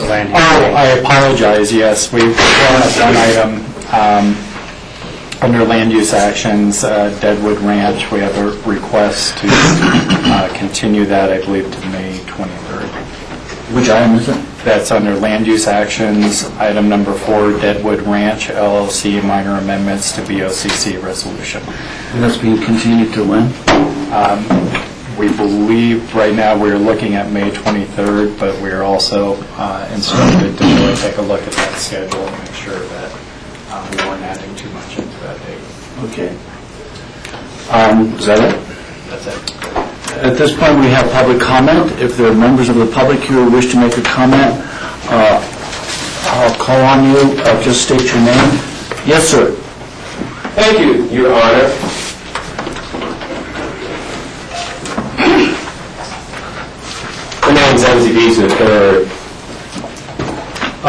land use. Oh, I apologize. Yes, we have one item under land use actions, Deadwood Ranch. We have a request to continue that, I believe, to May 23rd. Which item is it? That's under land use actions, item number 4, Deadwood Ranch LLC, minor amendments to BOCC resolution. And that's being continued to when? We believe right now we're looking at May 23rd, but we're also instructed to really take a look at that schedule and make sure that we weren't adding too much into that date. Okay. Is that it? That's it. At this point, we have public comment. If there are members of the public here who wish to make a comment, I'll call on you. Just state your name. Yes, sir. Thank you, Your Honor. My name is Ramsey Visa III. I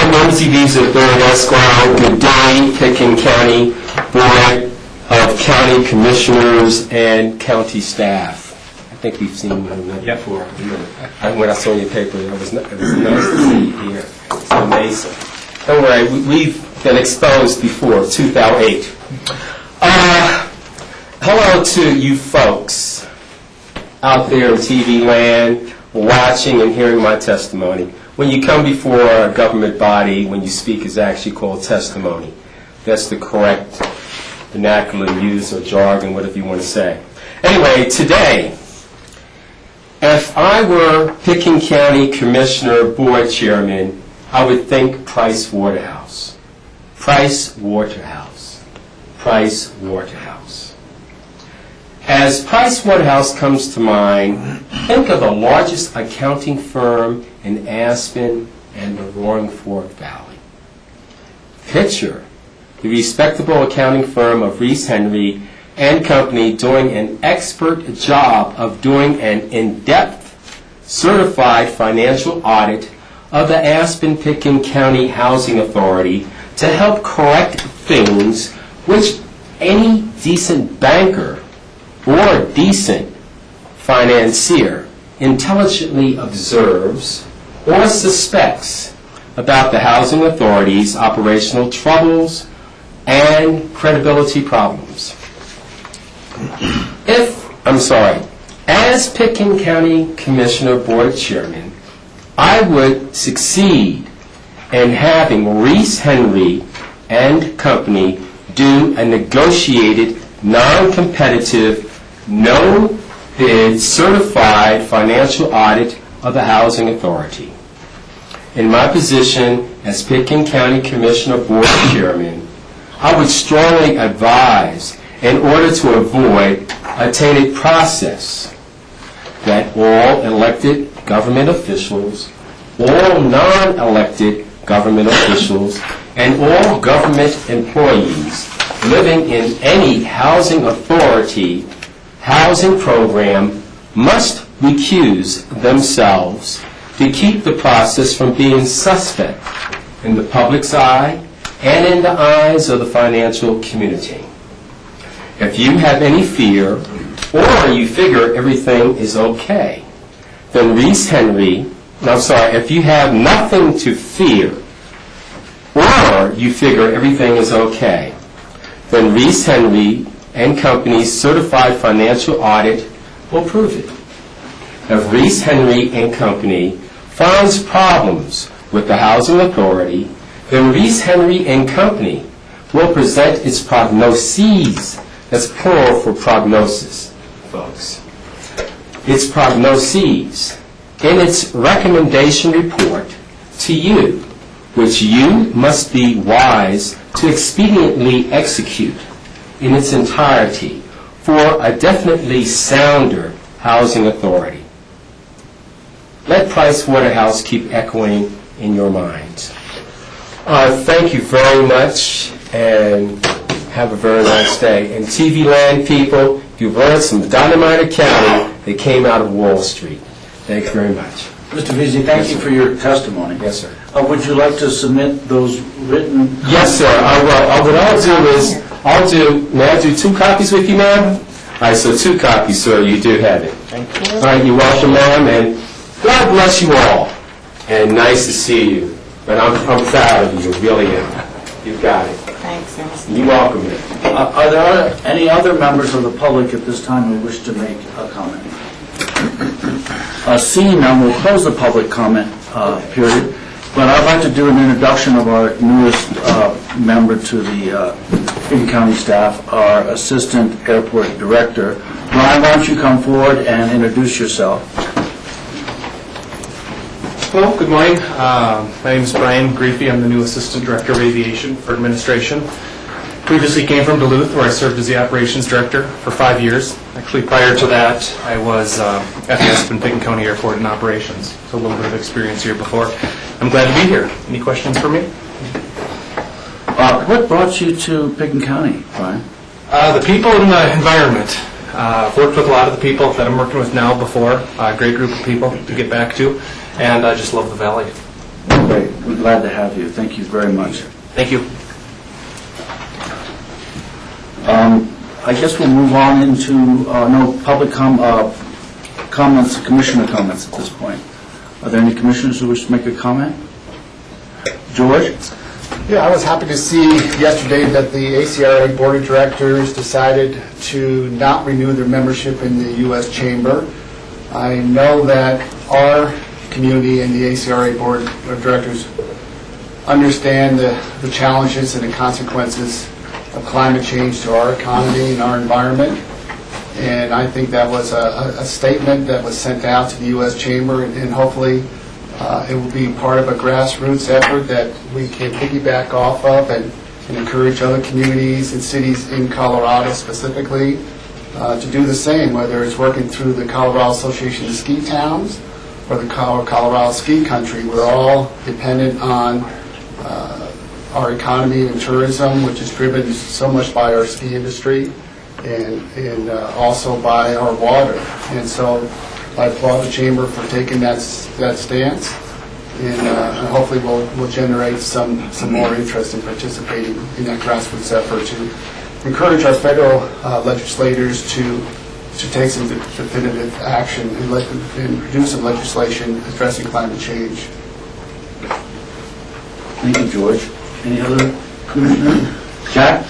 am Ramsey Visa III, Esquire, with Dane, Pickens County Board of County Commissioners and County Staff. I think we've seen that before. When I saw your paper, it was nice to see you here. It's amazing. Don't worry, we've been exposed before, 2008. Hello to you folks out there in TV land, watching and hearing my testimony. When you come before a government body, when you speak is actually called testimony. That's the correct vernacular use or jargon, whatever you want to say. Anyway, today, if I were Pickens County Commissioner Board Chairman, I would think Price Waterhouse. Price Waterhouse. Price Waterhouse. As Price Waterhouse comes to mind, think of the largest accounting firm in Aspen and the Roaring Fork Valley. Picture the respectable accounting firm of Reese Henry and Company doing an expert job of doing an in-depth certified financial audit of the Aspen-Pickens County Housing Authority to help correct things which any decent banker or decent financier intelligently observes or suspects about the housing authority's operational troubles and credibility problems. As Pickens County Commissioner Board Chairman, I would succeed in having Reese Henry and Company do a negotiated, non-competitive, no-bid certified financial audit of the Housing Authority. In my position as Pickens County Commissioner Board Chairman, I would strongly advise, in order to avoid a tainted process, that all elected government officials, all non-elected government officials, and all government employees living in any housing authority housing program must recuse themselves to keep the process from being suspect in the public's eye and in the eyes of the financial community. If you have any fear, or you figure everything is okay, then Reese Henry, if you have nothing to fear, or you figure everything is okay, then Reese Henry and Company's certified financial audit will prove it. If Reese Henry and Company finds problems with the housing authority, then Reese Henry and Company will present its prognoses. That's plural for prognosis, folks. Its prognoses in its recommendation report to you, which you must be wise to expediently execute in its entirety for a definitely sounder housing authority. Let Price Waterhouse keep echoing in your minds. Thank you very much, and have a very nice day. And TV land people, you've learned some dynamite accounting that came out of Wall Street. Thank you very much. Mr. Vizzi, thank you for your testimony. Yes, sir. Would you like to submit those written? Yes, sir. I will. What I'll do is, may I do 2 copies with you, ma'am? All right, so 2 copies, sir. You do have it. Thank you. All right, you're welcome, ma'am, and God bless you all. and nice to see you. But I'm proud of you, really am. You've got it. Thanks, Ernest. You're welcome. Are there any other members of the public at this time who wish to make a comment? Seeing none, we'll close the public comment period. But I'd like to do an introduction of our newest member to the Pickens County staff, our Assistant Airport Director. Brian, why don't you come forward and introduce yourself? Hello, good morning. My name is Brian Griefey. I'm the new Assistant Director of Aviation for Administration. Previously came from Duluth, where I served as the Operations Director for 5 years. Actually, prior to that, I was at the Pickens County Airport in operations, so a little bit of experience here before. I'm glad to be here. Any questions for me? What brought you to Pickens County, Brian? The people and the environment. I've worked with a lot of the people that I'm working with now before. A great group of people to get back to, and I just love the valley. Great. We're glad to have you. Thank you very much. Thank you. I guess we'll move on into no public comments, commissioner comments at this point. Are there any commissioners who wish to make a comment? George? Yeah, I was happy to see yesterday that the ACRA Board of Directors decided to not renew their membership in the U.S. Chamber. I know that our community and the ACRA Board of Directors understand the challenges and the consequences of climate change to our economy and our environment. And I think that was a statement that was sent out to the U.S. Chamber, and hopefully it will be part of a grassroots effort that we can piggyback off of and encourage other communities and cities in Colorado specifically to do the same, whether it's working through the Colorado Association of Ski Towns or the Colorado Ski Country. We're all dependent on our economy and tourism, which is driven so much by our ski industry and also by our water. And so I applaud the Chamber for taking that stance, and hopefully we'll generate some more interest in participating in that grassroots effort to encourage our federal legislators to take some definitive action and produce some legislation addressing climate change. Thank you, George. Any other commissioner? Jack?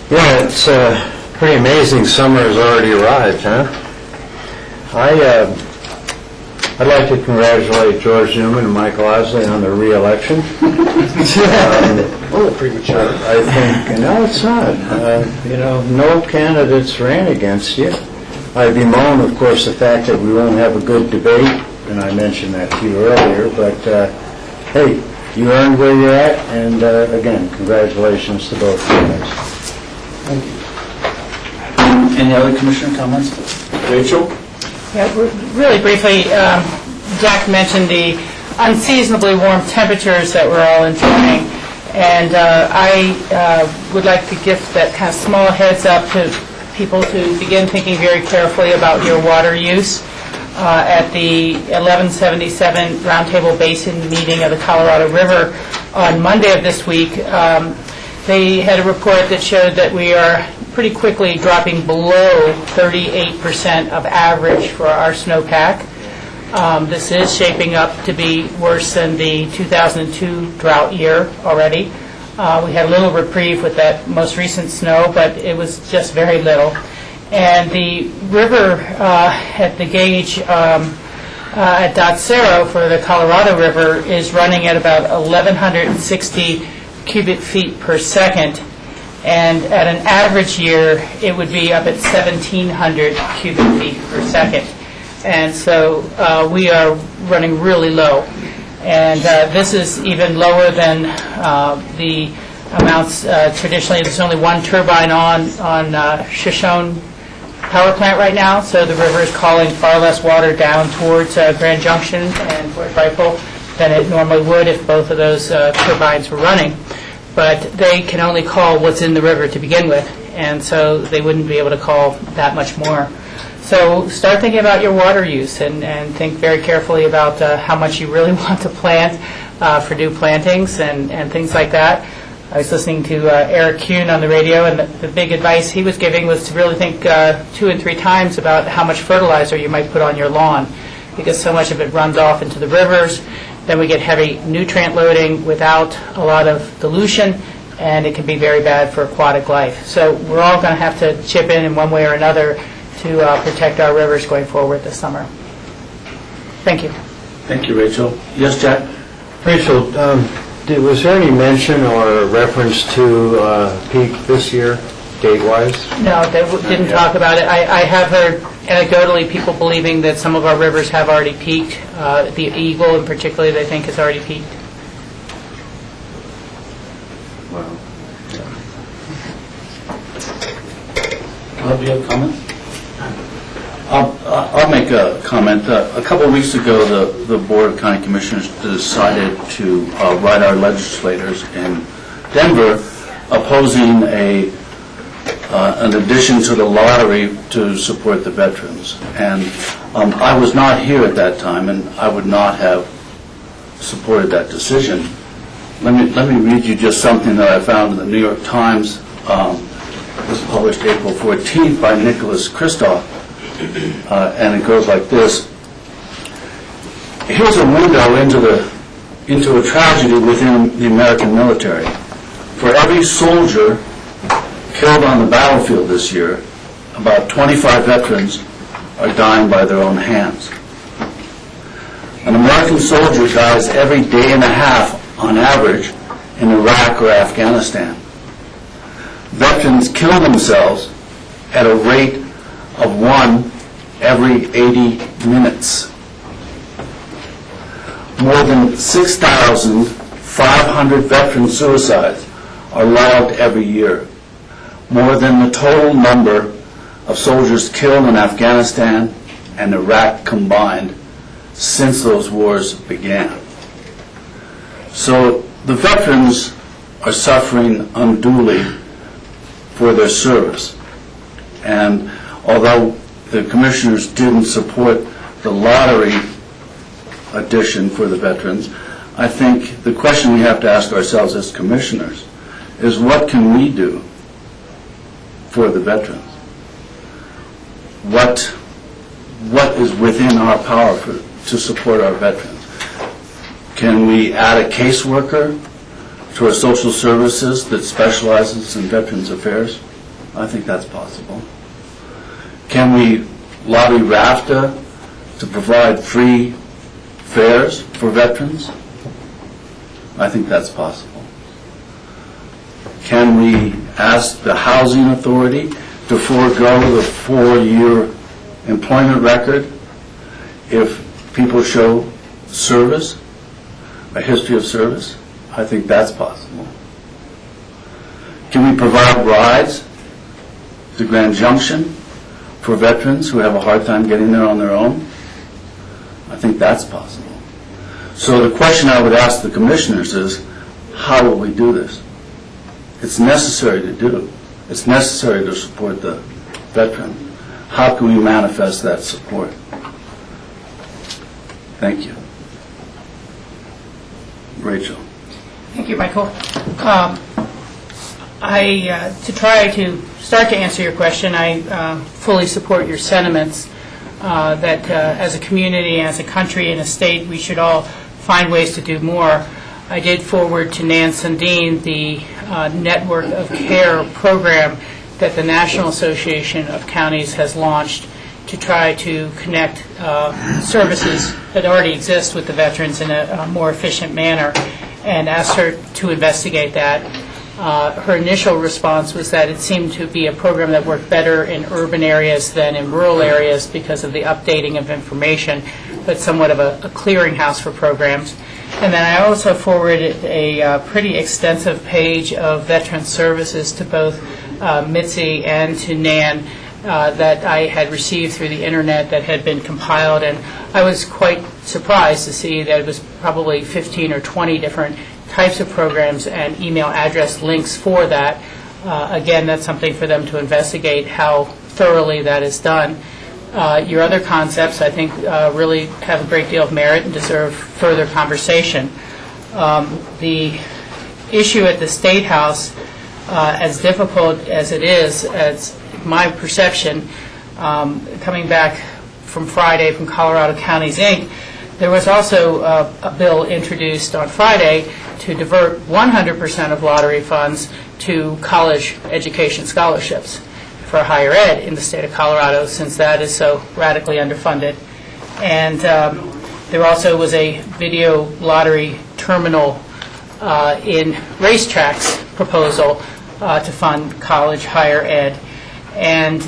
Yeah, it's pretty amazing summer has already arrived, huh? I'd like to congratulate George Newman and Michael Osley on their re-election. A little premature. I think, no, it's not. No candidates ran against you. I bemoan, of course, the fact that we won't have a good debate, and I mentioned that to you earlier, but hey, you earned where you're at, and again, congratulations to both of you guys. Thank you. Any other commissioner comments? Rachel? Yeah, really briefly, Jack mentioned the unseasonably warm temperatures that we're all enjoying, and I would like to give that kind of small heads up to people to begin thinking very carefully about your water use. At the 1177 Roundtable Basin meeting of the Colorado River on Monday of this week, they had a report that showed that we are pretty quickly dropping below 38% of average for our snowpack. This is shaping up to be worse than the 2002 drought year already. We had a little reprieve with that most recent snow, but it was just very little. And the river at the gauge at Dotsero for the Colorado River is running at about 1,160 cubic feet per second. And at an average year, it would be up at 1,700 cubic feet per second. And so we are running really low. And this is even lower than the amounts traditionally. There's only one turbine on Shoshone power plant right now, so the river is calling far less water down towards Grand Junction and Fort Rifle than it normally would if both of those turbines were running. But they can only call what's in the river to begin with, and so they wouldn't be able to call that much more. So start thinking about your water use and think very carefully about how much you really want to plant for new plantings and things like that. I was listening to Eric Kuhn on the radio, and the big advice he was giving was to really think 2 and 3 times about how much fertilizer you might put on your lawn, because so much of it runs off into the rivers. Then we get heavy nutrient loading without a lot of dilution, and it can be very bad for aquatic life. So we're all going to have to chip in one way or another to protect our rivers going forward this summer. Thank you. Thank you, Rachel. Yes, Jack? Rachel, was there any mention or reference to peak this year, date-wise? No, they didn't talk about it. I have heard anecdotally people believing that some of our rivers have already peaked. The Eagle in particular, they think, has already peaked. Do you have a comment? I'll make a comment. A couple of weeks ago, the Board of County Commissioners decided to write our legislators in Denver opposing an addition to the lottery to support the veterans. And I was not here at that time, and I would not have supported that decision. Let me read you just something that I found in the New York Times. It was published April 14th by Nicholas Kristoff, and it goes like this. Here's a window into a tragedy within the American military. For every soldier killed on the battlefield this year, about 25 veterans are dying by their own hands. An American soldier dies every day and a half on average in Iraq or Afghanistan. Veterans kill themselves at a rate of 1 every 80 minutes. More than 6,500 veteran suicides are logged every year, more than the total number of soldiers killed in Afghanistan and Iraq combined since those wars began. So the veterans are suffering unduly for their service. And although the commissioners didn't support the lottery addition for the veterans, I think the question we have to ask ourselves as commissioners is, what can we do for the veterans? What is within our power to support our veterans? Can we add a caseworker to our social services that specializes in veterans affairs? I think that's possible. Can we lobby RAFTA to provide free fares for veterans? I think that's possible. Can we ask the Housing Authority to forego the 4-year employment record if people show service, a history of service? I think that's possible. Can we provide rides to Grand Junction for veterans who have a hard time getting there on their own? I think that's possible. So the question I would ask the commissioners is, how will we do this? It's necessary to do. It's necessary to support the veteran. How can we manifest that support? Thank you. Rachel. Thank you, Michael. To try to start to answer your question, I fully support your sentiments that as a community, as a country, and a state, we should all find ways to do more. I did forward to Nan Sundin the Network of Care program that the National Association of Counties has launched to try to connect services that already exist with the veterans in a more efficient manner, and asked her to investigate that. Her initial response was that it seemed to be a program that worked better in urban areas than in rural areas because of the updating of information, but somewhat of a clearinghouse for programs. And then I also forwarded a pretty extensive page of veteran services to both Mitzi and to Nan that I had received through the internet that had been compiled, and I was quite surprised to see that it was probably 15 or 20 different types of programs and email address links for that. Again, that's something for them to investigate how thoroughly that is done. Your other concepts, I think, really have a great deal of merit and deserve further conversation. The issue at the State House, as difficult as it is, as my perception, coming back from Friday from Colorado Counties, Inc., there was also a bill introduced on Friday to divert 100% of lottery funds to college education scholarships for higher ed in the state of Colorado, since that is so radically underfunded. And there also was a video lottery terminal in racetracks proposal to fund college higher ed. And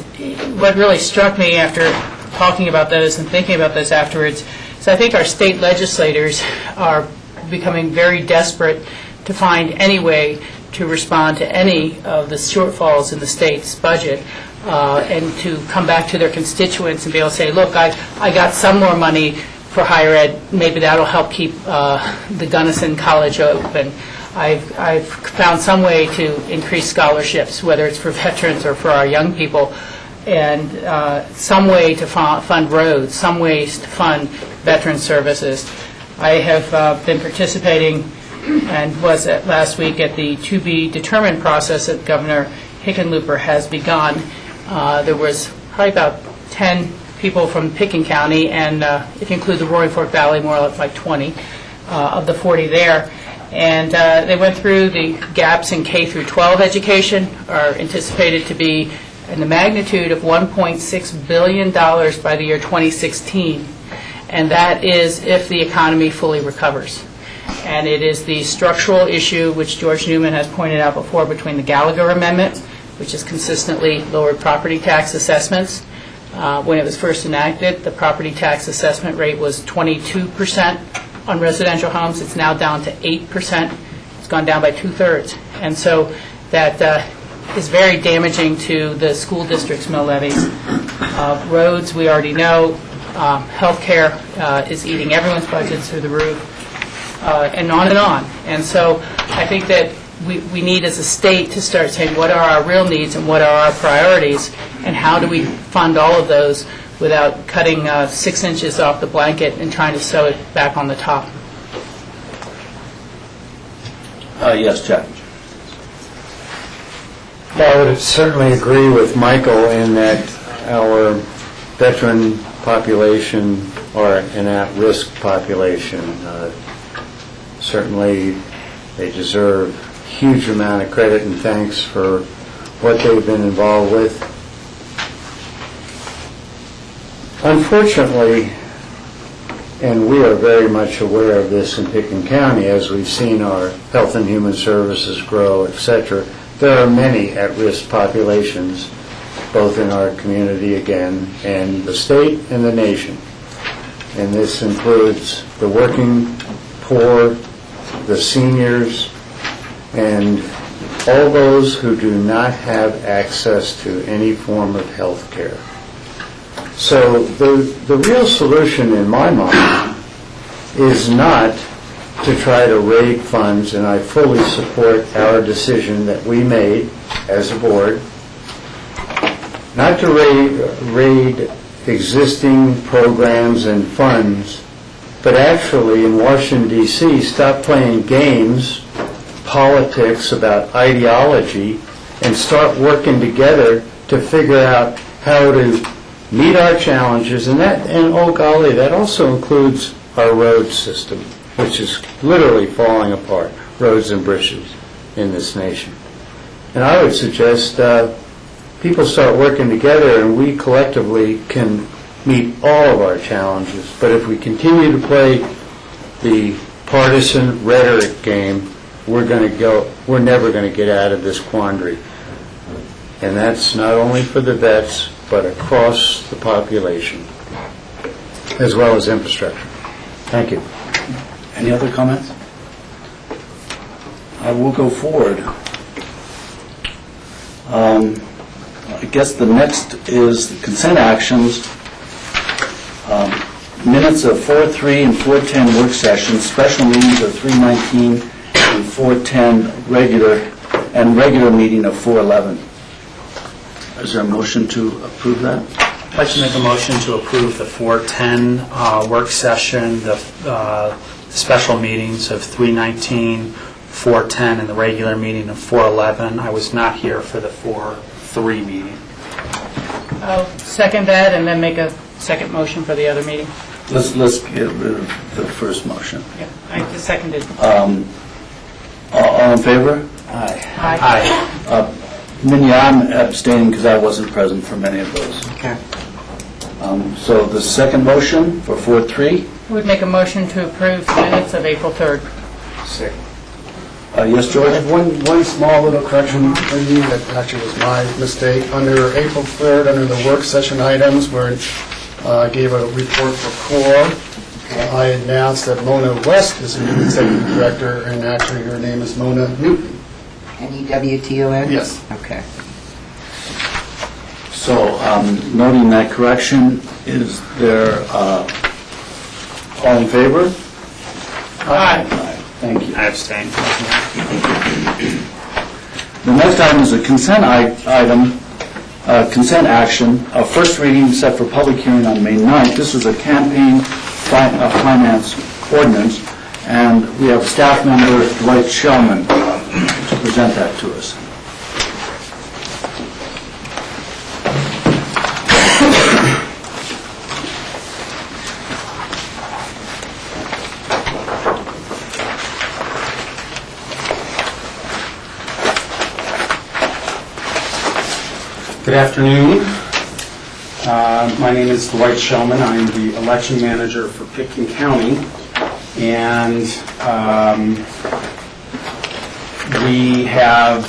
what really struck me after talking about those and thinking about those afterwards is I think our state legislators are becoming very desperate to find any way to respond to any of the shortfalls in the state's budget and to come back to their constituents and be able to say, look, I got some more money for higher ed, maybe that'll help keep the Gunnison College open. I've found some way to increase scholarships, whether it's for veterans or for our young people, and some way to fund roads, some ways to fund veteran services. I have been participating and was last week at the to-be-determined process that Governor Hickenlooper has begun. There was probably about 10 people from Pickens County, and if you include the Roaring Fork Valley, more like 20 of the 40 there. And they went through the gaps in K through 12 education are anticipated to be in the magnitude of $1.6 billion by the year 2016. And that is if the economy fully recovers. And it is the structural issue, which George Newman has pointed out before, between the Gallagher Amendment, which has consistently lowered property tax assessments. When it was first enacted, the property tax assessment rate was 22% on residential homes. It's now down to 8%. It's gone down by 2/3. And so that is very damaging to the school district's mill levies. Roads, we already know. Healthcare is eating everyone's budgets through the roof, and on and on. And so I think that we need as a state to start saying what are our real needs and what are our priorities, and how do we fund all of those without cutting 6 inches off the blanket and trying to sew it back on the top. Yes, Jack. I would certainly agree with Michael in that our veteran population are an at-risk population. Certainly they deserve a huge amount of credit and thanks for what they've been involved with. Unfortunately, and we are very much aware of this in Pickens County as we've seen our health and human services grow, etc., there are many at-risk populations, both in our community again, and the state and the nation. And this includes the working poor, the seniors, and all those who do not have access to any form of health care. So the real solution in my mind is not to try to raid funds, and I fully support our decision that we made as a board, not to raid existing programs and funds, but actually in Washington, D.C., stop playing games, politics about ideology, and start working together to figure out how to meet our challenges. And oh golly, that also includes our road system, which is literally falling apart, roads and bridges in this nation. And I would suggest people start working together and we collectively can meet all of our challenges. But if we continue to play the partisan rhetoric game, we're never going to get out of this quandary. And that's not only for the vets, but across the population, as well as infrastructure. Thank you. Any other comments? I will go forward. I guess the next is the consent actions. Minutes of 4:3 and 4:10 work sessions, special meetings of 3:19 and 4:10 regular meeting of 4:11. Is there a motion to approve that? I'd like to make a motion to approve the 4:10 work session, the special meetings of 3:19, 4:10, and the regular meeting of 4:11. I was not here for the 4:3 meeting. I'll second that and then make a second motion for the other meeting. Let's get rid of the first motion. Yeah, I seconded. All in favor? Aye. Minnie, I'm abstaining because I wasn't present for many of those. Okay. So the second motion for 4-3? Would make a motion to approve the minutes of April 3rd. Yes, I George? have one small little correction for you that actually was my mistake. Under April 3rd, under the work session items, where I gave a report for CORE, I announced that Mona West is a new executive director, and actually her name is Mona Newton. N-E-W-T-O-N? Yes. Okay. So, noting that correction, is there, all in favor? Aye. Thank you. I abstain. The next item is a consent item, consent action, a first reading set for public hearing on May 9th. This is a campaign finance ordinance, and we have staff member Dwight Shellman to present that to us. Good afternoon. My name is Dwight Shellman. I'm the election manager for Pitkin County. And we have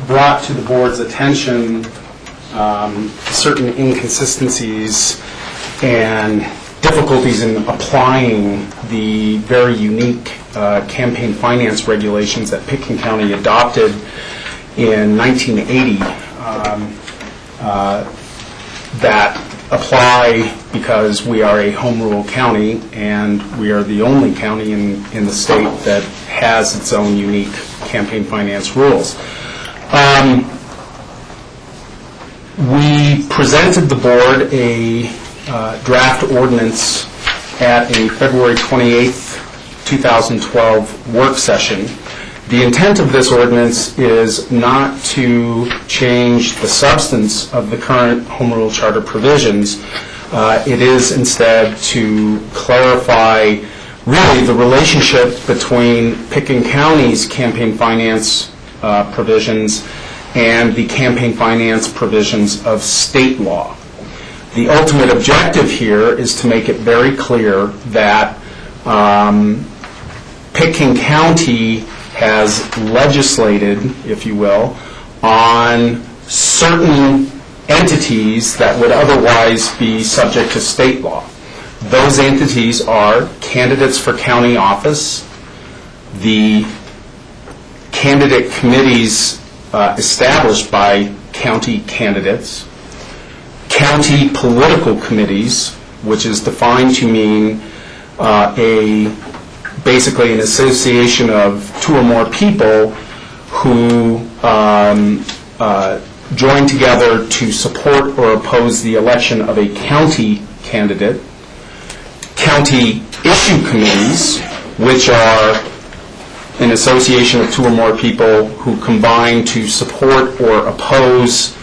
brought to the board's attention certain inconsistencies and difficulties in applying the very unique campaign finance regulations that Pitkin County adopted in 1980 that apply because we are a home rule county and we are the only county in the state that has its own unique campaign finance rules. We presented the board a draft ordinance at a February 28th, 2012 work session. The intent of this ordinance is not to change the substance of the current Home Rule Charter provisions. It is instead to clarify really the relationship between Pitkin County's campaign finance provisions and the campaign finance provisions of state law. The ultimate objective here is to make it very clear that Pitkin County has legislated, if you will, on certain entities that would otherwise be subject to state law. Those entities are candidates for county office, the candidate committees established by county candidates, county political committees, which is defined to mean basically an association of two or more people who join together to support or oppose the election of a county candidate, county issue committees, which are an association of two or more people who combine to support or oppose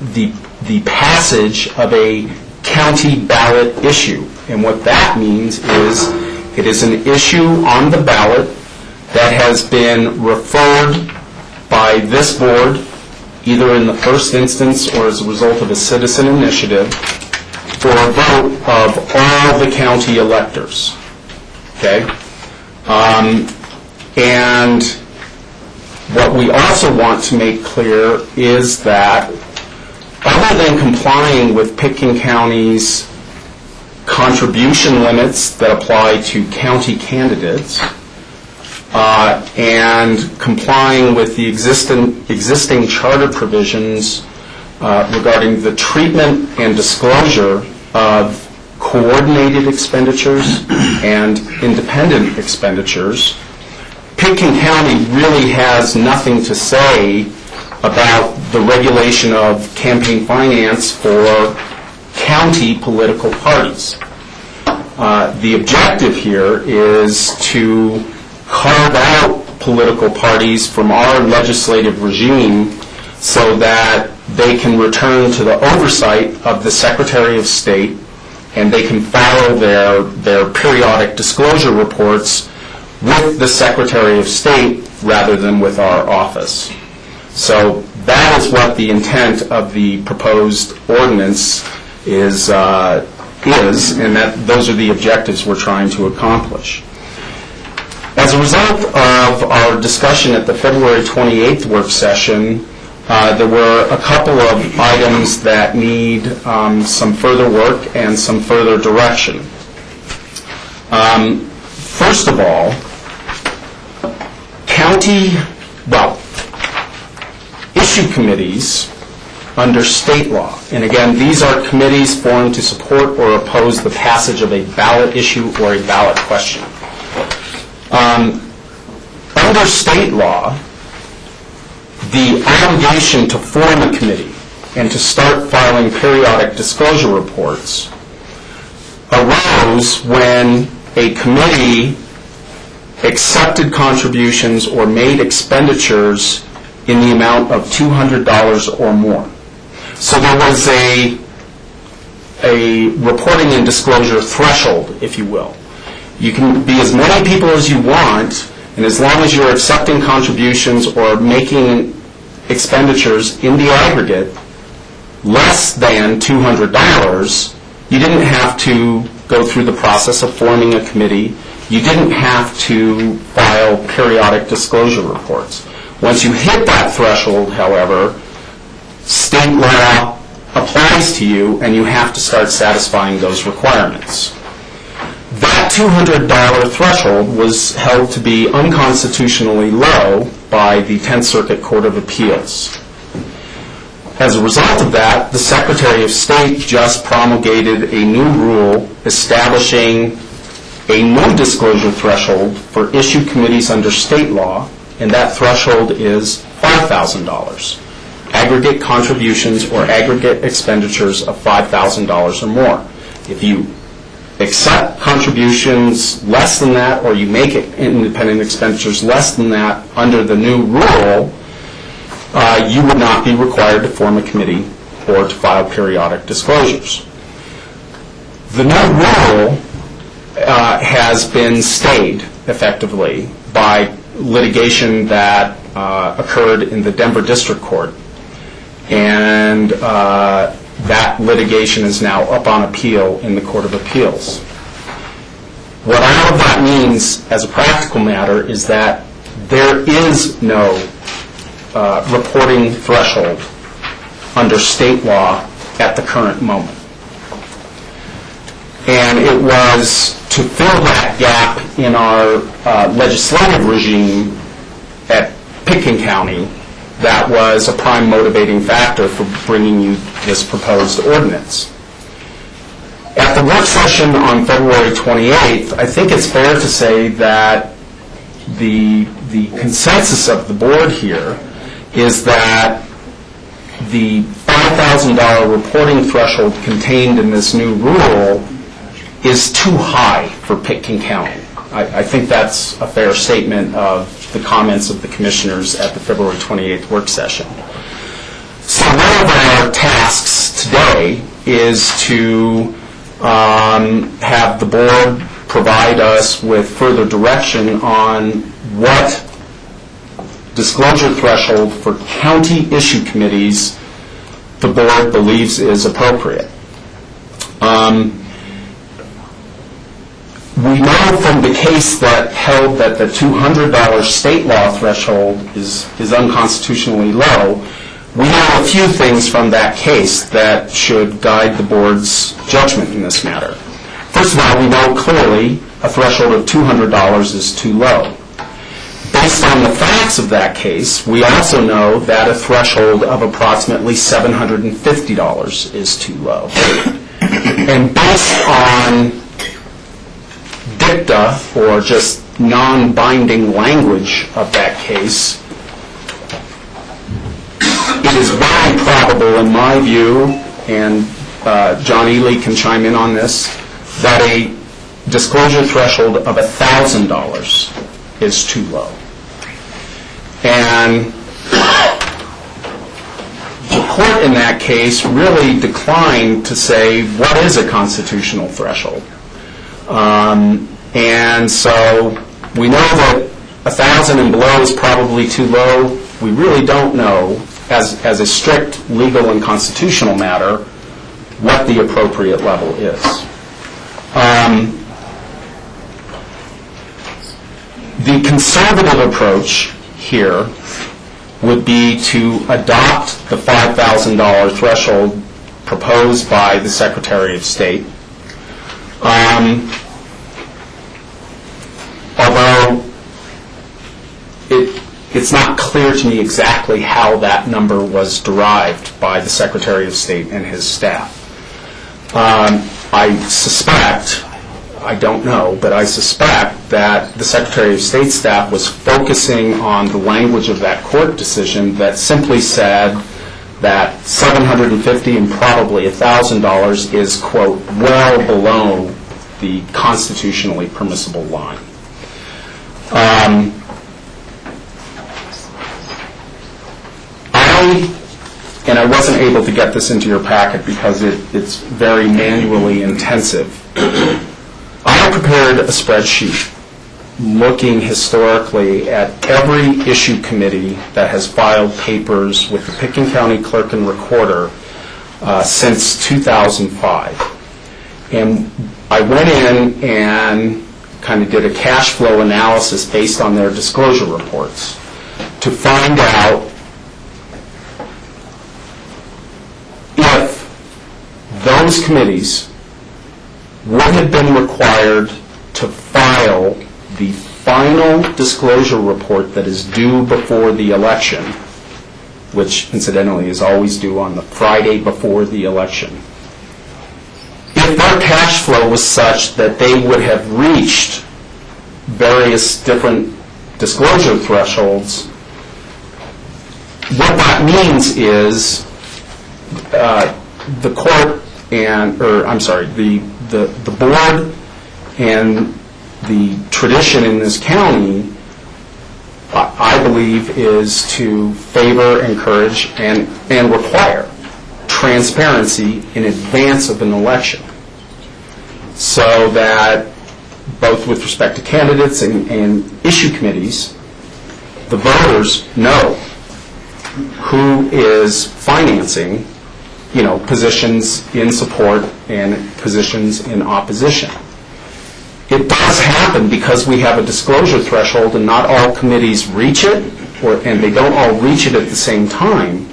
the passage of a county ballot issue. And what that means is it is an issue on the ballot that has been referred by this board, either in the first instance or as a result of a citizen initiative, for a vote of all the county electors. Okay? And what we also want to make clear is that other than complying with Pitkin County's contribution limits that apply to county candidates and complying with the existing charter provisions regarding the treatment and disclosure of coordinated expenditures and independent expenditures, Pitkin County really has nothing to say about the regulation of campaign finance for county political parties. The objective here is to carve out political parties from our legislative regime so that they can return to the oversight of the Secretary of State, and they can follow their periodic disclosure reports with the Secretary of State rather than with our office. So that is what the intent of the proposed ordinance is, and those are the objectives we're trying to accomplish. As a result of our discussion at the February 28th work session, there were a couple of items that need some further work and some further direction. First of all, issue committees under state law, and again, these are committees formed to support or oppose the passage of a ballot issue or a ballot question. Under state law, the obligation to form a committee and to start filing periodic disclosure reports arose when a committee accepted contributions or made expenditures in the amount of $200 or more. So there was a reporting and disclosure threshold, if you will. You can be as many people as you want, and as long as you're accepting contributions or making expenditures in the aggregate less than $200, you didn't have to go through the process of forming a committee. You didn't have to file periodic disclosure reports. Once you hit that threshold, however, state law applies to you, and you have to start satisfying those requirements. That $200 threshold was held to be unconstitutionally low by the 10th Circuit Court of Appeals. As a result of that, the Secretary of State just promulgated a new rule establishing a no disclosure threshold for issue committees under state law, and that threshold is $5,000. Aggregate contributions or aggregate expenditures of $5,000 or more. If you accept contributions less than that, or you make independent expenditures less than that under the new rule, you would not be required to form a committee or to file periodic disclosures. The new rule has been stayed effectively by litigation that occurred in the Denver District Court, and that litigation is now up on appeal in the Court of Appeals. What all of that means as a practical matter is that there is no reporting threshold under state law at the current moment. And it was to fill that gap in our legislative regime at Pitkin County that was a prime motivating factor for bringing you this proposed ordinance. At the work session on February 28th, I think it's fair to say that the consensus of the board here is that the $5,000 reporting threshold contained in this new rule is too high for Pitkin County. I think that's a fair statement of the comments of the commissioners at the February 28th work session. So one of our tasks today is to have the board provide us with further direction on what disclosure threshold for county issue committees the board believes is appropriate. We know from the case that held that the $200 state law threshold is unconstitutionally low. We know a few things from that case that should guide the board's judgment in this matter. First of all, we know clearly a threshold of $200 is too low. Based on the facts of that case, we also know that a threshold of approximately $750 is too low. And based on dicta, or just non-binding language of that case, it is very probable, in my view, and John Ely can chime in on this, that a disclosure threshold of $1,000 is too low. And the court in that case really declined to say what is a constitutional threshold. And so we know that 1,000 and below is probably too low. We really don't know, as a strict legal and constitutional matter, what the appropriate level is. The conservative approach here would be to adopt the $5,000 threshold proposed by the Secretary of State. Although it's not clear to me exactly how that number was derived by the Secretary of State and his staff. I suspect, I don't know, but I suspect that the Secretary of State's staff was focusing on the language of that court decision that simply said that $750 and probably $1,000 is, quote, well below the constitutionally permissible line. And I wasn't able to get this into your packet because it's very manually intensive. I prepared a spreadsheet looking historically at every issue committee that has filed papers with the Pickens County Clerk and Recorder since 2005. And I went in and kind of did a cash flow analysis based on their disclosure reports to find out if those committees would have been required to file the final disclosure report that is due before the election, which incidentally is always due on the Friday before the election. If their cash flow was such that they would have reached various different disclosure thresholds, what that means is the court and, or I'm sorry, the board and the tradition in this county, I believe, is to favor, encourage, and require transparency in advance of an election, so that both with respect to candidates and issue committees, the voters know who is financing, positions in support and positions in opposition. It does happen because we have a disclosure threshold and not all committees reach it, and they don't all reach it at the same time.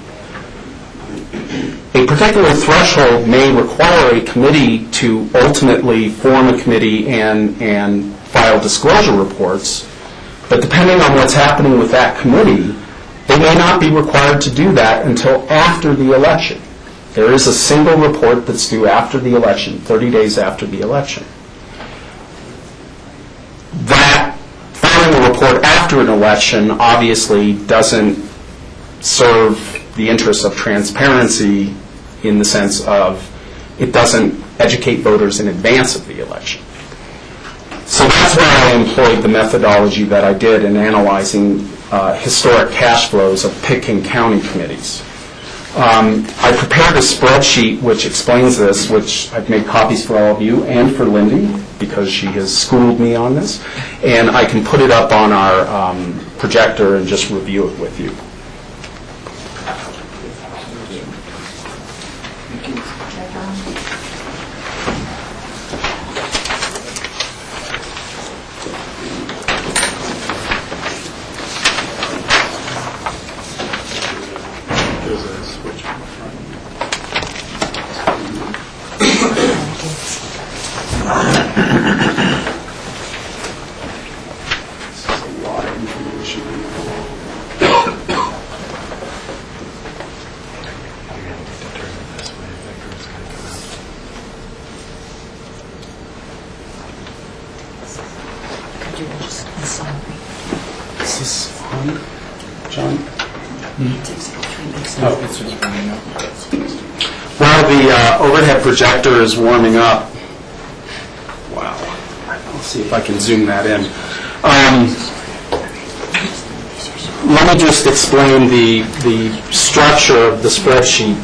A particular threshold may require a committee to ultimately form a committee and file disclosure reports, but depending on what's happening with that committee, they may not be required to do that until after the election. There is a single report that's due after the election, 30 days after the election. That filing a report after an election obviously doesn't serve the interests of transparency in the sense of it doesn't educate voters in advance of the election. So that's why I employed the methodology that I did in analyzing historic cash flows of Pickens County committees. I prepared a spreadsheet which explains this, which I've made copies for all of you and for Lindy, because she has schooled me on this, and I can put it up on our projector and just review it with you. Is this on, John? Oh, it's just warming up. While the overhead projector is warming up, wow, I'll see if I can zoom that in. let me just explain the structure of the spreadsheet.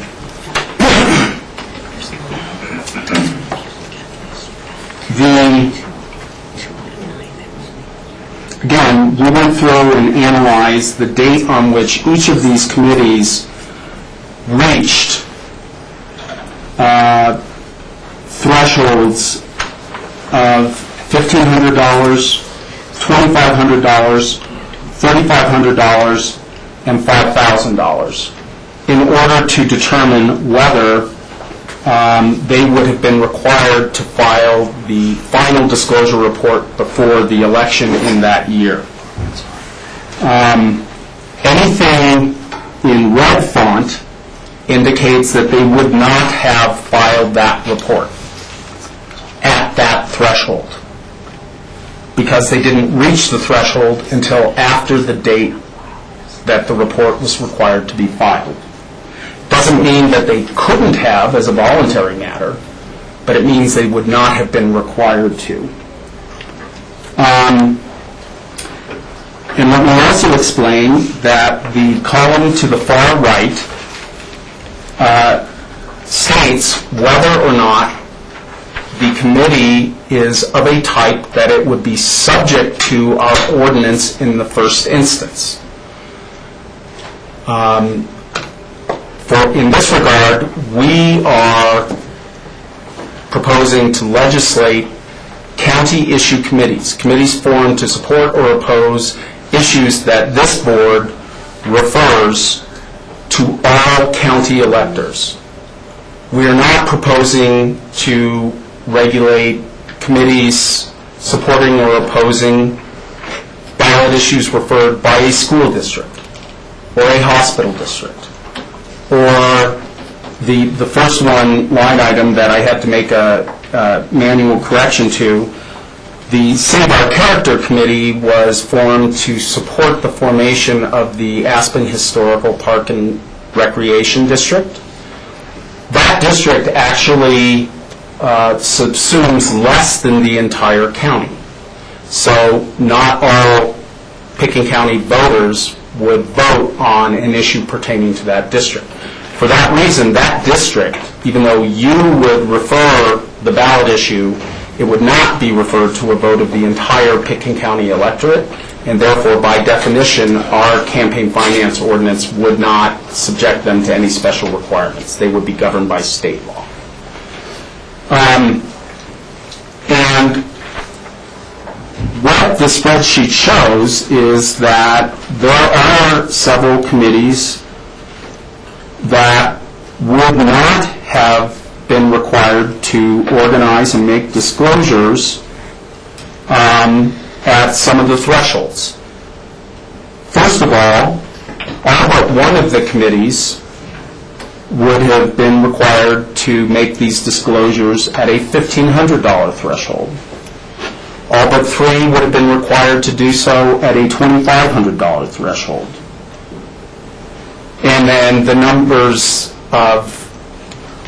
Again, we went through and analyzed the date on which each of these committees reached thresholds of $1,500, $2,500, $3,500, and $5,000 in order to determine whether they would have been required to file the final disclosure report before the election in that year. Anything in red font indicates that they would not have filed that report at that threshold because they didn't reach the threshold until after the date that the report was required to be filed. Doesn't mean that they couldn't have as a voluntary matter, but it means they would not have been required to. And let me also explain that the column to the far right states whether or not the committee is of a type that it would be subject to our ordinance in the first instance. In this regard, we are proposing to legislate county-issue committees, committees formed to support or oppose issues that this board refers to all county electors. We are not proposing to regulate committees supporting or opposing ballot issues referred by a school district or a hospital district, or the first line item that I had to make a manual correction to. The Save Our Character Committee was formed to support the formation of the Aspen Historical Park and Recreation District. That district actually subsumes less than the entire county. So not all Pickens County voters would vote on an issue pertaining to that district. For that reason, that district, even though you would refer the ballot issue, it would not be referred to a vote of the entire Pickens County electorate, and therefore, by definition, our campaign finance ordinance would not subject them to any special requirements. They would be governed by state law. And what the spreadsheet shows is that there are several committees that would not have been required to organize and make disclosures at some of the thresholds. First of all but one of the committees would have been required to make these disclosures at a $1,500 threshold. All but three would have been required to do so at a $2,500 threshold. And then the numbers of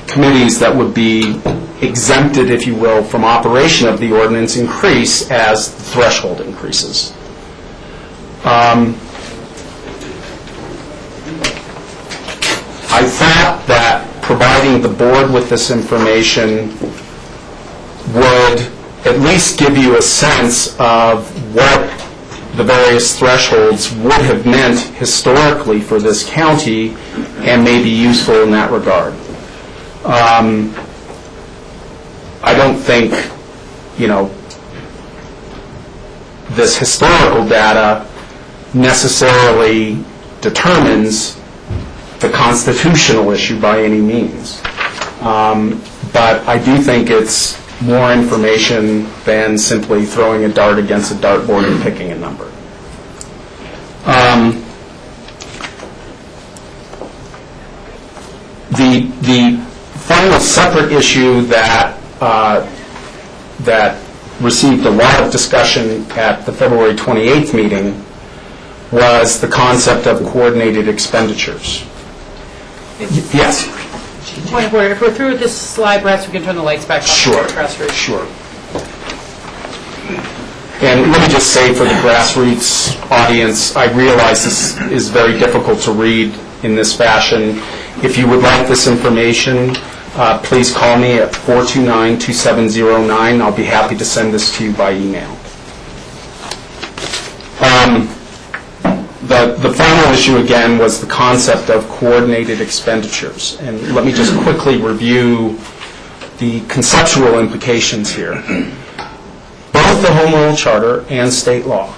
committees that would be exempted, if you will, from operation of the ordinance increase as the threshold increases. I thought that providing the board with this information would at least give you a sense of what the various thresholds would have meant historically for this county and may be useful in that regard. I don't think, this historical data necessarily determines the constitutional issue by any means. But I do think it's more information than simply throwing a dart against a dartboard and picking a number. The final separate issue that received a lot of discussion at the February 28th meeting was the concept of coordinated expenditures. Yes? Point of order. If we're through with this slide, perhaps we can turn the lights back on. Sure. For the press room. Sure. And let me just say for the grassroots audience, I realize this is very difficult to read in this fashion. If you would like this information, please call me at 429-2709. I'll be happy to send this to you by email. The final issue, again, was the concept of coordinated expenditures. And let me just quickly review the conceptual implications here. Both the Home Rule Charter and state law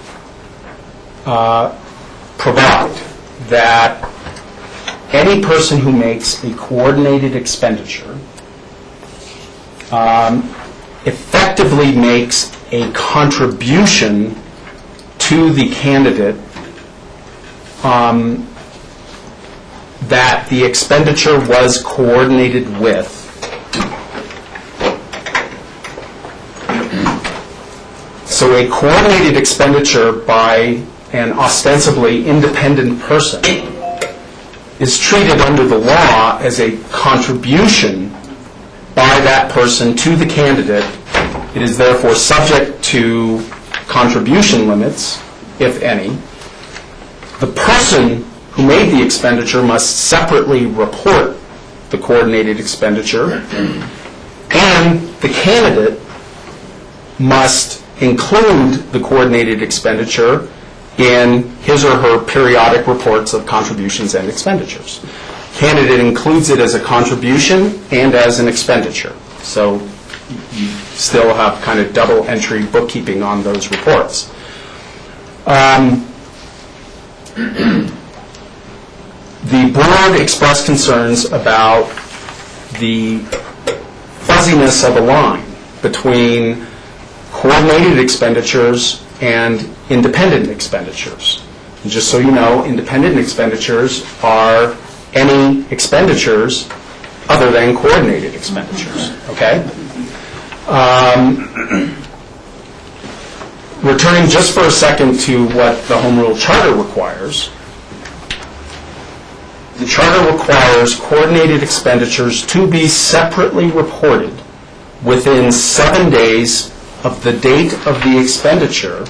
provide that any person who makes a coordinated expenditure effectively makes a contribution to the candidate that the expenditure was coordinated with. So a coordinated expenditure by an ostensibly independent person is treated under the law as a contribution by that person to the candidate. It is therefore subject to contribution limits, if any. The person who made the expenditure must separately report the coordinated expenditure, and the candidate must include the coordinated expenditure in his or her periodic reports of contributions and expenditures. Candidate includes it as a contribution and as an expenditure. So you still have kind of double entry bookkeeping on those reports. The board expressed concerns about the fuzziness of a line between coordinated expenditures and independent expenditures. And just so you know, independent expenditures are any expenditures other than coordinated expenditures, okay? Returning just for a second to what the Home Rule Charter requires, the Charter requires coordinated expenditures to be separately reported within 7 days of the date of the expenditure,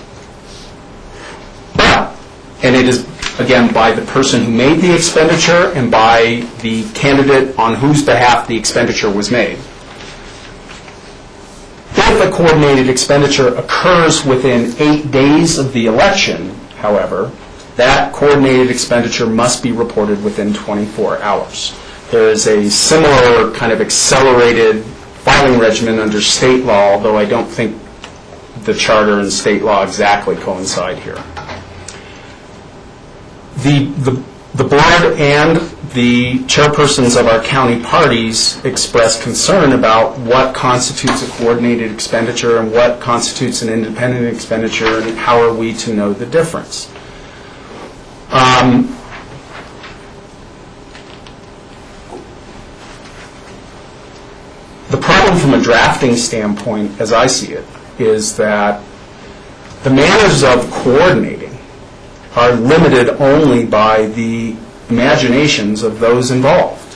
and it is, again, by the person who made the expenditure and by the candidate on whose behalf the expenditure was made. If a coordinated expenditure occurs within 8 days of the election, however, that coordinated expenditure must be reported within 24 hours. There is a similar kind of accelerated filing regimen under state law, although I don't think the charter and state law exactly coincide here. The board and the chairpersons of our county parties express concern about what constitutes a coordinated expenditure and what constitutes an independent expenditure, and how are we to know the difference. The problem from a drafting standpoint, as I see it, is that the manners of coordinating are limited only by the imaginations of those involved.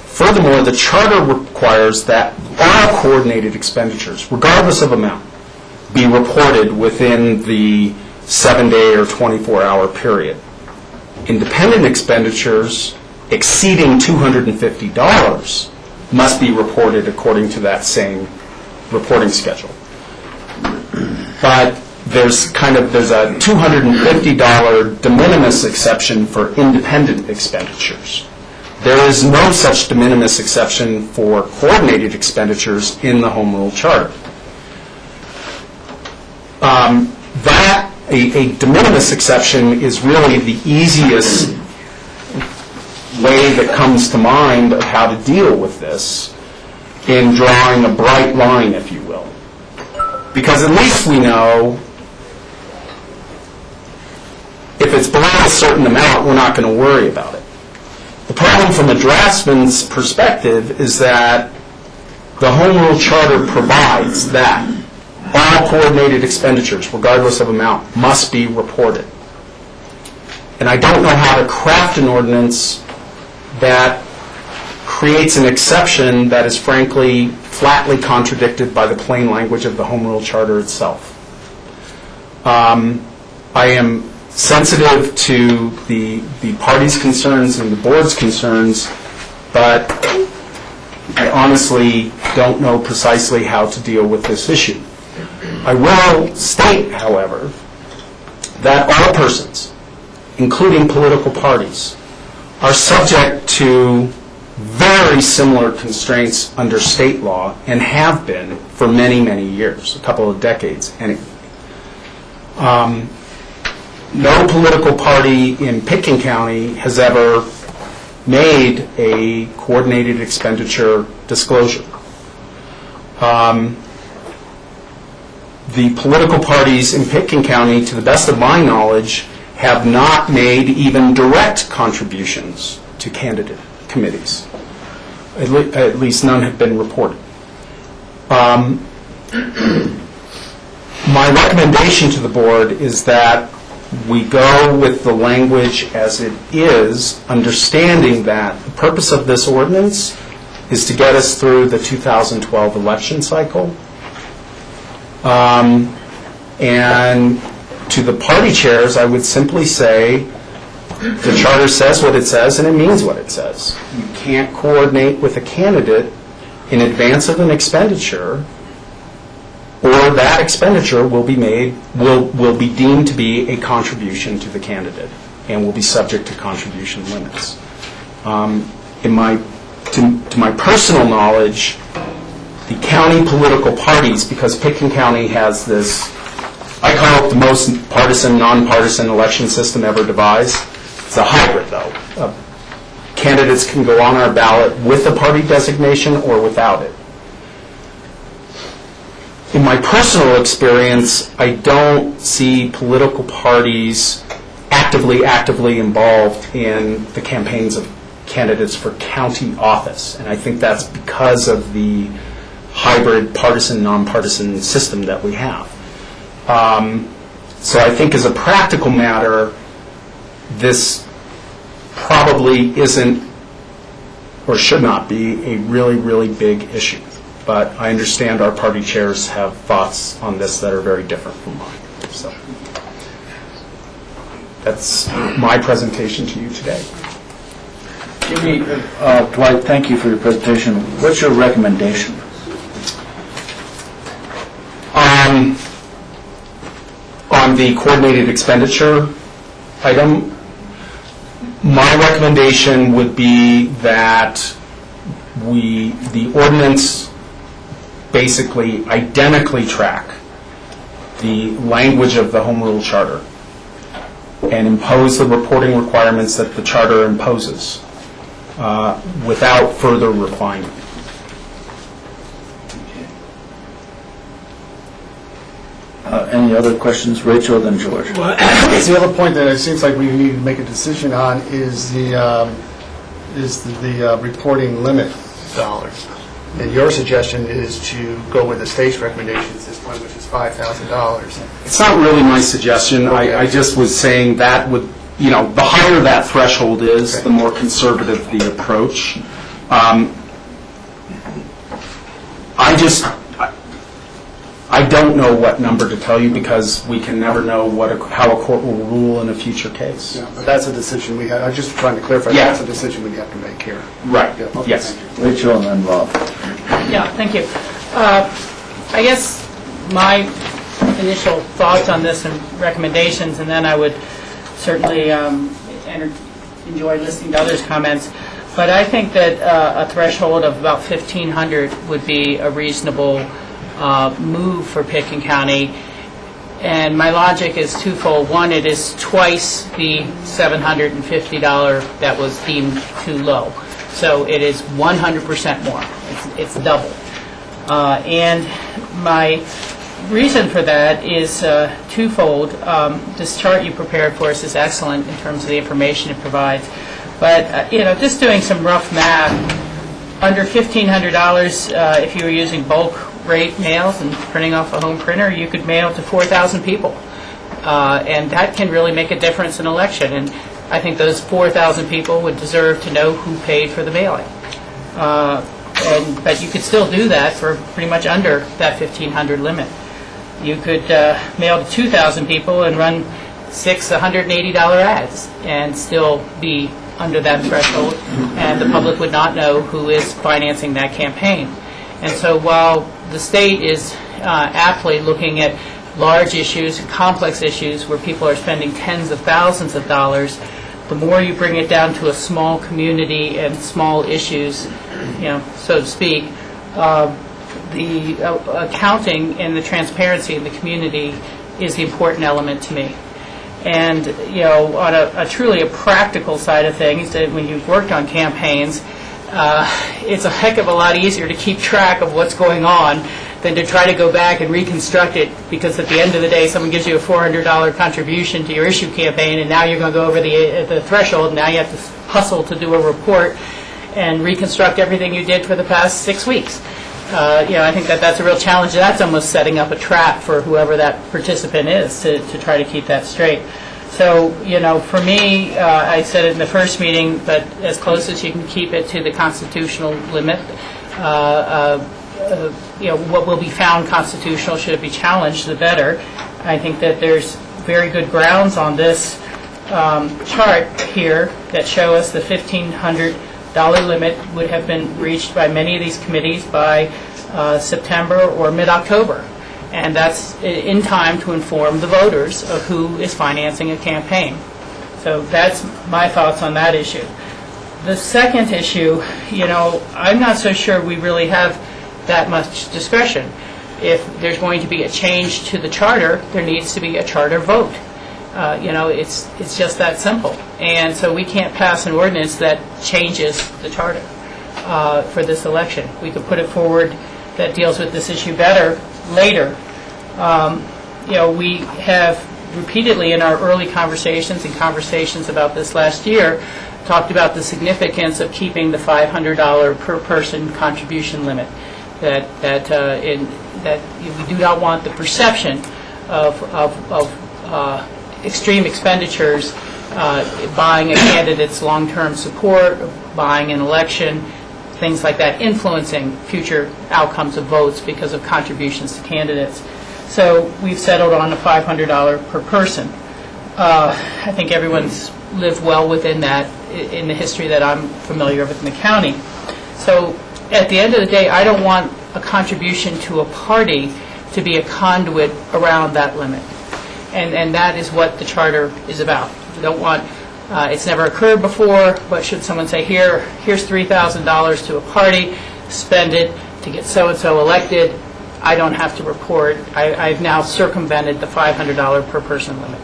Furthermore, the charter requires that all coordinated expenditures, regardless of amount, be reported within the 7-day or 24-hour period. Independent expenditures exceeding $250 must be reported according to that same reporting schedule. But there's a $250 de minimis exception for independent expenditures. There is no such de minimis exception for coordinated expenditures in the Home Rule Charter. A de minimis exception is really the easiest way that comes to mind of how to deal with this in drawing a bright line, if you will. Because at least we know if it's below a certain amount, we're not going to worry about it. The problem from a draftsman's perspective is that the Home Rule Charter provides that all coordinated expenditures, regardless of amount, must be reported. And I don't know how to craft an ordinance that creates an exception that is frankly flatly contradicted by the plain language of the Home Rule Charter itself. I am sensitive to the party's concerns and the board's concerns, but I honestly don't know precisely how to deal with this issue. I will state, however, that all persons, including political parties, are subject to very similar constraints under state law and have been for many, many years, a couple of decades. And no political party in Pitkin County has ever made a coordinated expenditure disclosure. The political parties in Pitkin County, to the best of my knowledge, have not made even direct contributions to candidate committees. At least none have been reported. My recommendation to the board is that we go with the language as it is, understanding that the purpose of this ordinance is to get us through the 2012 election cycle. And to the party chairs, I would simply say the charter says what it says and it means what it says. You can't coordinate with a candidate in advance of an expenditure, or that expenditure will be deemed to be a contribution to the candidate and will be subject to contribution limits. To my personal knowledge, the county political parties, because Pitkin County has this, I call it the most partisan, nonpartisan election system ever devised. It's a hybrid, though. Candidates can go on our ballot with a party designation or without it. In my personal experience, I don't see political parties actively involved in the campaigns of candidates for county office. And I think that's because of the hybrid partisan, nonpartisan system that we have. So I think as a practical matter, this probably isn't or should not be a really big issue. But I understand our party chairs have thoughts on this that are very different from mine. So that's my presentation to you today. Dwight, thank you for your presentation. What's your recommendation? On the coordinated expenditure item, my recommendation would be that the ordinance basically identically track the language of the Home Rule Charter and impose the reporting requirements that the Charter imposes without further refinement. Any other questions? Rachel, then George. Well, the other point that it seems like we need to make a decision on is the reporting limit dollars. And your suggestion is to go with the state's recommendation at this point, which is $5,000. It's not really my suggestion. Okay. I just was saying that would, the higher that threshold is, Okay. the more conservative the approach. I don't know what number to tell you because we can never know how a court will rule in a future case. Yeah, but that's a decision we have. I'm just trying to clarify. Yeah. That's a decision we have to make here. Right. Yeah, okay, Yes. thank you. Rachel and then Rob. Yeah, thank you. I guess my initial thoughts on this and recommendations, and then I would certainly enjoy listening to others' comments, but I think that a threshold of about $1,500 would be a reasonable move for Pitkin County. And my logic is twofold. One, it is twice the $750 that was deemed too low. So it is 100% more. It's double. And my reason for that is twofold. This chart you prepared for us is excellent in terms of the information it provides. But, just doing some rough math, under $1,500, if you were using bulk rate mails and printing off a home printer, you could mail to 4,000 people. And that can really make a difference in election. And I think those 4,000 people would deserve to know who paid for the mailing. but you could still do that for pretty much under that 1,500 limit. You could mail to 2,000 people and run 6 $180 ads and still be under that threshold, and the public would not know who is financing that campaign. And so while the state is aptly looking at large issues, complex issues where people are spending tens of thousands of dollars, the more you bring it down to a small community and small issues, so to speak, the accounting and the transparency in the community is the important element to me. And, on a truly a practical side of things, that when you've worked on campaigns, it's a heck of a lot easier to keep track of what's going on than to try to go back and reconstruct it, because at the end of the day, someone gives you a $400 contribution to your issue campaign, and now you're going to go over the threshold, and now you have to hustle to do a report and reconstruct everything you did for the past 6 weeks. I think that's a real challenge. That's almost setting up a trap for whoever that participant is to try to keep that straight. So, for me, I said it in the first meeting, but as close as you can keep it to the constitutional limit, what will be found constitutional, should it be challenged, the better. I think that there's very good grounds on this chart here that show us the $1,500 limit would have been reached by many of these committees by September or mid-October. And that's in time to inform the voters of who is financing a campaign. So that's my thoughts on that issue. The second issue, I'm not so sure we really have that much discretion. If there's going to be a change to the charter, there needs to be a charter vote. It's just that simple. And so we can't pass an ordinance that changes the charter for this election. We could put it forward that deals with this issue better later. We have repeatedly in our early conversations and conversations about this last year talked about the significance of keeping the $500 per person contribution limit. That we do not want the perception of extreme expenditures, buying a candidate's long-term support, buying an election, things like that, influencing future outcomes of votes because of contributions to candidates. So we've settled on a $500 per person. I think everyone's lived well within that in the history that I'm familiar with in the county. So at the end of the day, I don't want a contribution to a party to be a conduit around that limit. And that is what the charter is about. We don't want, it's never occurred before, but should someone say, here's $3,000 to a party, spend it to get so-and-so elected, I don't have to report. I've now circumvented the $500 per person limit.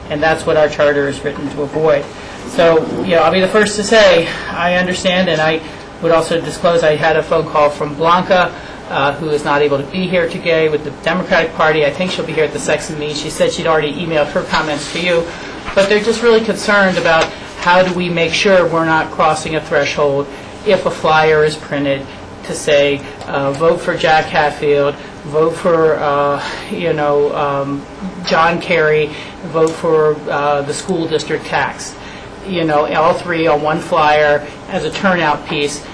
And that's what our charter is written to avoid. So, I'll be the first to say, I understand, and I would also disclose I had a phone call from Blanca, who is not able to be here today with the Democratic Party. I think she'll be here at the second meeting. She said she'd already emailed her comments to you. But they're just really concerned about how do we make sure we're not crossing a threshold if a flyer is printed to say, vote for Jack Hatfield, vote for, John Kerry, vote for the school district tax. All three on one flyer as a turnout piece.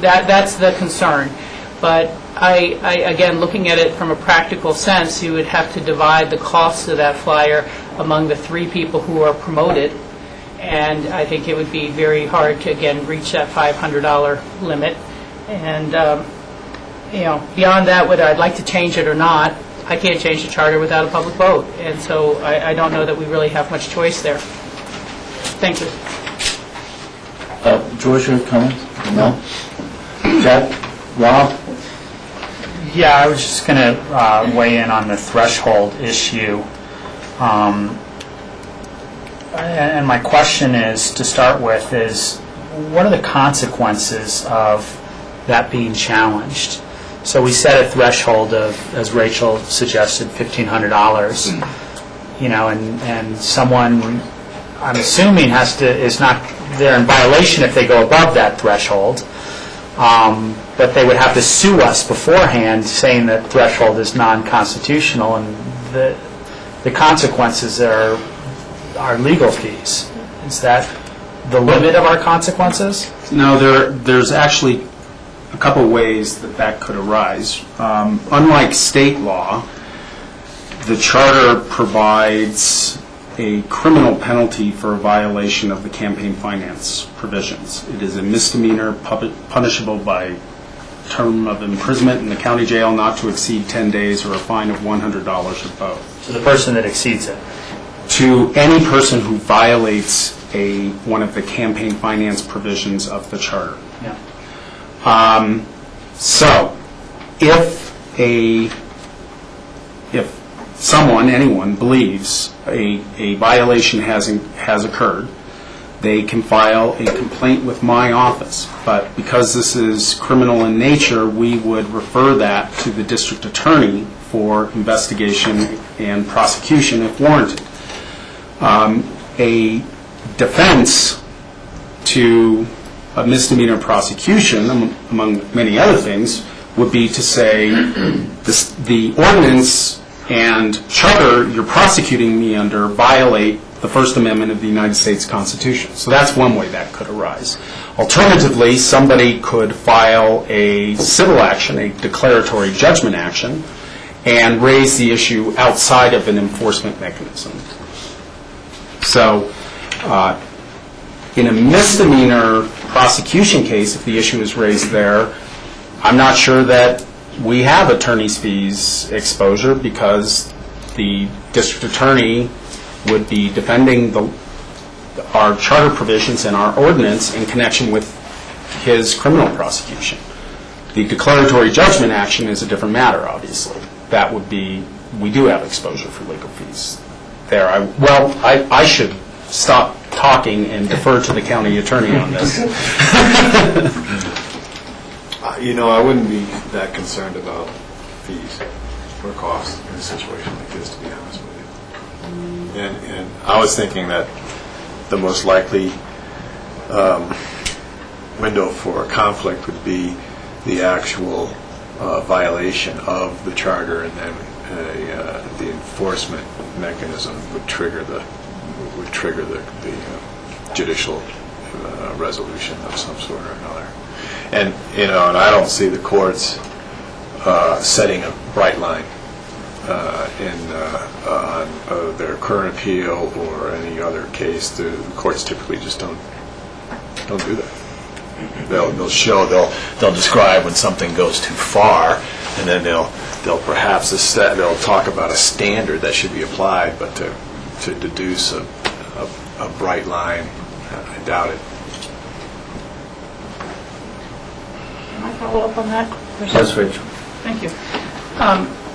That's the concern. But I, again, looking at it from a practical sense, you would have to divide the costs of that flyer among the 3 people who are promoted. And I think it would be very hard to, again, reach that $500 limit. And, beyond that, whether I'd like to change it or not, I can't change the charter without a public vote. And so I don't know that we really have much choice there. Thank you. George, your comments? No? Jack? Rob? Yeah, I was just going to weigh in on the threshold issue. And my question is, to start with, is what are the consequences of that being challenged? So we set a threshold of, as Rachel suggested, $1,500, and someone, I'm assuming, is not, they're in violation if they go above that threshold, but they would have to sue us beforehand saying that threshold is non-constitutional, and the consequences are legal fees. Is that the limit of our consequences? No, there's actually a couple ways that could arise. Unlike state law, the charter provides a criminal penalty for a violation of the campaign finance provisions. It is a misdemeanor punishable by term of imprisonment in the county jail not to exceed 10 days or a fine of $100 or both. To the person that exceeds it? To any person who violates one of the campaign finance provisions of the charter. Yeah. So, if anyone believes a violation has occurred, they can file a complaint with my office. But because this is criminal in nature, we would refer that to the district attorney for investigation and prosecution if warranted. A defense to a misdemeanor prosecution, among many other things, would be to say the ordinance and charter you're prosecuting me under violate the First Amendment of the United States Constitution. So that's one way that could arise. Alternatively, somebody could file a civil action, a declaratory judgment action, and raise the issue outside of an enforcement mechanism. So, in a misdemeanor prosecution case, if the issue is raised there, I'm not sure that we have attorney's fees exposure because the district attorney would be defending our charter provisions and our ordinance in connection with his criminal prosecution. The declaratory judgment action is a different matter, obviously. That would be, we do have exposure for legal fees there. I should stop talking and defer to the county attorney on this. I wouldn't be that concerned about fees or costs in a situation like this, to be honest with you. And I was thinking that the most likely window for conflict would be the actual violation of the charter, and then the enforcement mechanism would trigger the judicial resolution of some sort or another. And and I don't see the courts setting a bright line on their current appeal or any other case. The courts typically just don't do that. They'll describe when something goes too far, and then they'll talk about a standard that should be applied, but to deduce a bright line, I doubt it. Can I follow up on that? Yes, Rachel. Thank you.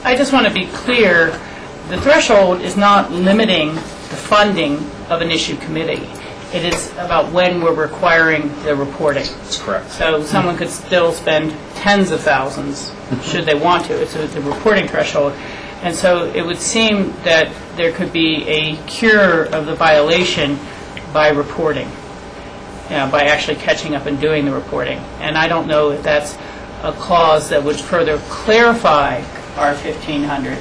I just want to be clear, the threshold is not limiting the funding of an issue committee. It is about when we're requiring the reporting. That's correct. So someone could still spend tens of thousands, should they want to. It's a reporting threshold. And so it would seem that there could be a cure of the violation by reporting, by actually catching up and doing the reporting. And I don't know if that's a clause that would further clarify our 1,500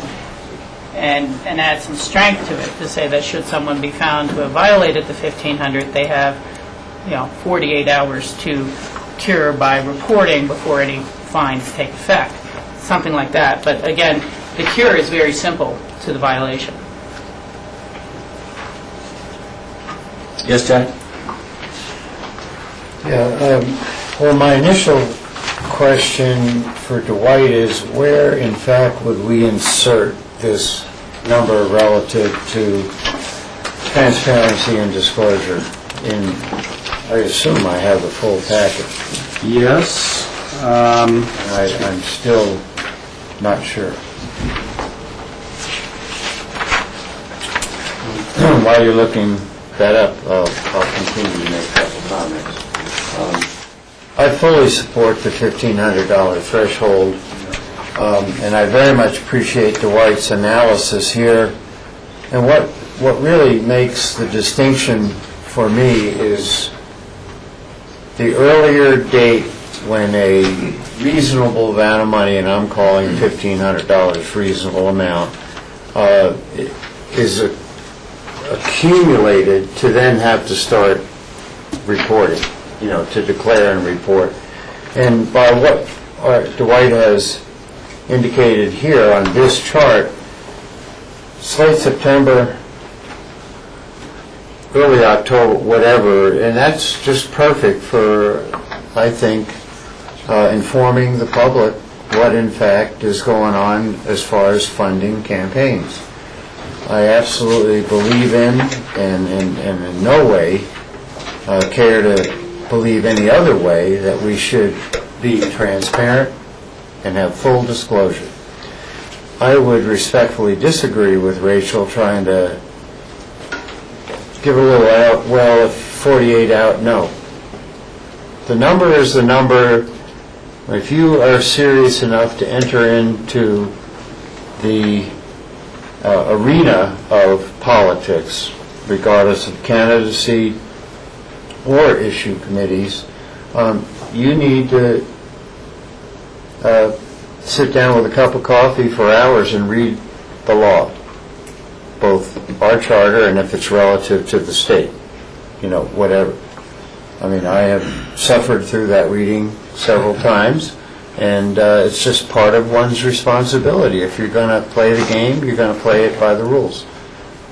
and add some strength to it to say that should someone be found to have violated the 1,500, they have 48 hours to cure by reporting before any fines take effect. Something like that. But again, the cure is very simple to the violation. Yes, Jack? Yeah, well, my initial question for Dwight is where, in fact, would we insert this number relative to transparency and disclosure? I assume I have the full package. Yes. I'm still not sure. While you're looking that up, I'll continue to make a couple comments. I fully support the $1,500 threshold, and I very much appreciate Dwight's analysis here. And what really makes the distinction for me is the earlier date when a reasonable amount of money, and I'm calling $1,500 reasonable amount, is accumulated to then have to start reporting, to declare and report. And by what Dwight has indicated here on this chart, it's late September, early October, whatever, and that's just perfect for, I think, informing the public what in fact is going on as far as funding campaigns. I absolutely believe in, and in no way care to believe any other way, that we should be transparent and have full disclosure. I would respectfully disagree with Rachel trying to give a little out, well, if 48 out, no. The number is the number. If you are serious enough to enter into the arena of politics, regardless of candidacy or issue committees, you need to sit down with a cup of coffee for hours and read the law, both our charter and if it's relative to the state, whatever. I mean, I have suffered through that reading several times, and it's just part of one's responsibility. If you're going to play the game, you're going to play it by the rules.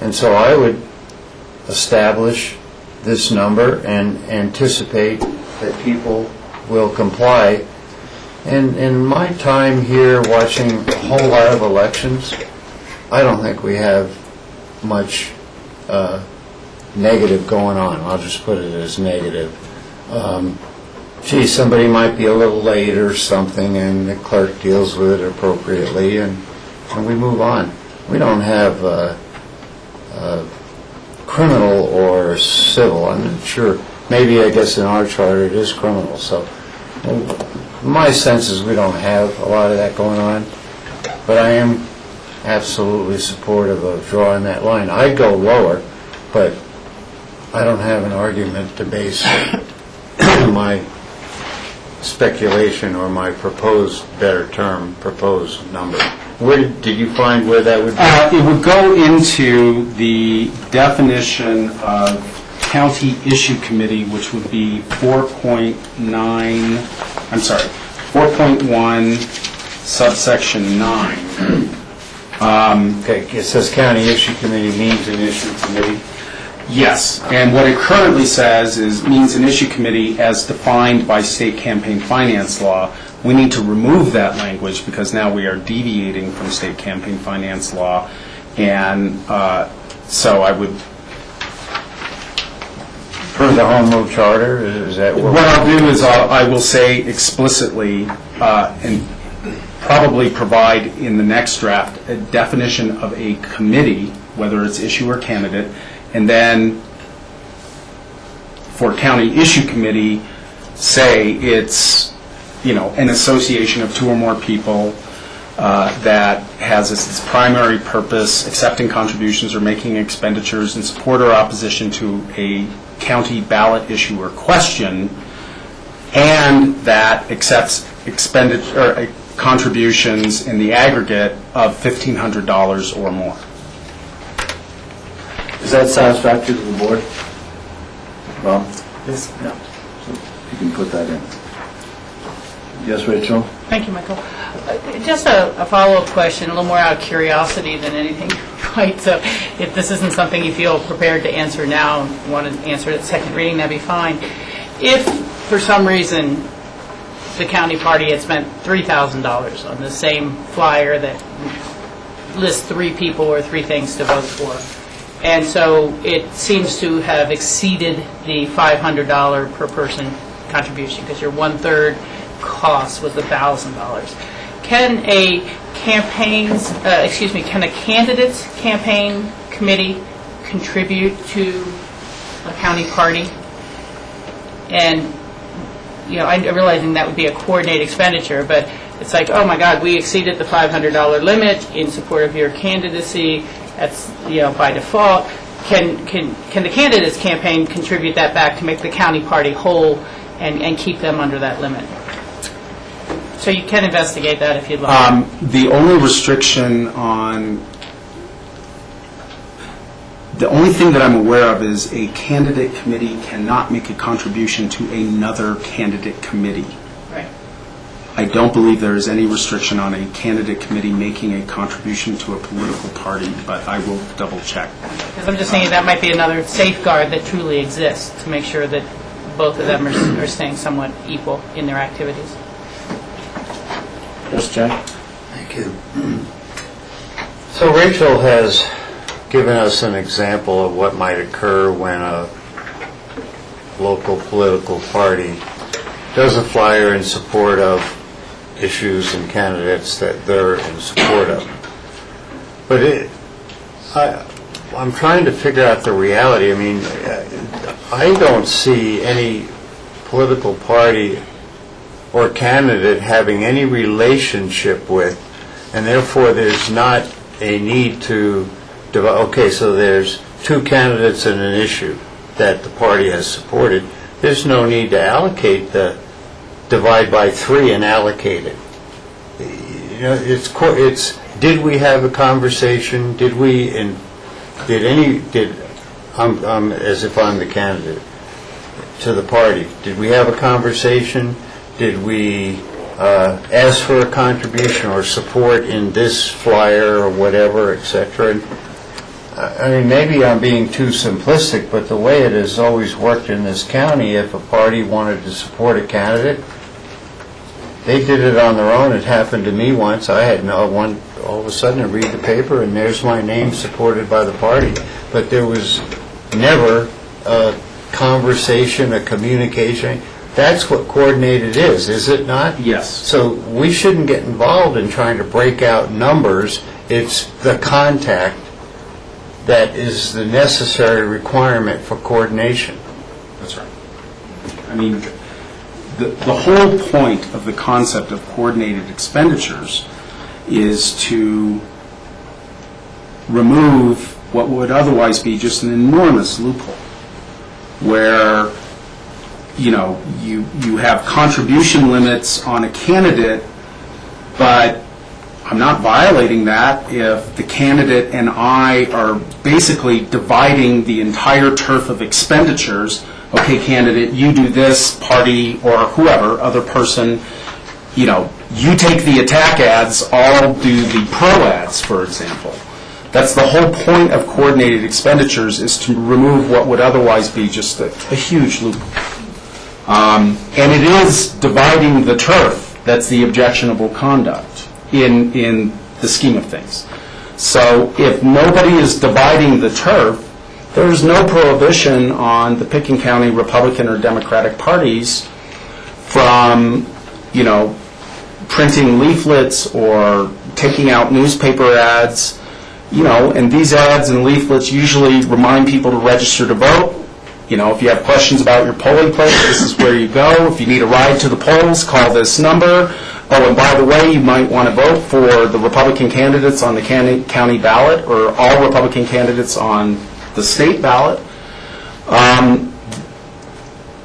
And so I would establish this number and anticipate that people will comply. And in my time here watching a whole lot of elections, I don't think we have much negative going on. I'll just put it as negative. Somebody might be a little late or something, and the clerk deals with it appropriately, and we move on. We don't have criminal or civil. I'm not sure. Maybe, I guess, in our charter it is criminal. So my sense is we don't have a lot of that going on, but I am absolutely supportive of drawing that line. I'd go lower, but I don't have an argument to base my speculation or my proposed number. Where did you find where that would be? It would go into the definition of county issue committee, which would be 4.1 subsection 9. Okay, it says county issue committee means an issue committee. Yes, and what it currently says is means an issue committee as defined by state campaign finance law. We need to remove that language because now we are deviating from state campaign finance law, and so I would... For the home rule charter, is that what I'll do is I will say explicitly and probably provide in the next draft a definition of a committee, whether it's issue or candidate, and then for county issue committee, say it's an association of two or more people that has as its primary purpose accepting contributions or making expenditures in support or opposition to a county ballot issue or question, and that accepts expenditure contributions in the aggregate of $1,500 or more. Is that satisfactory to the board? Rob? Yes. Yeah. So you can put that in. Yes, Rachel? Thank you, Michael. Just a follow-up question, a little more out of curiosity than anything, right? So if this isn't something you feel prepared to answer now and want to answer it at second reading, that'd be fine. If, for some reason, the county party had spent $3,000 on the same flyer that lists 3 people or 3 things to vote for, and so it seems to have exceeded the $500 per person contribution because your 1/3 cost was $1,000. Can a candidate's campaign committee contribute to a county party? And I'm realizing that would be a coordinated expenditure, but it's like, oh my God, we exceeded the $500 limit in support of your candidacy. That's by default. Can the candidate's campaign contribute that back to make the county party whole and keep them under that limit? So you can investigate that if you'd like. The only restriction on The only thing that I'm aware of is a candidate committee cannot make a contribution to another candidate committee. Right. I don't believe there is any restriction on a candidate committee making a contribution to a political party, but I will double check. Because I'm just thinking that might be another safeguard that truly exists to make sure that both of them are staying somewhat equal in their activities. Yes, Jen? Thank you. So Rachel has given us an example of what might occur when a local political party does a flyer in support of issues and candidates that they're in support of. But I'm trying to figure out the reality. I mean, I don't see any political party or candidate having any relationship with, and therefore there's not a need to okay, so there's two candidates and an issue that the party has supported. There's no need to allocate the divide by 3 and allocate it. You know, it's did we have a conversation? Did we I'm as if I'm the candidate to the party. Did we have a conversation? Did we ask for a contribution or support in this flyer or whatever, etc.? And I mean, maybe I'm being too simplistic, but the way it has always worked in this county, if a party wanted to support a candidate, they did it on their own. It happened to me once. I had no one. All of a sudden, I read the paper, and there's my name supported by the party. But there was never a conversation, a communication. That's what coordinated is it not? Yes. So we shouldn't get involved in trying to break out numbers. It's the contact that is the necessary requirement for coordination. That's right. I mean, the whole point of the concept of coordinated expenditures is to remove what would otherwise be just an enormous loophole where, you know, you have contribution limits on a candidate, but I'm not violating that if the candidate and I are basically dividing the entire turf of expenditures. Okay, candidate, you do this, party or whoever, other person, you know, you take the attack ads, I'll do the pro ads, for example. That's the whole point of coordinated expenditures, is to remove what would otherwise be just a huge loop. And it is dividing the turf that's the objectionable conduct in the scheme of things. So if nobody is dividing the turf, there's no prohibition on the Pickens County Republican or Democratic parties from, you know, printing leaflets or taking out newspaper ads, you know, and these ads and leaflets usually remind people to register to vote. You know, if you have questions about your polling place, this is where you go. If you need a ride to the polls, call this number. Oh, and by the way, you might want to vote for the Republican candidates on the county ballot or all Republican candidates on the state ballot.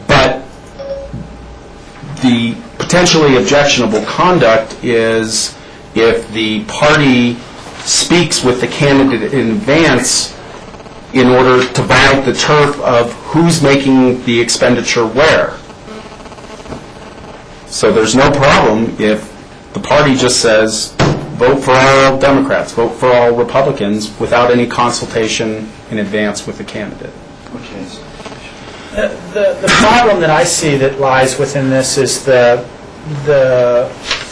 But the potentially objectionable conduct is if the party speaks with the candidate in advance in order to divide the turf of who's making the expenditure where. So there's no problem if the party just says, vote for all Democrats, vote for all Republicans, without any consultation in advance with the candidate. The problem that I see that lies within this is the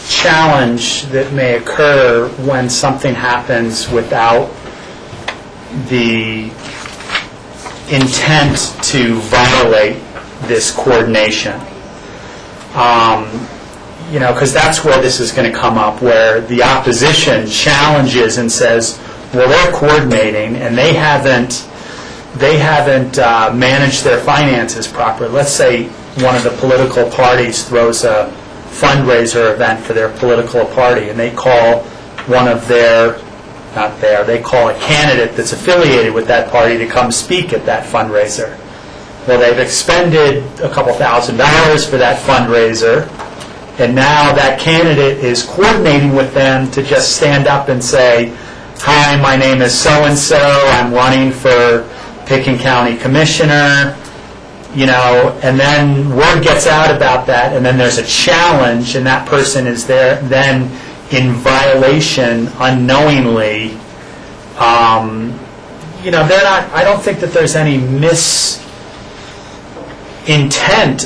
challenge that may occur when something happens without the intent to violate this coordination. You know, because that's where this is going to come up, where the opposition challenges and says, well, they're coordinating and they haven't managed their finances properly. Let's say one of the political parties throws a fundraiser event for their political party and they call one of their, they call a candidate that's affiliated with that party to come speak at that fundraiser. Well, they've expended a couple $1,000s for that fundraiser, and now that candidate is coordinating with them to just stand up and say, hi, my name is so-and-so, I'm running for Picken County Commissioner, and then word gets out about that, and then there's a challenge, and that person is there then in violation unknowingly. They're not. I don't think that there's any misintent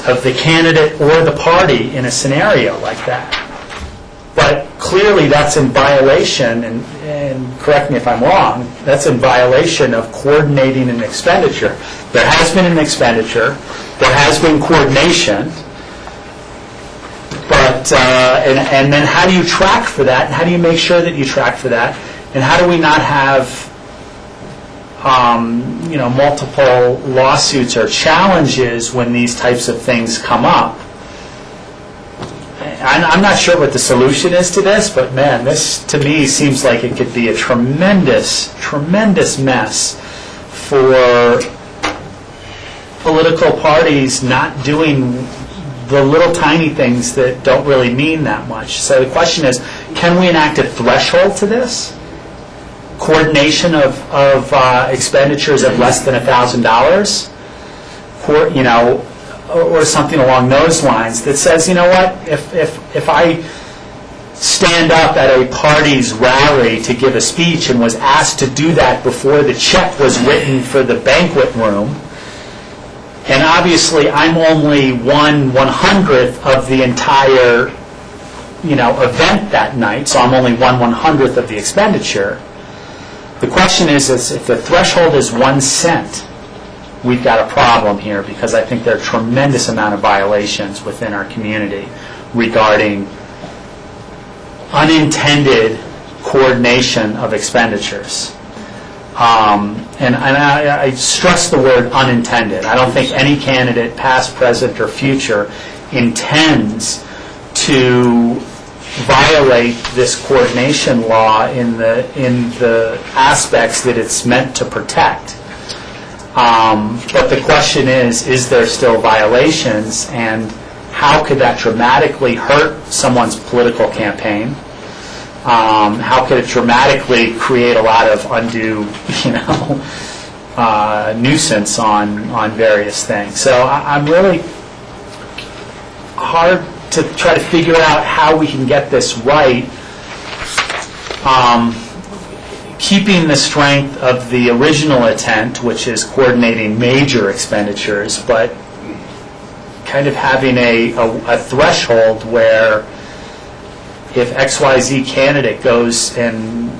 of the candidate or the party in a scenario like that. But clearly, that's in violation, and correct me if I'm wrong, that's in violation of coordinating an expenditure. There has been an expenditure, there has been coordination, but, and then how do you track for that, and how do you make sure that you track for that, and how do we not have, multiple lawsuits or challenges when these types of things come up? I'm not sure what the solution is to this, but man, this to me seems like it could be a tremendous, tremendous mess for political parties not doing the little tiny things that don't really mean that much. So the question is, can we enact a threshold to this? Coordination of expenditures of less than $1,000? Or something along those lines that says, you know what, if I stand up at a party's rally to give a speech and was asked to do that before the check was written for the banquet room, and obviously I'm only 1/100th of the entire event that night, so I'm only 1/100th of the expenditure. The question is if the threshold is 1 cent, we've got a problem here, because I think there are a tremendous amount of violations within our community regarding unintended coordination of expenditures. And I stress the word unintended. I don't think any candidate, past, present, or future, intends to violate this coordination law in the aspects that it's meant to protect. But the question is there still violations, and how could that dramatically hurt someone's political campaign? How could it dramatically create a lot of undue, nuisance on various things? So I'm really hard to try to figure out how we can get this right, keeping the strength of the original intent, which is coordinating major expenditures, but kind of having a threshold where if XYZ candidate goes and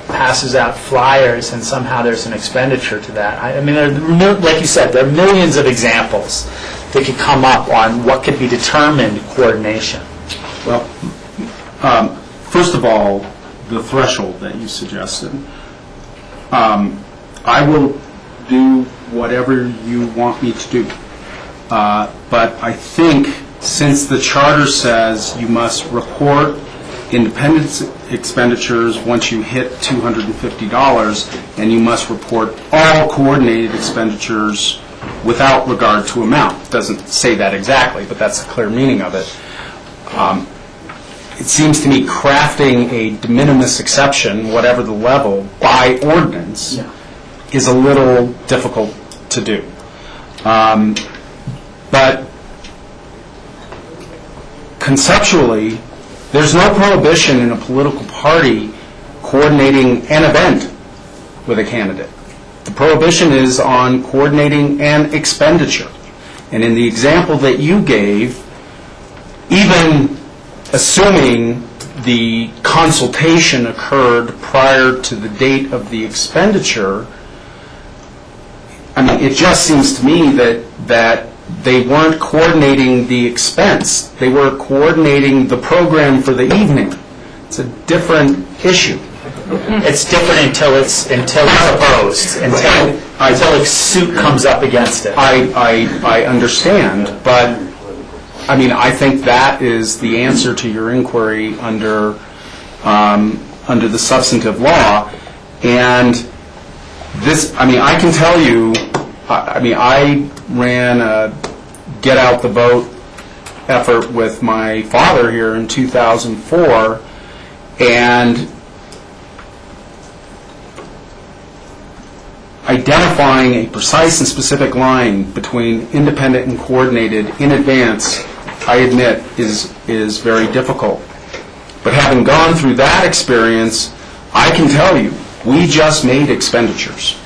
passes out flyers and somehow there's an expenditure to that. I mean, like you said, there are millions of examples that could come up on what could be determined coordination. Well, first of all, the threshold that you suggested. I will do whatever you want me to do. But I think since the charter says you must report independent expenditures once you hit $250, and you must report all coordinated expenditures without regard to amount. It doesn't say that exactly, but that's the clear meaning of it. It seems to me crafting a de minimis exception, whatever the level, by ordinance is a little difficult to do. But conceptually, there's no prohibition in a political party coordinating an event with a candidate. The prohibition is on coordinating an expenditure. And in the example that you gave, even assuming the consultation occurred prior to the date of the expenditure, I mean, it just seems to me that they weren't coordinating the expense. They were coordinating the program for the evening. It's a different issue. It's different until it's opposed, until a suit comes up against it. I understand, but I mean, I think that is the answer to your inquiry under the substantive law. And this, I mean, I can tell you, I ran a get out the vote effort with my father here in 2004, and identifying a precise and specific line between independent and coordinated in advance, I admit, is very difficult. But having gone through that experience, I can tell you, we just made expenditures.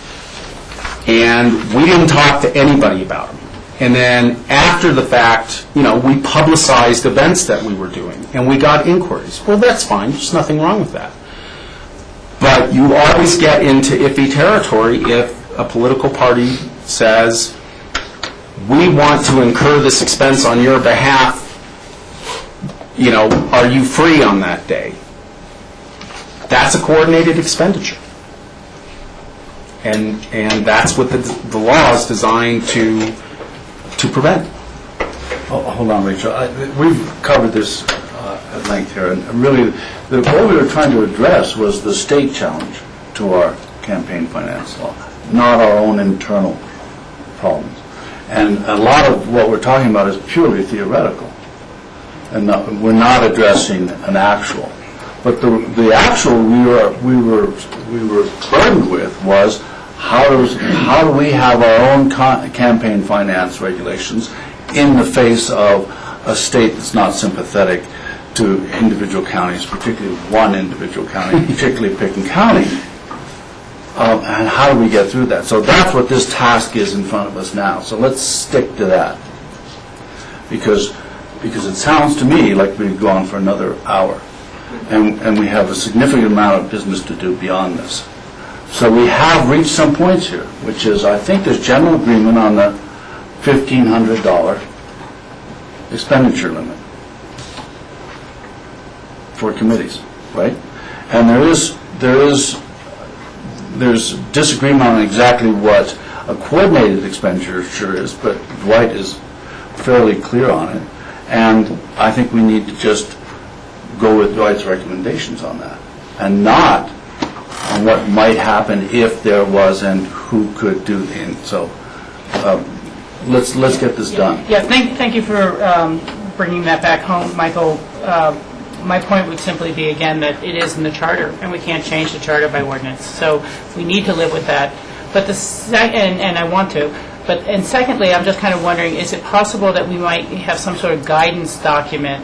And we didn't talk to anybody about them. And then after the fact, we publicized events that we were doing, and we got inquiries. Well, that's fine. There's nothing wrong with that. But you always get into iffy territory if a political party says, we want to incur this expense on your behalf, are you free on that day? That's a coordinated expenditure. And that's what the law is designed to prevent. Hold on, Rachel. We've covered this at length here, and really, what we were trying to address was the state challenge to our campaign finance law, not our own internal problems. And a lot of what we're talking about is purely theoretical, and we're not addressing an actual. But the actual we were burdened with was how do we have our own campaign finance regulations in the face of a state that's not sympathetic to individual counties, particularly one individual county, particularly Picken County, and how do we get through that? So that's what this task is in front of us now. So let's stick to that, because it sounds to me like we've gone for another hour, and we have a significant amount of business to do beyond this. So we have reached some points here, which is, I think there's general agreement on the $1,500 expenditure limit for committees, right? And there's disagreement on exactly what a coordinated expenditure is, but Dwight is fairly clear on it. And I think we need to just go with Dwight's recommendations on that, and not on what might happen if there was and who could do it. So let's get this done. Yeah, thank you for bringing that back home, Michael. My point would simply be, again, that it is in the charter, and we can't change the charter by ordinance. So we need to live with that. But and I want to. And secondly, I'm just kind of wondering, is it possible that we might have some sort of guidance document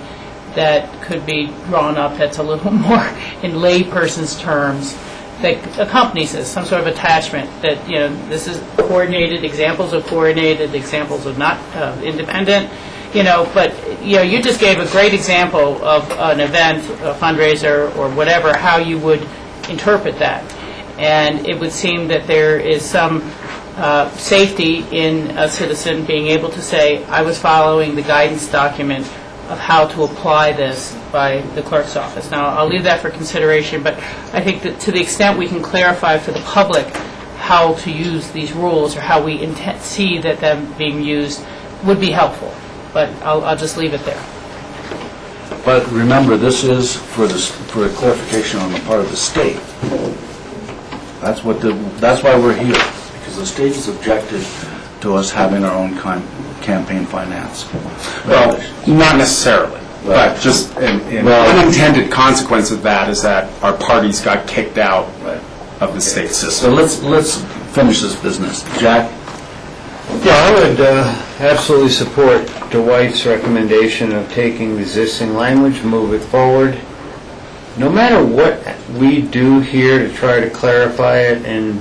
that could be drawn up that's a little more in layperson's terms that accompanies this, some sort of attachment that, this is coordinated, examples of not independent, but, you just gave a great example of an event, a fundraiser, or whatever, how you would interpret that. And it would seem that there is some safety in a citizen being able to say, I was following the guidance document of how to apply this by the clerk's office. Now, I'll leave that for consideration, but I think that to the extent we can clarify for the public how to use these rules or how we see that them being used would be helpful. But I'll just leave it there. But remember, this is for a clarification on the part of the state. That's why we're here, because the state has objected to us having our own campaign finance. Well, not necessarily, but just an unintended consequence of that is that our parties got kicked out of the state system. So let's finish this business. Jack? Yeah, I would absolutely support Dwight's recommendation of taking the existing language, move it forward. No matter what we do here to try to clarify it and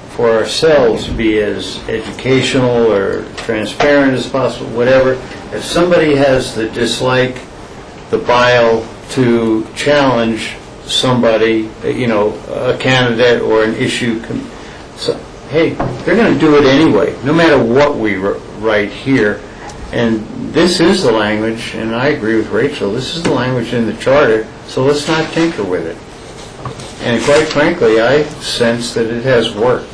for ourselves be as educational or transparent as possible, whatever, if somebody has the dislike, the bile to challenge somebody, a candidate or an issue, hey, they're going to do it anyway, no matter what we write here. And this is the language, and I agree with Rachel, this is the language in the charter, so let's not tinker with it. And quite frankly, I sense that it has worked.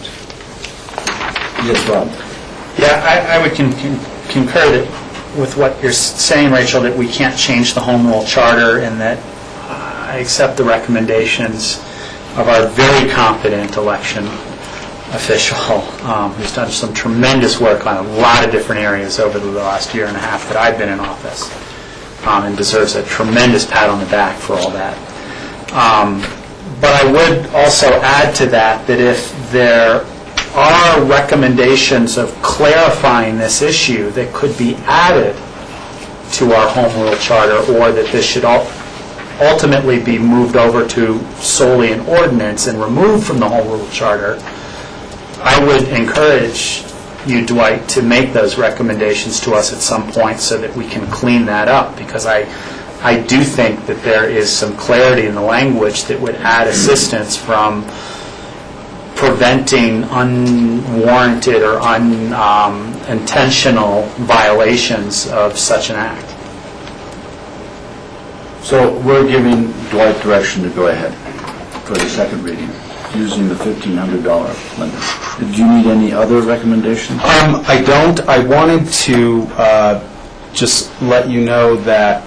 Yes, Bob. Yeah, I would concur with what you're saying, Rachel, that we can't change the home rule charter, and that I accept the recommendations of our very competent election official who's done some tremendous work on a lot of different areas over the last year and a half that I've been in office, and deserves a tremendous pat on the back for all that. But I would also add to that if there are recommendations of clarifying this issue that could be added to our home rule charter, or that this should ultimately be moved over to solely an ordinance and removed from the home rule charter, I would encourage you, Dwight, to make those recommendations to us at some point so that we can clean that up, because I do think that there is some clarity in the language that would add assistance from preventing unwarranted or unintentional violations of such an act. So we're giving Dwight direction to go ahead for the second reading, using the $1,500 limit. Did you need any other recommendations? I don't. I wanted to just let you know that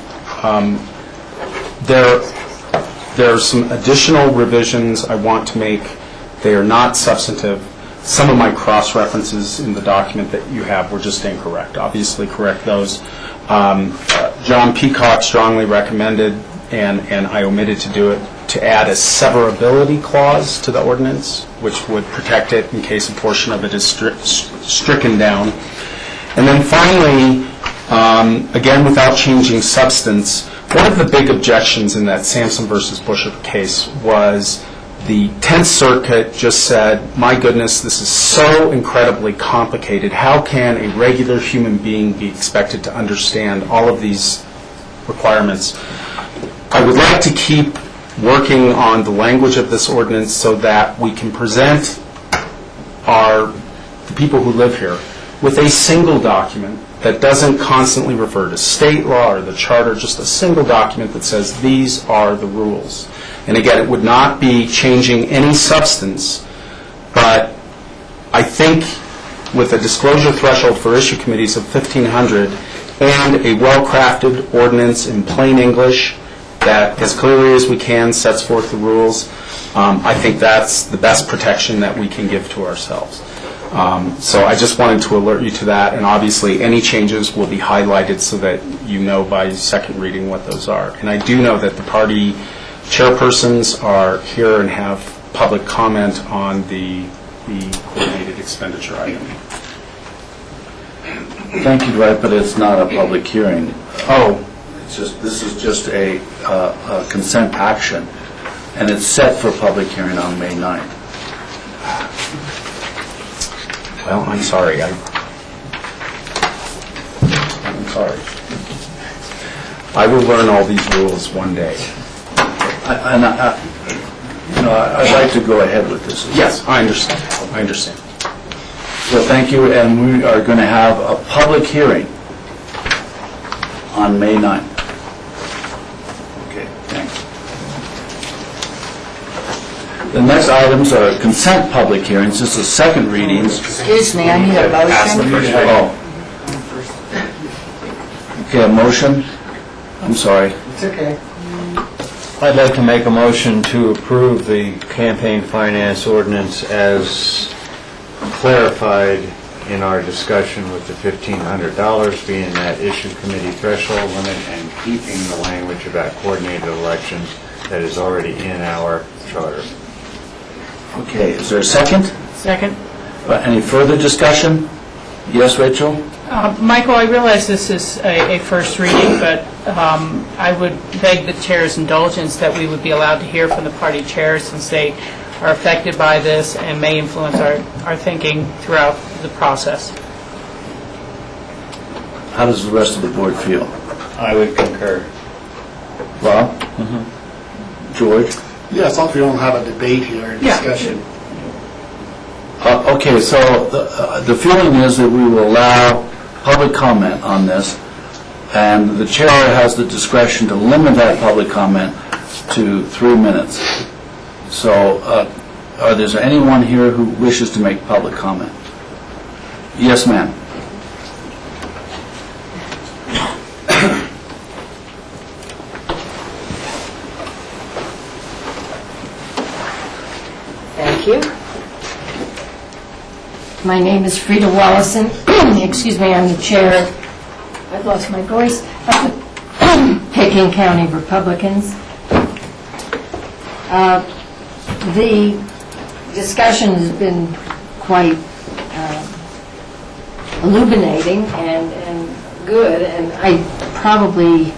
there are some additional revisions I want to make. They are not substantive. Some of my cross-references in the document that you have were just incorrect. Obviously, correct those. John Peacock strongly recommended, and I omitted to do it, to add a severability clause to the ordinance, which would protect it in case a portion of it is stricken down. And then finally, again, without changing substance, one of the big objections in that Sampson versus Busher case was the 10th Circuit just said, my goodness, this is so incredibly complicated. How can a regular human being be expected to understand all of these requirements? I would like to keep working on the language of this ordinance so that we can present the people who live here with a single document that doesn't constantly refer to state law or the charter, just a single document that says these are the rules. And again, it would not be changing any substance, but I think with a disclosure threshold for issue committees of $1,500 and a well-crafted ordinance in plain English that, as clearly as we can, sets forth the rules, I think that's the best protection that we can give to ourselves. So I just wanted to alert you to that, and obviously any changes will be highlighted so that you know by second reading what those are. And I do know that the party chairpersons are here and have public comment on the coordinated expenditure item. Thank you, Dwight, but it's not a public hearing. Oh. This is just a consent action, and it's set for public hearing on May 9th. Well, I'm sorry. I'm sorry. I will learn all these rules one day. I'd like to go ahead with this. Yes, I understand. I understand. So thank you, and we are going to have a public hearing on May 9th. Okay, thanks. The next items are consent public hearings. This is second readings. Excuse me, I need a motion. Oh. Okay, a motion? I'm sorry. It's okay. I'd like to make a motion to approve the campaign finance ordinance as clarified in our discussion with the $1,500 being that issue committee threshold limit and keeping the language about coordinated elections that is already in our charter. Okay, is there a second? Second. Any further discussion? Yes, Rachel? Michael, I realize this is a first reading, but I would beg the chair's indulgence that we would be allowed to hear from the party chairs, since they are affected by this and may influence our thinking throughout the process. How does the rest of the board feel? I would concur. Bob? George? Yes, I'll don't have a debate here and discussion. Okay, so the feeling is that we will allow public comment on this, and the chair has the discretion to limit that public comment to 3 minutes. So, is there anyone here who wishes to make public comment? Yes, ma'am. Thank you. My name is Frida Wallison. Excuse me, I'm the chair, I've lost my voice, of the Peking County Republicans. The discussion has been quite illuminating and good, and I probably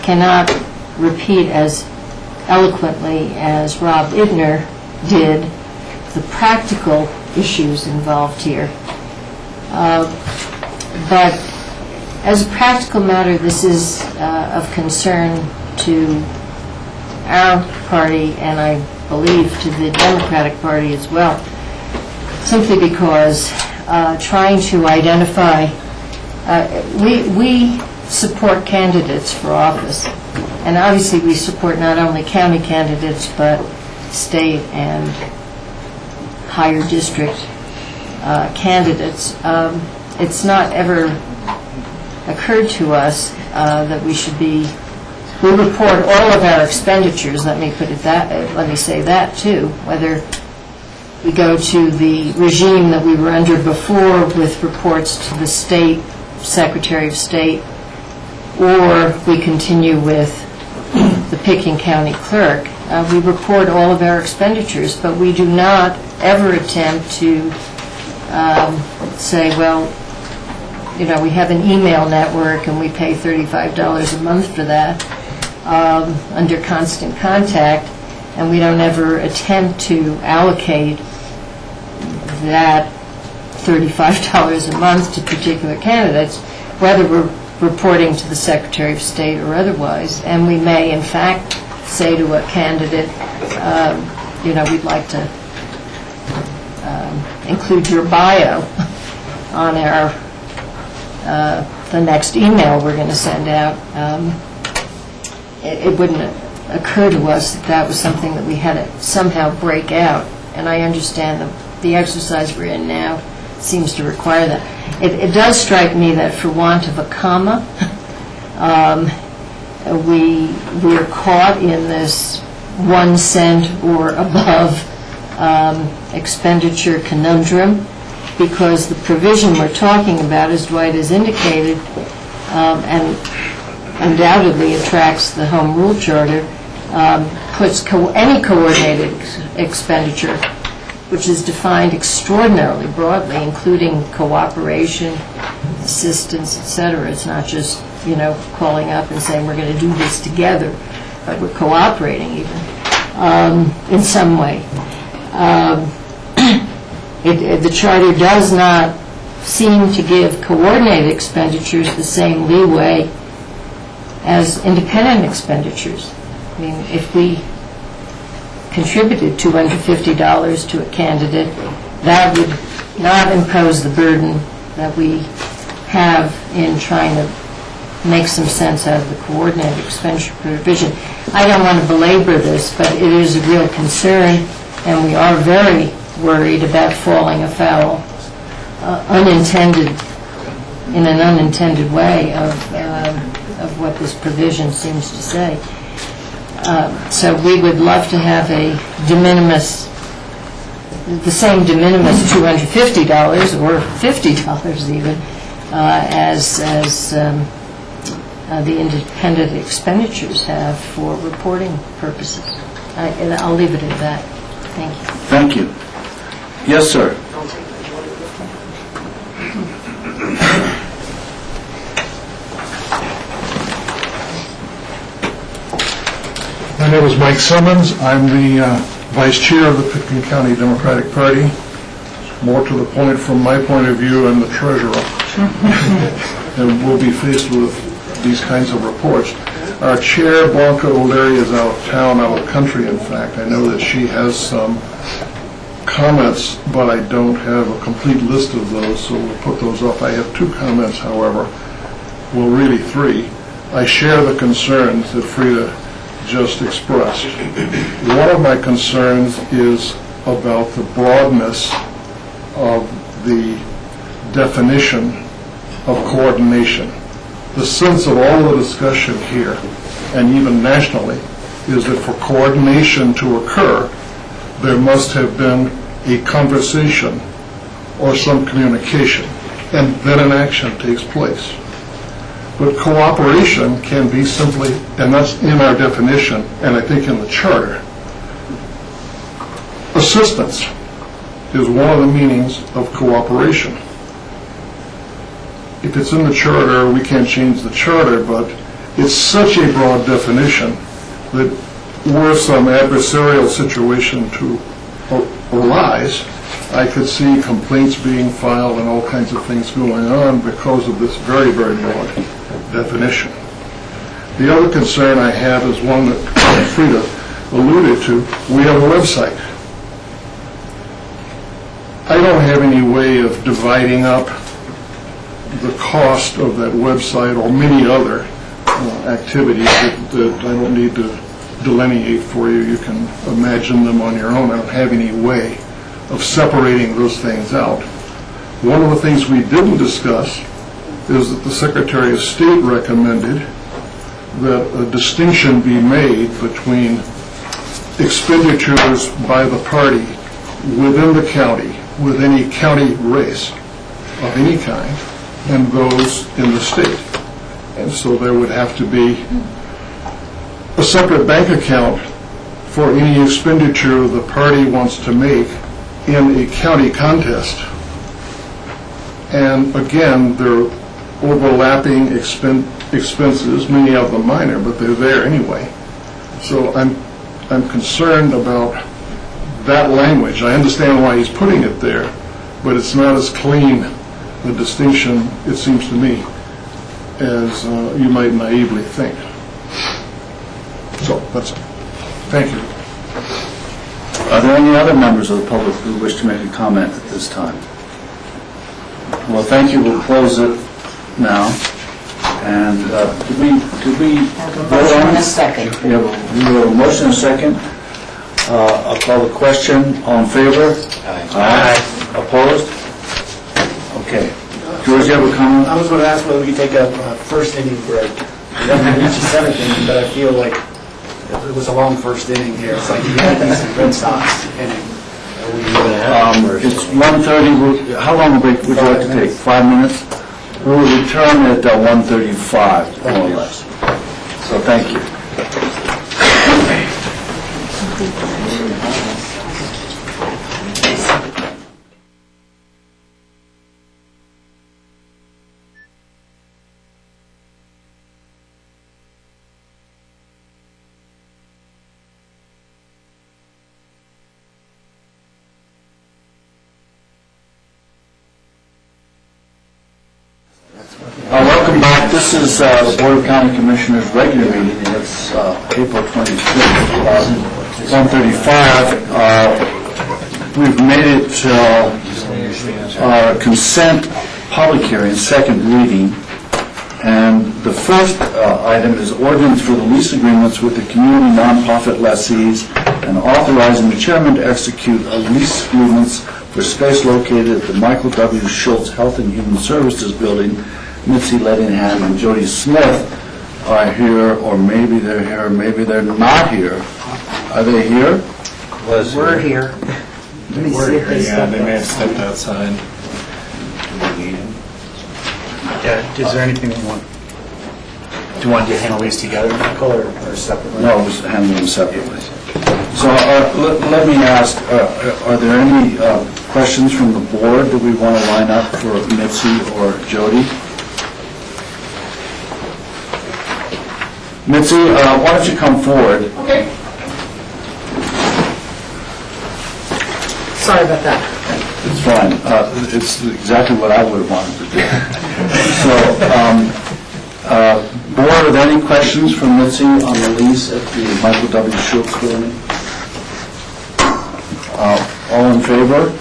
cannot repeat as eloquently as Rob Idner did the practical issues involved here. But as a practical matter, this is of concern to our party, and I believe to the Democratic Party as well, simply because trying to identify, we support candidates for office, and obviously we support not only county candidates, but state and higher district candidates. It's not ever occurred to us that we should be, we report all of our expenditures, let me say that too, whether we go to the regime that we were under before with reports to the state, Secretary of State, or we continue with the Pickens County Clerk. We report all of our expenditures, but we do not ever attempt to say, well, you know, we have an email network and we pay $35 a month for that under constant contact, and we don't ever attempt to allocate that $35 a month to particular candidates, whether we're reporting to the Secretary of State or otherwise. And we may, in fact, say to a candidate, you know, we'd like to include your bio on our the next email we're going to send out. It wouldn't occur to us that that was something that we had to somehow break out, and I understand that the exercise we're in now seems to require that. It does strike me that for want of a comma, we are caught in this 1 cent or above expenditure conundrum, because the provision we're talking about, as Dwight has indicated, and undoubtedly attracts the Home Rule Charter, puts any coordinated expenditure, which is defined extraordinarily broadly, including cooperation, assistance, etc. It's not just, you know, calling up and saying we're going to do this together, but we're cooperating even in some way. The Charter does not seem to give coordinated expenditures the same leeway as independent expenditures. I mean, if we contributed $250 to a candidate, that would not impose the burden that we have in trying to make some sense out of the coordinated expenditure provision. I don't want to belabor this, but it is a real concern, and we are very worried about falling afoul, in an unintended way of what this provision seems to say. So we would love to have a de minimis, the same de minimis $250 or $50 even, as the independent expenditures have for reporting purposes. And I'll leave it at that. Thank you. Thank you. Yes, sir. My name is Mike Simmons. I'm the Vice Chair of the Pickens County Democratic Party. More to the point, from my point of view, I'm the Treasurer. And we'll be faced with these kinds of reports. Our Chair, Blanca O'Leary, is out of town, out of the country, in fact. I know that she has some comments, but I don't have a complete list of those, so we'll put those up. I have 2 comments, however. Well, really 3. I share the concerns that Frida just expressed. One of my concerns is about the broadness of the definition of coordination. The sense of all the discussion here, and even nationally, is that for coordination to occur, there must have been a conversation or some communication, and then an action takes place. But cooperation can be simply, and that's in our definition, and I think in the Charter, assistance. is one of the meanings of cooperation. If it's in the charter, we can't change the charter, but it's such a broad definition that were some adversarial situation to arise, I could see complaints being filed and all kinds of things going on because of this very, very broad definition. The other concern I have is one that Frida alluded to. We have a website. I don't have any way of dividing up the cost of that website or many other activities that I don't need to delineate for you. You can imagine them on your own. I don't have any way of separating those things out. One of the things we didn't discuss is that the Secretary of State recommended that a distinction be made between expenditures by the party within the county, with any county race of any kind, and those in the state. And so there would have to be a separate bank account for any expenditure the party wants to make in a county contest. And again, they're overlapping expenses, many of them minor, but they're there anyway. So I'm concerned about that language. I understand why he's putting it there, but it's not as clean a distinction, it seems to me, as you might naively think. So that's it. Thank you. Are there any other members of the public who wish to make a comment at this time? Well, thank you. We'll close it now. And did we vote on In a it? second. We have a motion and a second. I'll call the question. All in favor? Aye. Opposed? Okay. George, you have a comment? I was going to ask whether we could take a first inning break. We haven't reached the seventh inning, but I feel like it was a long first inning here. It's like the Yankees and Red Sox inning. It's 1:30. How long a break would you like to take? 5 minutes? We will return at 1:35, more or less. So thank you. Welcome back. This is the Board of County Commissioners' regular meeting. It's April 25th, 1:35. We've made it to our consent public hearing, second reading. And the first item is ordinance for the lease agreements with the community nonprofit lessees and authorizing the chairman to execute a lease agreements for space located at the Michael W. Schultz Health and Human Services Building. Mitzi Lettingham and Jody Smith are here, or maybe they're here, maybe they're not here. Are they here? We're here. Let me see if they Yeah, they may have stepped outside. Is there anything that you want? Do you want to handle these together, Michael, or separately? No, we'll handle them separately. So let me ask, are there any questions from the board that we want to line up for Mitzi or Jody? Mitzi, why don't you come forward? Okay. Sorry about that. It's fine. It's exactly what I would have wanted to do. So, board, are there any questions from Mitzi on the lease at the Michael W. Schultz building? All in favor?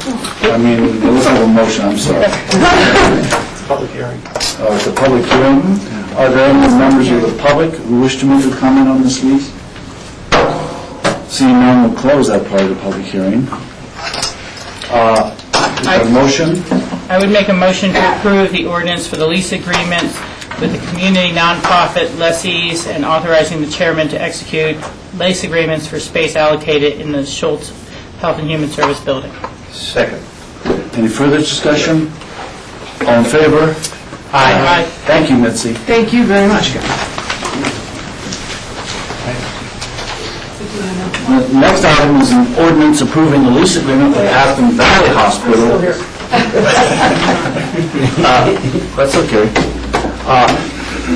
I mean, let's have a motion, I'm sorry. It's a public hearing. Oh, it's a public hearing. Are there any members of the public who wish to make a comment on this lease? Seeing none, we'll close that part of the public hearing. Is there a motion? I would make a motion to approve the ordinance for the lease agreements with the community nonprofit lessees and authorizing the chairman to execute lease agreements for space allocated in the Schultz Health and Human Service Building. Second. Any further discussion? All in favor? Aye. Thank you, Mitzi. Thank you very much, guys. The next item is an ordinance approving the lease agreement with Aspen Valley Hospital. That's okay.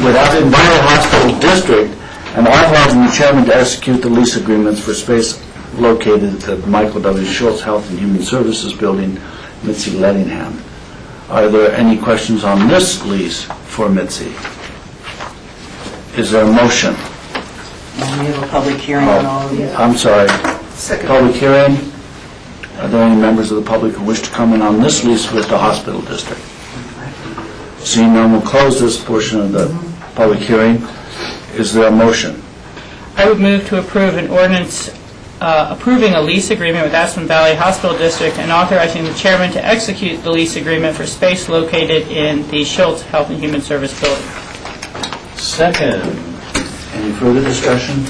With Aspen Valley Hospital District, and authorizing the chairman to execute the lease agreements for space located at the Michael W. Schultz Health and Human Services Building, Mitzi Lettingham. Are there any questions on this lease for Mitzi? Is there a motion? We have a public hearing on all of these. I'm sorry. Public hearing. Are there any members of the public who wish to comment on this lease with the hospital district? Seeing none, we'll close this portion of the public hearing. Is there a motion? I would move to approve an ordinance approving a lease agreement with Aspen Valley Hospital District and authorizing the chairman to execute the lease agreement for space located in the Schultz Health and Human Service Building. Second. Any further discussion?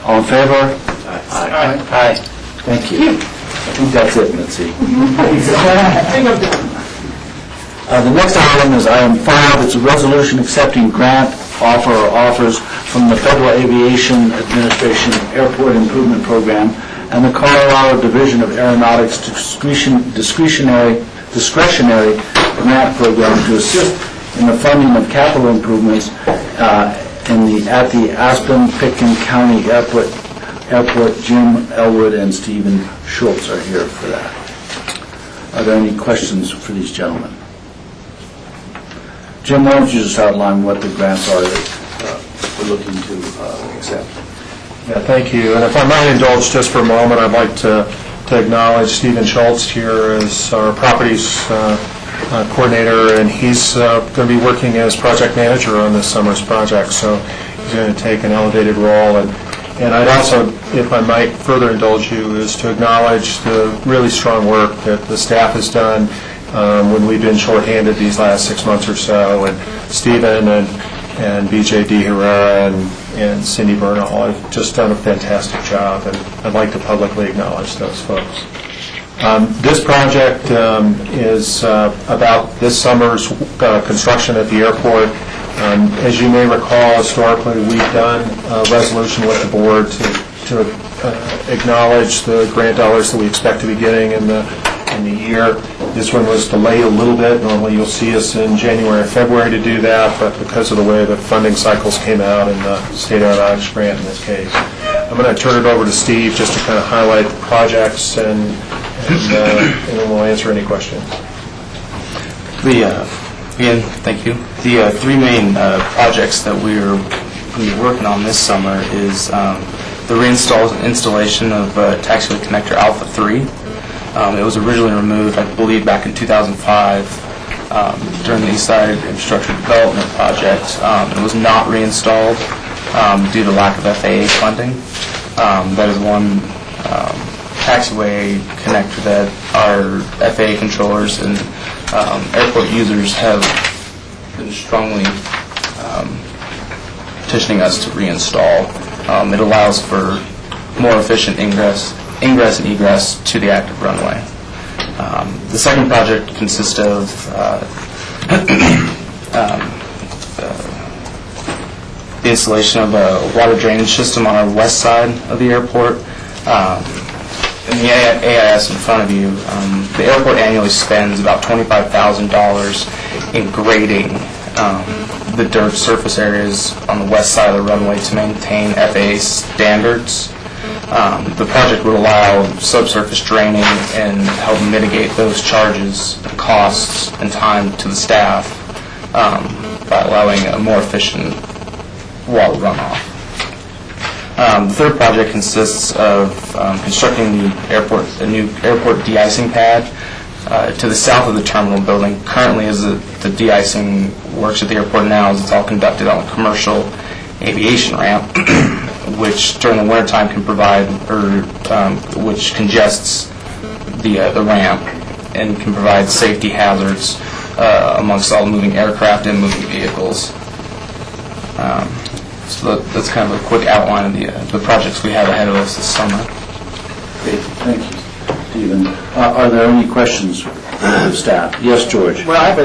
All in favor? Aye. Thank you. I think that's it, Mitzi. The next item is item 5. It's a resolution accepting grant offer or offers from the Federal Aviation Administration Airport Improvement Program and the Colorado Division of Aeronautics discretionary grant program to assist in the funding of capital improvements at the Aspen-Pitkin County Airport. Jim Elwood and Stephen Schultz are here for that. Are there any questions for these gentlemen? Jim, why don't you just outline what the grants are that we're looking to accept? Yeah, thank you. And if I might indulge just for a moment, I'd like to acknowledge Stephen Schultz here as our properties coordinator, and he's going to be working as project manager on this summer's project, so he's going to take an elevated role. And I'd also, if I might further indulge you, is to acknowledge the really strong work that the staff has done when we've been shorthanded these last 6 months or so, and Stephen and BJ D. Herrera and Cindy Bernal have just done a fantastic job, and I'd like to publicly acknowledge those folks. This project is about this summer's construction at the airport. As you may recall, historically, we've done a resolution with the board to acknowledge the grant dollars that we expect to be getting in the year. This one was delayed a little bit. Normally you'll see us in January or February to do that, but because of the way the funding cycles came out in the state aeronautics grant in this case. I'm going to turn it over to Steve just to kind of highlight the projects, and then we'll answer any questions. Again, thank you. The three main projects that we're going to be working on this summer is the installation of Taxiway Connector Alpha 3. It was originally removed, I believe, back in 2005 during the East Side Infrastructure Development Project. It was not reinstalled due to lack of FAA funding. That is one taxiway connector that our FAA controllers and airport users have been strongly petitioning us to reinstall. It allows for more efficient ingress and egress to the active runway. The second project consists of the installation of a water drainage system on our west side of the airport. In the AIS in front of you, the airport annually spends about $25,000 in grading the dirt surface areas on the west side of the runway to maintain FAA standards. The project would allow subsurface draining and help mitigate those charges, costs, and time to the staff by allowing a more efficient water runoff. The third project consists of constructing a new airport de-icing pad to the south of the terminal building. Currently, as the de-icing works at the airport now, is it's all conducted on a commercial aviation ramp, which during the wintertime can provide, which congests the ramp and can provide safety hazards amongst all moving aircraft and moving vehicles. So that's kind of a quick outline of the projects we have ahead of us this summer. Great, thank you, Stephen. Are there any questions of staff. Yes, George? Well, I have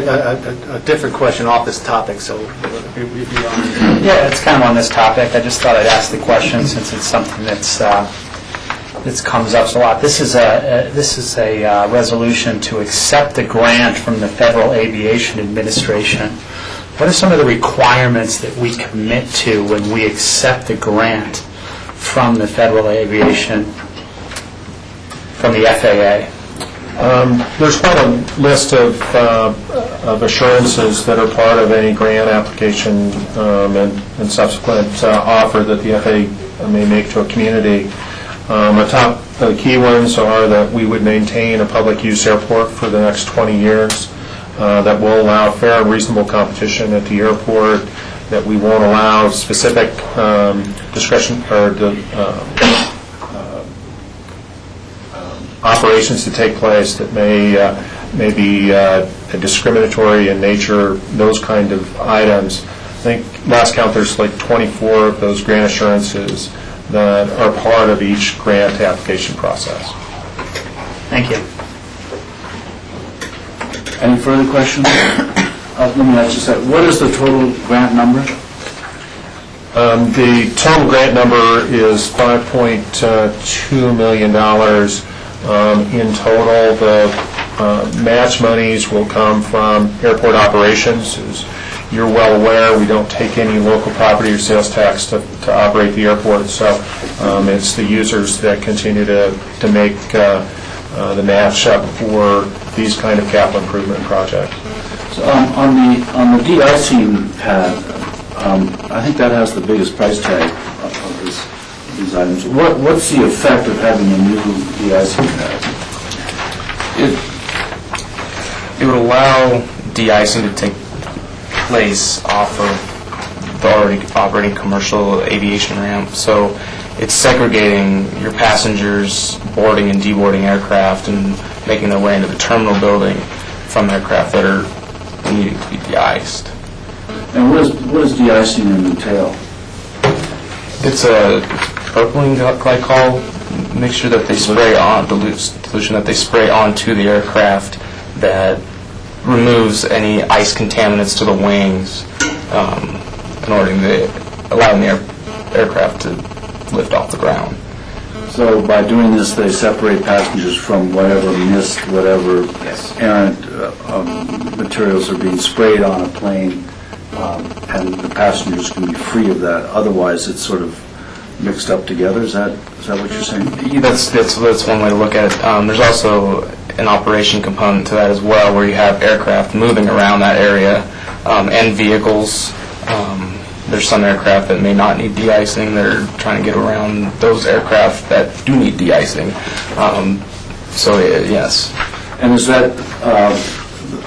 a different question off this topic, so if you're on. Yeah, it's kind of on this topic. I just thought I'd ask the question since it's something that's comes up a lot. This is a resolution to accept the grant from the Federal Aviation Administration. What are some of the requirements that we commit to when we accept the grant from the Federal Aviation, from the FAA? There's quite a list of assurances that are part of any grant application and subsequent offer that the FAA may make to a community. The key ones are that we would maintain a public use airport for the next 20 years, that will allow fair and reasonable competition at the airport, that we won't allow specific discretion or operations to take place that may be discriminatory in nature, those kind of items. I think last count there's like 24 of those grant assurances that are part of each grant application process. Thank you. Any further questions? Let me ask you something. What is the total grant number? The total grant number is $5.2 million. In total, the match monies will come from airport operations. As you're well aware, we don't take any local property or sales tax to operate the airport, so it's the users that continue to make the match up for these kind of capital improvement projects. So, on the de-icing pad, I think that has the biggest price tag of these items. What's the effect of having a new de-icing pad? It would allow de-icing to take place off of the already operating commercial aviation ramp. So it's segregating your passengers boarding and deboarding aircraft and making their way into the terminal building from aircraft that are needing to be de-iced. And what does de-icing entail? It's a propylene glycol mixture that they spray on, dilution that they spray onto the aircraft that removes any ice contaminants to the wings in order to allowing the aircraft to lift off the ground. So by doing this, they separate passengers from whatever mist, whatever errant materials are being sprayed on a plane, and the passengers can be free of that. Otherwise, it's sort of mixed up together. Is that what you're saying? Yeah, that's one way to look at it. There's also an operation component to that as well, where you have aircraft moving around that area and vehicles. There's some aircraft that may not need de-icing. They're trying to get around those aircraft that do need de-icing. Yes. And is that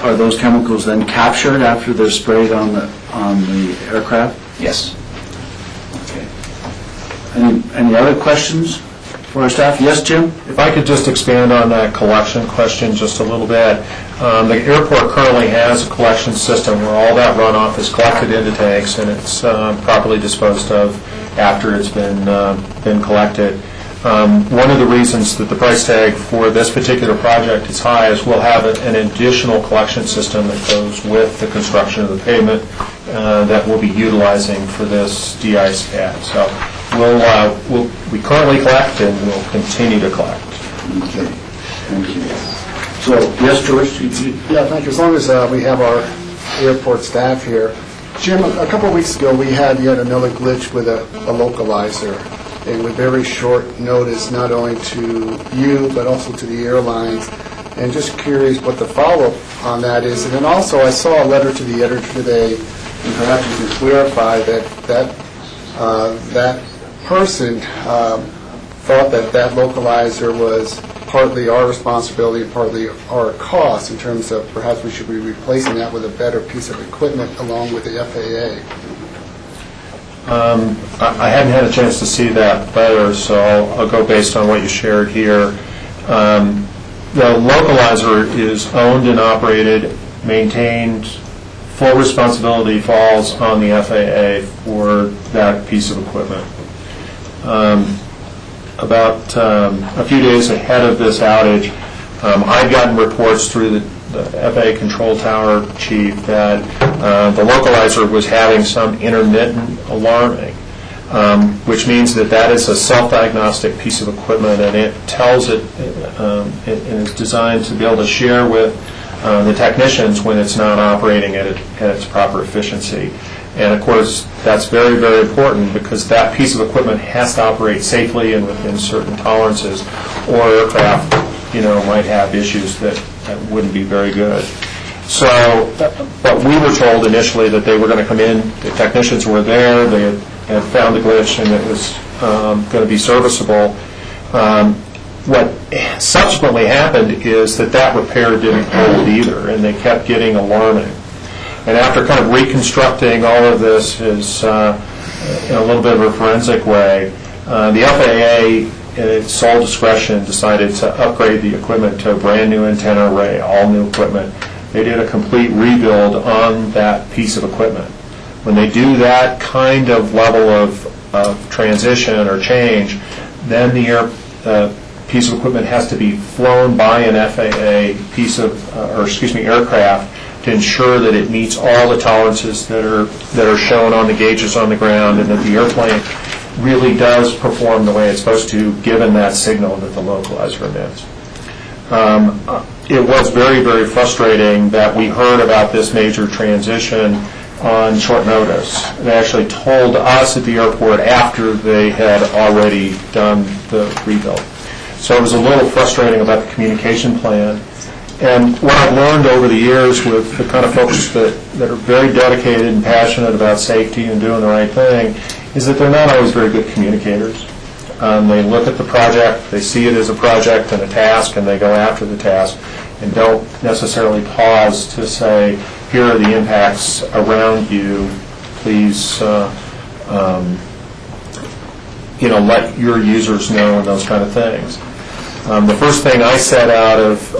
are those chemicals then captured after they're sprayed on the aircraft? Yes. Okay. Any other questions for our staff? Yes, Jim? If I could just expand on that collection question just a little bit. The airport currently has a collection system where all that runoff is collected into tanks and it's properly disposed of after it's been collected. One of the reasons that the price tag for this particular project is high is we'll have an additional collection system that goes with the construction of the pavement that we'll be utilizing for this de-ice pad. So we currently collect and we'll continue to collect. Okay, thank you. So, yes, George? Yeah, thank you. As long as we have our airport staff here. Jim, a couple of weeks ago, we had yet another glitch with a localizer. And with very short notice, not only to you, but also to the airlines. And just curious what the follow-up on that is. And then also, I saw a letter to the editor today, and perhaps you can clarify that person thought that localizer was partly our responsibility and partly our cost in terms of perhaps we should be replacing that with a better piece of equipment along with the FAA. I hadn't had a chance to see that letter, so I'll go based on what you shared here. The localizer is owned and operated, maintained. Full responsibility falls on the FAA for that piece of equipment. About a few days ahead of this outage, I'd gotten reports through the FAA control tower chief that the localizer was having some intermittent alarming, which means that that is a self-diagnostic piece of equipment, and it tells it, and is designed to be able to share with the technicians when it's not operating at its proper efficiency. And of course, that's very, very important because that piece of equipment has to operate safely and within certain tolerances, or aircraft, might have issues that wouldn't be very good. So, but we were told initially that they were going to come in, the technicians were there, they had found the glitch, and it was going to be serviceable. What subsequently happened is that repair didn't hold either, and they kept getting alarming. And after kind of reconstructing all of this in a little bit of a forensic way, the FAA, in its sole discretion, decided to upgrade the equipment to a brand new antenna array, all new equipment. They did a complete rebuild on that piece of equipment. When they do that kind of level of transition or change, then the piece of equipment has to be flown by an FAA aircraft to ensure that it meets all the tolerances that are shown on the gauges on the ground, and that the airplane really does perform the way it's supposed to, given that signal that the localizer emits. It was very, very frustrating that we heard about this major transition on short notice. They actually told us at the airport after they had already done the rebuild. So it was a little frustrating about the communication plan. And what I've learned over the years with the kind of folks that are very dedicated and passionate about safety and doing the right thing is that they're not always very good communicators. They look at the project, they see it as a project and a task, and they go after the task and don't necessarily pause to say, here are the impacts around you, please let your users know, and those kind of things. The first thing I set out of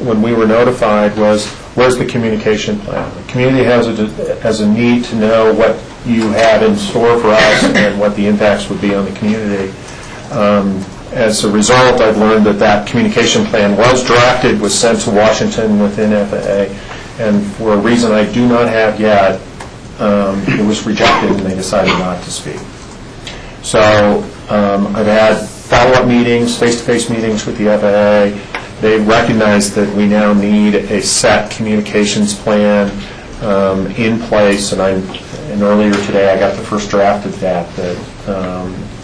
when we were notified was, where's the communication plan? The community has a need to know what you have in store for us and what the impacts would be on the community. As a result, I've learned that communication plan was drafted, was sent to Washington within FAA, and for a reason I do not have yet, it was rejected and they decided not to speak. So I've had follow-up meetings, face-to-face meetings with the FAA. They recognize that we now need a set communications plan in place, and earlier today I got the first draft of that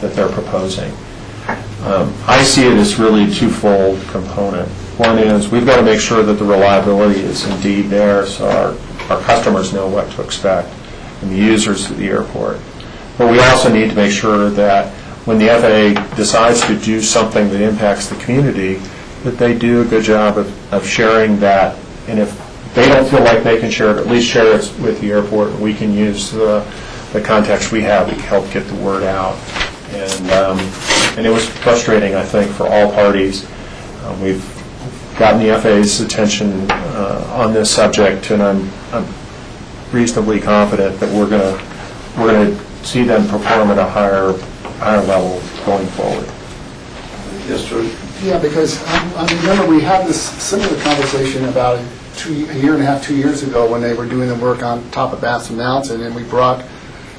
they're proposing. I see it as really a twofold component. One is we've got to make sure that the reliability is indeed there so our customers know what to expect and the users of the airport. But we also need to make sure that when the FAA decides to do something that impacts the community, that they do a good job of sharing that. And if they don't feel like they can share it, at least share it with the airport, and we can use the contacts we have to help get the word out. And it was frustrating, I think, for all parties. We've gotten the FAA's attention on this subject, and I'm reasonably confident that we're going to see them perform at a higher level going forward. Yes, sir. Yeah, because I remember we had this similar conversation about a year and a half, 2 years ago when they were doing the work on top of Batson Mountain, and we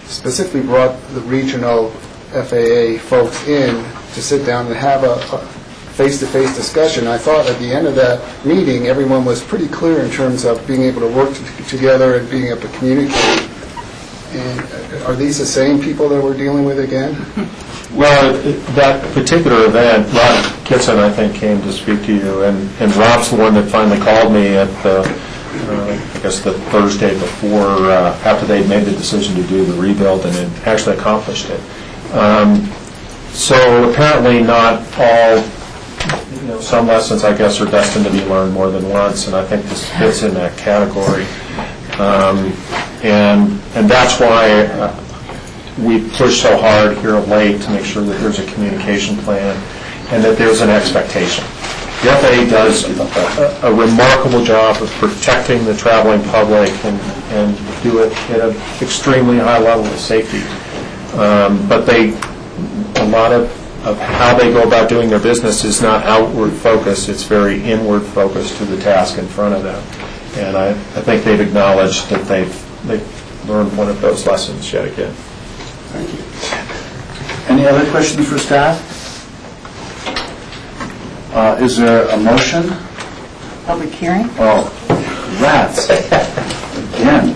specifically brought the regional FAA folks in to sit down and have a face-to-face discussion. I thought at the end of that meeting, everyone was pretty clear in terms of being able to work together and being able to communicate. And are these the same people that we're dealing with again? Well, that particular event, Rob Kitson, I think, came to speak to you, and Rob's the one that finally called me at the Thursday before, after they'd made the decision to do the rebuild and had actually accomplished it. So apparently not all, some lessons, I guess, are destined to be learned more than once, and I think this fits in that category. And that's why we push so hard here of late to make sure that there's a communication plan and that there's an expectation. The FAA does a remarkable job of protecting the traveling public and do it at an extremely high level of safety. But a lot of of how they go about doing their business is not outward focused, it's very inward focused to the task in front of them. And I think they've acknowledged that they've learned one of those lessons yet again. Thank you. Any other questions for staff? Is there a motion? Public hearing? Oh, rats. Again.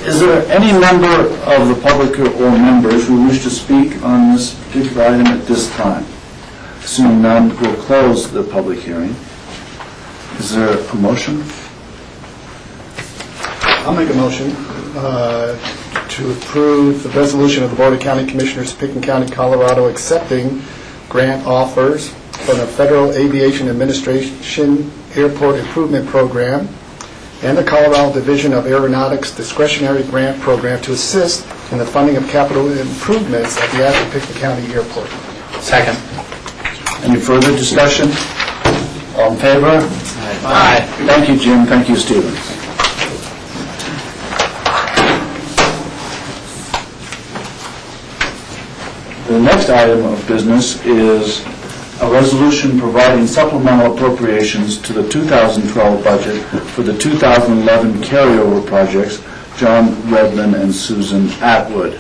Is there any member of the public or members who wish to speak on this particular item at this time? Seeing none, we'll close the public hearing. Is there a motion? I'll make a motion to approve the resolution of the Board of County Commissioners, Pickens County, Colorado, accepting grant offers from the Federal Aviation Administration Airport Improvement Program and the Colorado Division of Aeronautics Discretionary Grant Program to assist in the funding of capital improvements at the Pickens County Airport. Second. Any further discussion? All in favor? Aye. Thank you, Jim. Thank you, Stephen. The next item of business is a resolution providing supplemental appropriations to the 2012 budget for the 2011 carryover projects, John Redmond and Susan Atwood.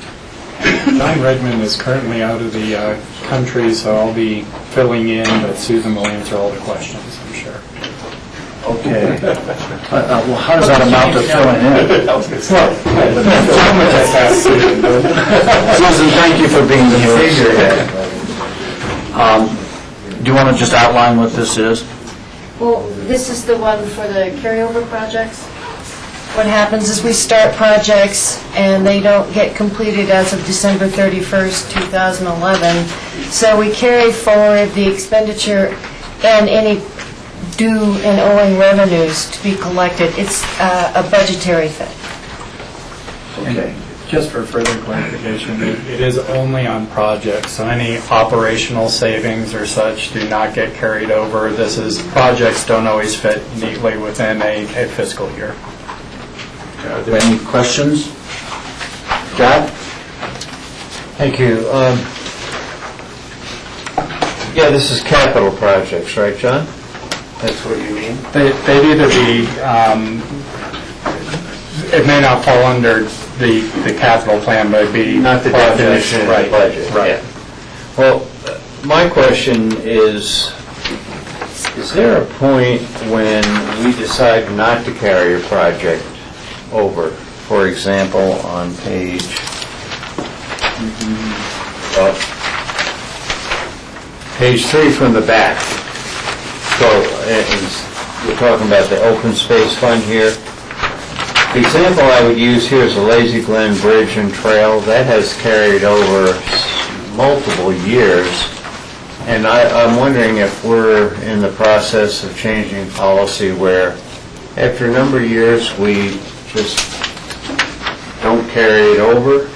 John Redmond is currently out of the country, so I'll be filling in, but Susan will answer all the questions, I'm sure. Okay. Well, how does that amount to filling in? Susan, thank you for being here. Do you want to just outline what this is? Well, this is the one for the carryover projects. What happens is we start projects and they don't get completed as of December 31st, 2011. So we carry forward the expenditure and any due and owing revenues to be collected. It's a budgetary thing. Okay. Just for further clarification, it is only on projects, so any operational savings or such do not get carried over. This is, projects don't always fit neatly within a fiscal year. Are there any questions? Jack? Thank you. Yeah, this is capital projects, right, John? That's what you mean? They'd either be, it may not fall under the capital plan, but it'd be... Not the definition of the budget. Right. Yeah. Well, my question is there a point when we decide not to carry a project over? For example, on page... page 3 from the back. So, we're talking about the open space fund here. The example I would use here is the Lazy Glen Bridge and Trail. That has carried over multiple years. And I'm wondering if we're in the process of changing policy where after a number of years we just don't carry it over.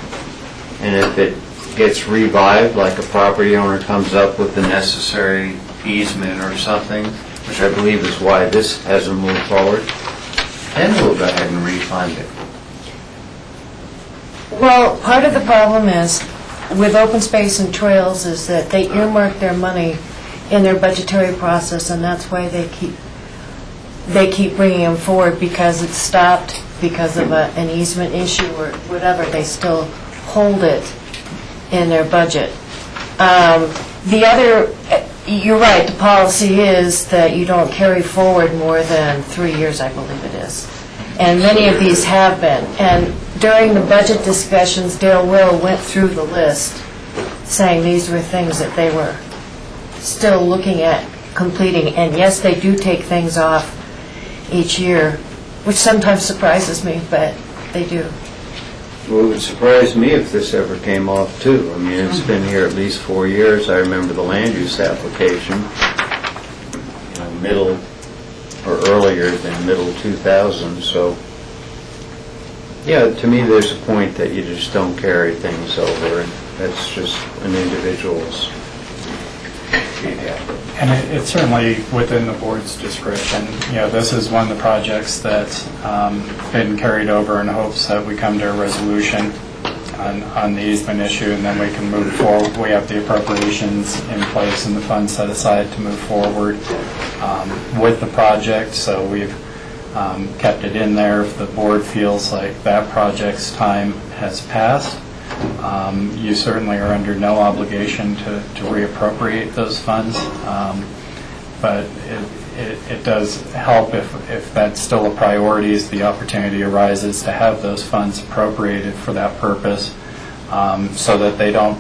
And if it gets revived, like a property owner comes up with the necessary easement or something, which I believe is why this hasn't moved forward, then we'll go ahead and refund it. Well, part of the problem is with open space and trails is that they earmark their money in their budgetary process, and that's why they keep bringing them forward, because it's stopped because of an easement issue or whatever. They still hold it in their budget. You're right, the policy is that you don't carry forward more than 3 years, I believe it is. And many of these have been. And during the budget discussions, Dale Will went through the list, saying these were things that they were still looking at completing. And yes, they do take things off each year, which sometimes surprises me, but they do. Well, it would surprise me if this ever came off, too. I mean, it's been here at least 4 years. I remember the land use application, middle or earlier than middle 2000. So, yeah, to me, there's a point that you just don't carry things over, and that's just an individual's. And it's certainly within the board's discretion. This is one of the projects that's been carried over in hopes that we come to a resolution on the easement issue, and then we can move forward. We have the appropriations in place and the funds set aside to move forward with the project, so we've kept it in there. If the board feels like that project's time has passed, you certainly are under no obligation to reappropriate those funds, but it does help if that's still a priority, as the opportunity arises to have those funds appropriated for that purpose, so that they don't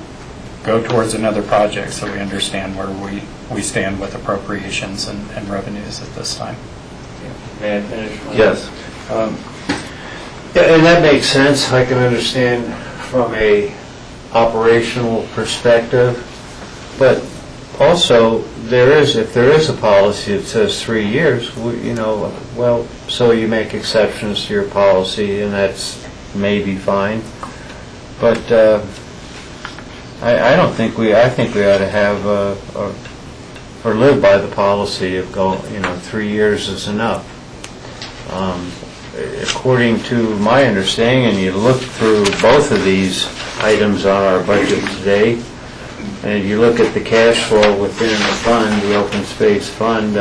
go towards another project, so we understand where we stand with appropriations and revenues at this time. May I finish? Yes. Yeah, and that makes sense. I can understand from a operational perspective, but also if there is a policy that says 3 years, well, so you make exceptions to your policy, and that's maybe fine. But I don't think I think we ought to have or live by the policy of 3 years is enough. According to my understanding, and you look through both of these items on our budget today, and you look at the cash flow within the fund, the open space fund,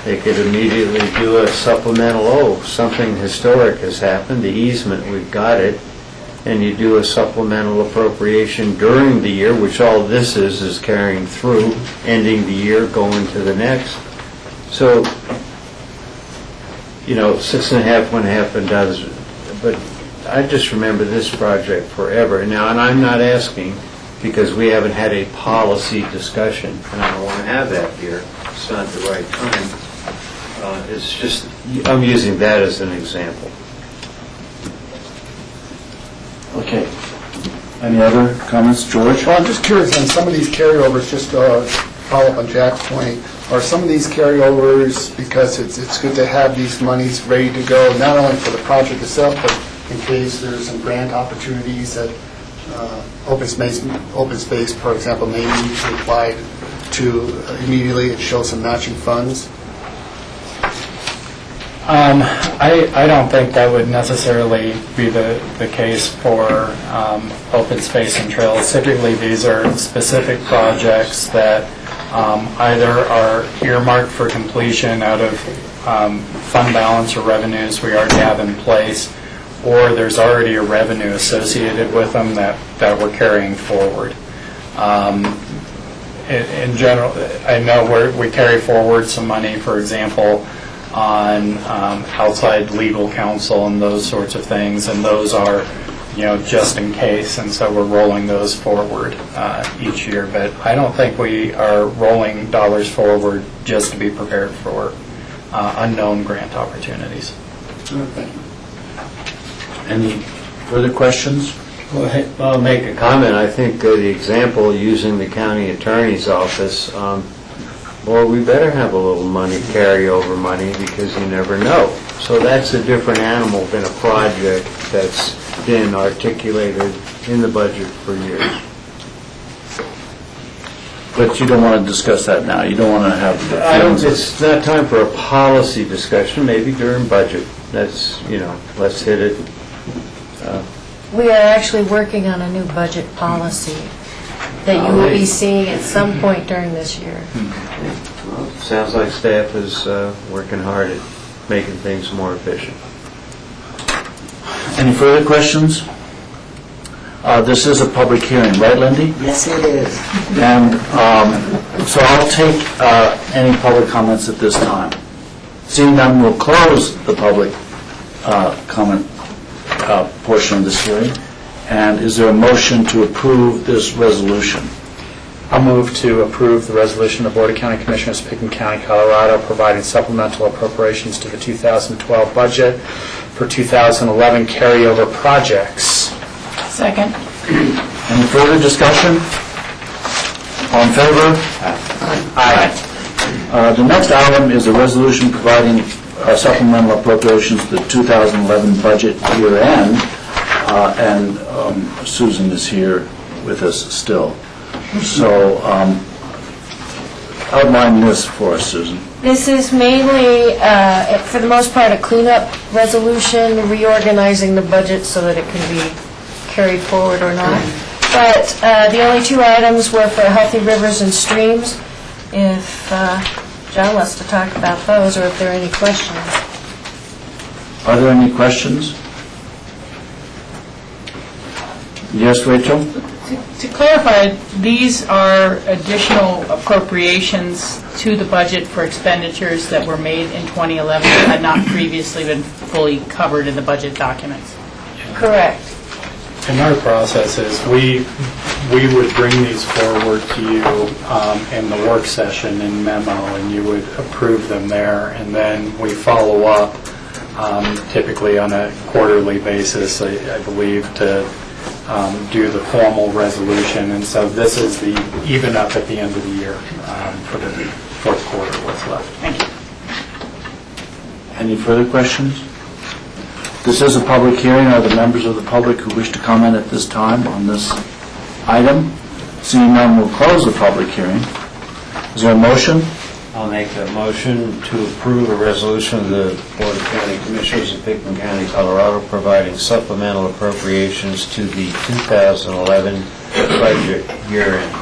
they could immediately do a supplemental, something historic has happened, the easement, we've got it, and you do a supplemental appropriation during the year, which all this is carrying through, ending the year, going to the next. So, 6.5 wouldn't happen, but I just remember this project forever. Now, and I'm not asking, because we haven't had a policy discussion, and I don't want to have that here. It's not the right time. It's just, I'm using that as an example. Okay. Any other comments, George? Well, I'm just curious on some of these carryovers, just to follow up on Jack's point, are some of these carryovers because it's good to have these monies ready to go, not only for the project itself, but in case there's some grant opportunities that open space, for example, may need to apply to immediately and show some matching funds? I don't think that would necessarily be the case for open space and trails. Typically, these are specific projects that either are earmarked for completion out of fund balance or revenues we already have in place, or there's already a revenue associated with them that we're carrying forward. In general, I know we carry forward some money, for example, on outside legal counsel and those sorts of things, and those are, just in case, and so we're rolling those forward each year. But I don't think we are rolling dollars forward just to be prepared for unknown grant opportunities. Thank you. Any further questions? Well, I'll make a comment. I think the example using the county attorney's office, we better have a little money, carryover money, because you never know. So that's a different animal than a project that's been articulated in the budget for years. But you don't want to discuss that now. You don't want to have... It's not time for a policy discussion, maybe during budget. That's, let's hit it. We are actually working on a new budget policy that you will be seeing at some point during this year. Well, sounds like staff is working hard at making things more efficient. Any further questions? This is a public hearing, right, Lindy? Yes, it is. And so I'll take any public comments at this time. Seeing none, we'll close the public comment portion of this hearing. And is there a motion to approve this resolution? I'll move to approve the resolution of the Board of County Commissioners, Pickens County, Colorado, providing supplemental appropriations to the 2012 budget for 2011 carryover projects. Second. Any further discussion? All in favor? Aye. The next item is a resolution providing supplemental appropriations to the 2011 budget year end, and Susan is here with us still. So outline this for us, Susan. This is mainly, for the most part, a cleanup resolution, reorganizing the budget so that it can be carried forward or not. But the only two items were for healthy rivers and streams. If John wants to talk about those, or if there are any questions. Are there any questions? Yes, Rachel? To clarify, these are additional appropriations to the budget for expenditures that were made in 2011 that had not previously been fully covered in the budget documents. Correct. And our process is we would bring these forward to you in the work session in memo, and you would approve them there, and then we follow up typically on a quarterly basis, I believe, to do the formal resolution. And so this is the even up at the end of the year for the fourth quarter, what's left. Thank you. Any further questions? This is a public hearing. Are there members of the public who wish to comment at this time on this item? Seeing none, we'll close the public hearing. Is there a motion? I'll make a motion to approve a resolution of the Board of County Commissioners of Pickton County, Colorado, providing supplemental appropriations to the 2011 budget year-end.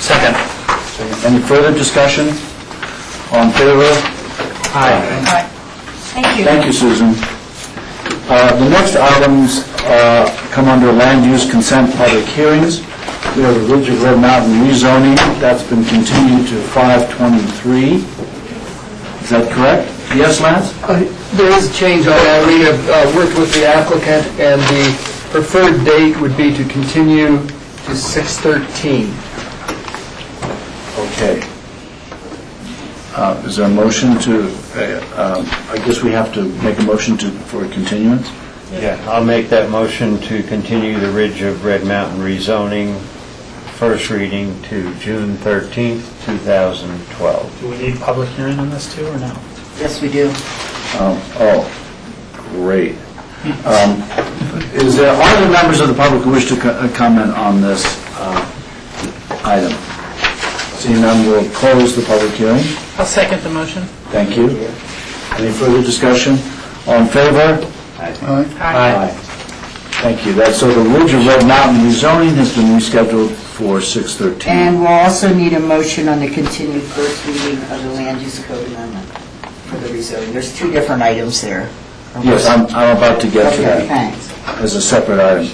Second. Any further discussion? All in favor? Aye. Thank you. Thank you, Susan. The next items come under land use consent public hearings. We have the Ridge of Red Mountain rezoning. That's been continued to 5/23. Is that correct? Yes, Lance? There is a change on that. We have worked with the applicant, and the preferred date would be to continue to 6/13. Okay. Is there a motion to, I guess we have to make a motion for continuance? Yeah, I'll make that motion to continue the Ridge of Red Mountain rezoning, first reading to June 13th, 2012. Do we need public hearing on this too, or no? Yes, we do. Oh, great. Are there members of the public who wish to comment on this item? Seeing none, we'll close the public hearing. I'll second the motion. Thank you. Any further discussion? All in favor? Aye. Thank you. So the Ridge of Red Mountain rezoning has been rescheduled for 6/13. And we'll also need a motion on the continued first reading of the land use code amendment for the rezoning. There's two different items there. Yes, I'm about to get to Okay, that thanks. as a separate item.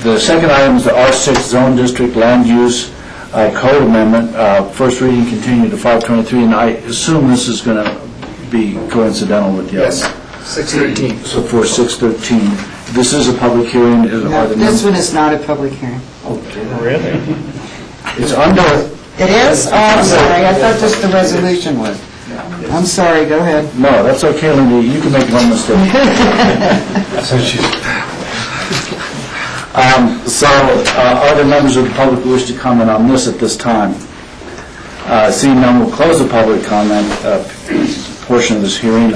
The second item is the R6 Zone District Land Use Code Amendment, first reading continued to 5/23, and I assume this is going to be coincidental with the Yes, 6/13. So for 6/13, this is a public hearing. No, this one is not a public hearing. Really? It's under... It is? Oh, I'm sorry. I thought just the resolution was. I'm sorry. Go ahead. No, that's okay, Lindy. You can make one mistake. So, are there members of the public who wish to comment on this at this time? Seeing none, we'll close the public comment portion of this hearing.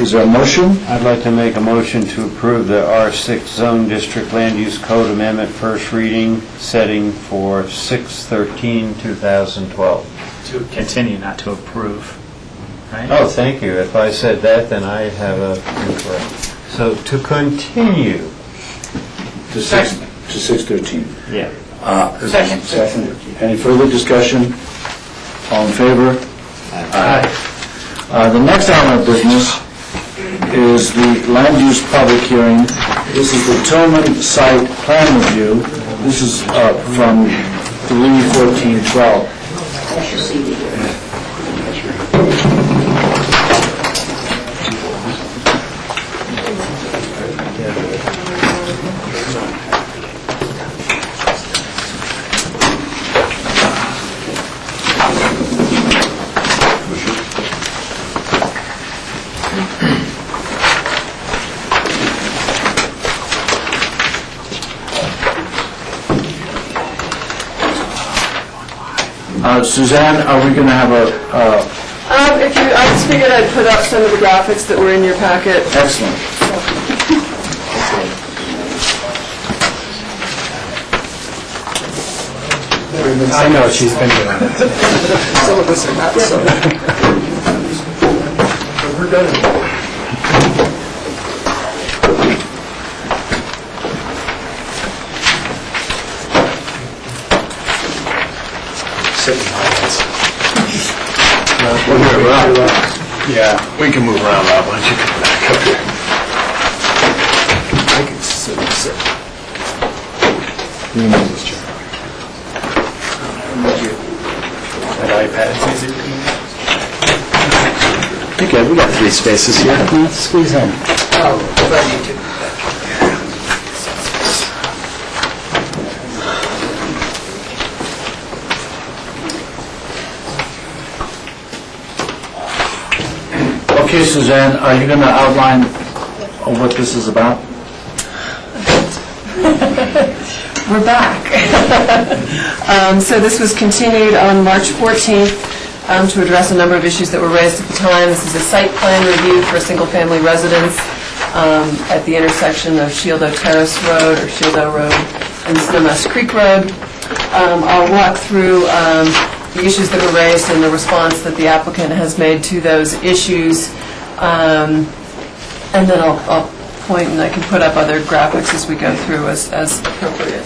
Is there a motion? I'd like to make a motion to approve the R6 Zone District Land Use Code Amendment, first reading, setting for 6/13/2012. To continue, not to approve, right? Oh, thank you. If I said that, then I have a incorrect. So to continue. To 6/13. Yeah. Second. Any further discussion? All in favor? Aye. The next item of business is the land use public hearing. This is the Tillman Site Plan Review. This is from 3/14/12. Suzanne, are we going to have a... I just figured I'd put up some of the graphics that were in your packet. Excellent. I know, she's been doing it. Some of us are not, so. We're done. tricky audience. We'll move around. Yeah, we can move around, Rob. Why don't you come back up here? I can sit. You know this chair. That iPad is easier. Okay, we got 3 spaces here. Squeeze in. Okay, Suzanne, are you going to outline what this is about? We're back. So this was continued on March 14th to address a number of issues that were raised at the time. This is a site plan review for a single-family residence at the intersection of Shieldo Terrace Road or Shieldo Road and Snowmass Creek Road. I'll walk through the issues that were raised and the response that the applicant has made to those issues. And then I'll point, and I can put up other graphics as we go through as appropriate.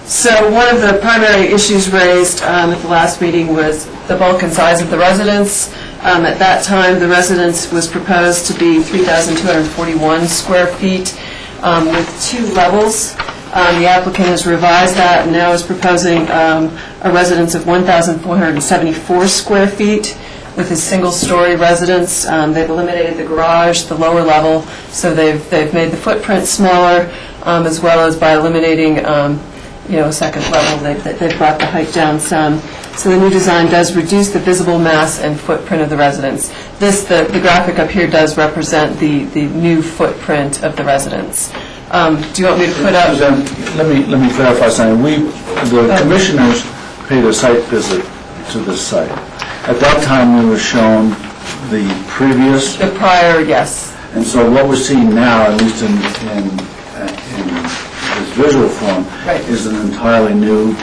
So one of the primary issues raised at the last meeting was the bulk and size of the residence. At that time, the residence was proposed to be 3,241 square feet with 2 levels. The applicant has revised that and now is proposing a residence of 1,474 square feet with a single-story residence. They've eliminated the garage, the lower level, so they've made the footprint smaller, as well as by eliminating a second level, they've brought the height down some. So the new design does reduce the visible mass and footprint of the residence. The graphic up here does represent the new footprint of the residence. Do you want me to put up? Suzanne, let me clarify something. The commissioners paid a site visit to this site. At that time, we were shown the previous. The prior, yes. And so what we're seeing now, at least in this visual form, is an entirely new.